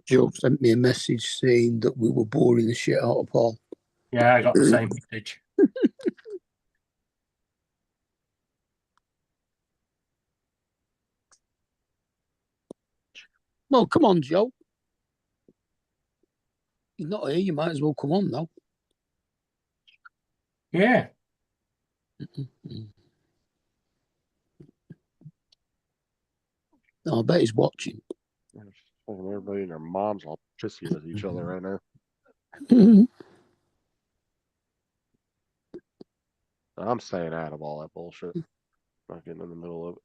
Joe sent me a message saying that we were boring the shit out of Paul. Yeah, I got the same message. Well, come on, Joe. You're not here. You might as well come on now. Yeah. I bet he's watching. Everybody and their moms all pissy with each other right now. I'm staying out of all that bullshit. Not getting in the middle of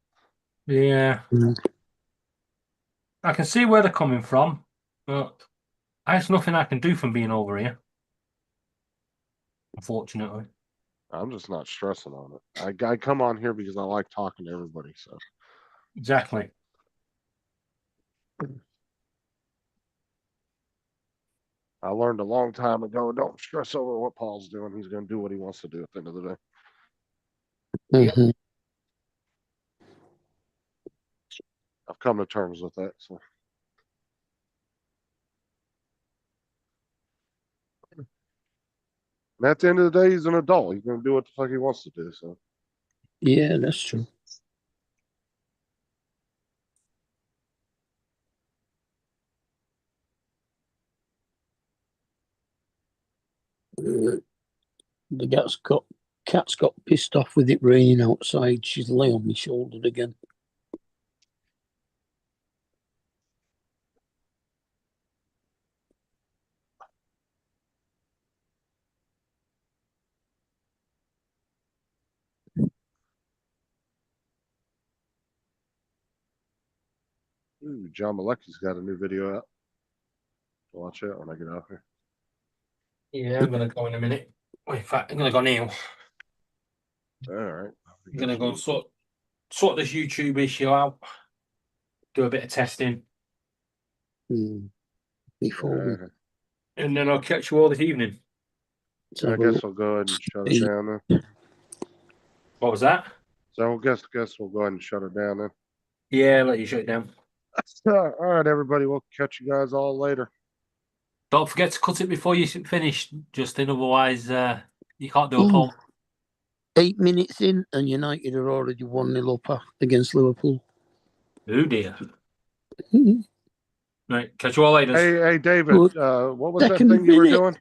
it. Yeah. I can see where they're coming from, but there's nothing I can do from being over here. Unfortunately. I'm just not stressing on it. I come on here because I like talking to everybody. So Exactly. I learned a long time ago, don't stress over what Paul's doing. He's going to do what he wants to do at the end of the day. Mhm. I've come to terms with that. So and at the end of the day, he's an adult. He's going to do what the fuck he wants to do. So Yeah, that's true. The cat's got pissed off with it raining outside. She's laying on my shoulder again. ooh, John Malecki's got a new video out. Watch it when I get out here. Yeah, I'm gonna go in a minute. Well, in fact, I'm gonna go now. All right. I'm gonna go and sort this YouTube issue out. Do a bit of testing. Before And then I'll catch you all this evening. So I guess we'll go ahead and shut it down then. What was that? So I guess we'll go ahead and shut it down then. Yeah, let you shut it down. All right, everybody. We'll catch you guys all later. Don't forget to cut it before you finish, Justin. Otherwise, you can't do a poll. 8 minutes in, and United are already 1-0 up against Liverpool. Oh dear. Right, catch you all later. Hey, David. What was that Second thing you were minute. doing?